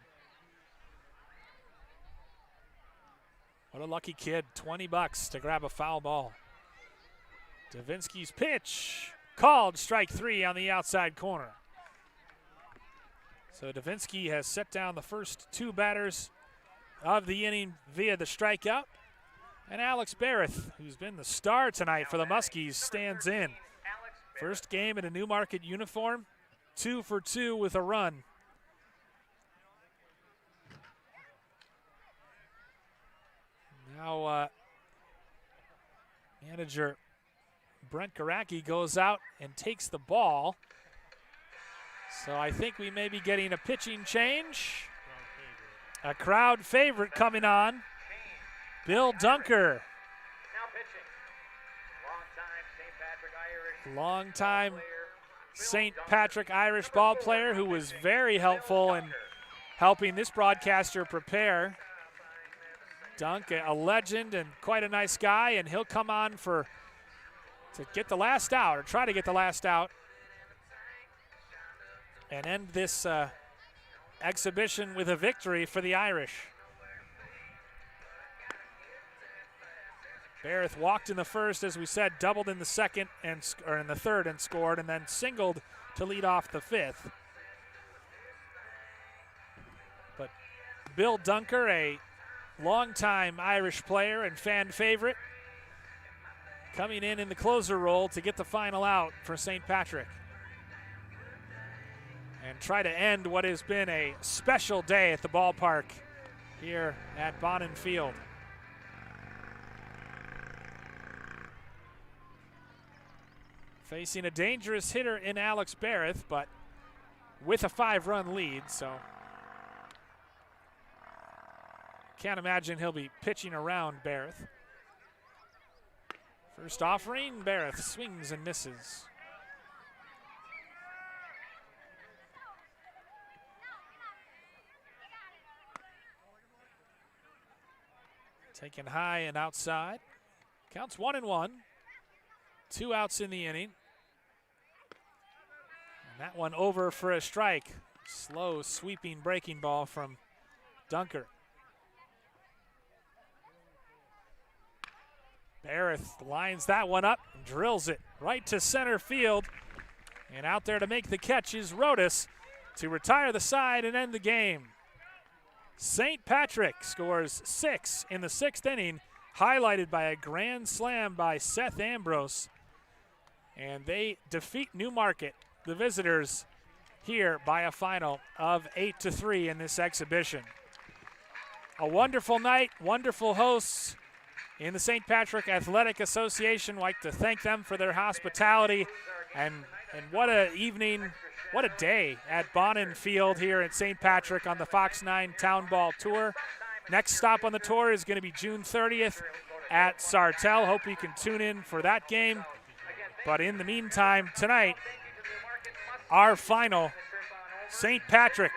Speaker 2: What a lucky kid, $20 to grab a foul ball. Davinsky's pitch, called strike 3 on the outside corner. So Davinsky has set down the first 2 batters of the inning via the strikeout. And Alex Barrett, who's been the star tonight for the Muskies, stands in. First game in a Newmarket uniform, 2 for 2 with a run. Now manager Brent Garacki goes out and takes the ball. So I think we may be getting a pitching change. A crowd favorite coming on. Bill Dunker. Long-time St. Patrick Irish ball player who was very helpful in helping this broadcaster prepare. Dunk, a legend and quite a nice guy, and he'll come on to get the last out, or try to get the last out, and end this exhibition with a victory for the Irish. Barrett walked in the first, as we said, doubled in the second or in the third and scored, and then singled to lead off the 5th. But Bill Dunker, a longtime Irish player and fan favorite, coming in the closer role to get the final out for St. Patrick and try to end what has been a special day at the ballpark here at Bonin Field. Facing a dangerous hitter in Alex Barrett, but with a 5-run lead, so can't imagine he'll be pitching around Barrett. First offering, Barrett swings and misses. Taken high and outside. Counts 1-1. 2 outs in the inning. And that one over for a strike. Slow, sweeping breaking ball from Dunker. Barrett lines that one up and drills it right to center field. And out there to make the catch is Rodas to retire the side and end the game. St. Patrick scores 6 in the 6th inning, highlighted by a grand slam by Seth Ambrose. And they defeat Newmarket, the visitors, here by a final of 8-3 in this exhibition. A wonderful night, wonderful hosts in the St. Patrick Athletic Association. I'd like to thank them for their hospitality, and what an evening, what a day at Bonin Field here at St. Patrick on the Fox 9 Town Ball Tour. Next stop on the tour is going to be June 30th at Sartell. Hope you can tune in for that game. But in the meantime, tonight, our final, St. Patrick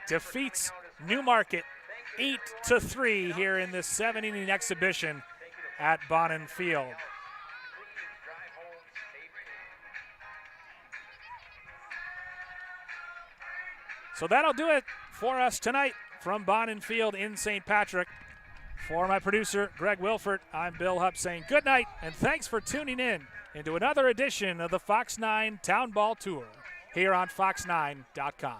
Speaker 2: defeats Newmarket 8-3 here in this 7-inning exhibition at Bonin Field. So that'll do it for us tonight from Bonin Field in St. Patrick. For my producer, Greg Wilford, I'm Bill Hupp saying good night and thanks for tuning in into another edition of the Fox 9 Town Ball Tour here on fox9.com.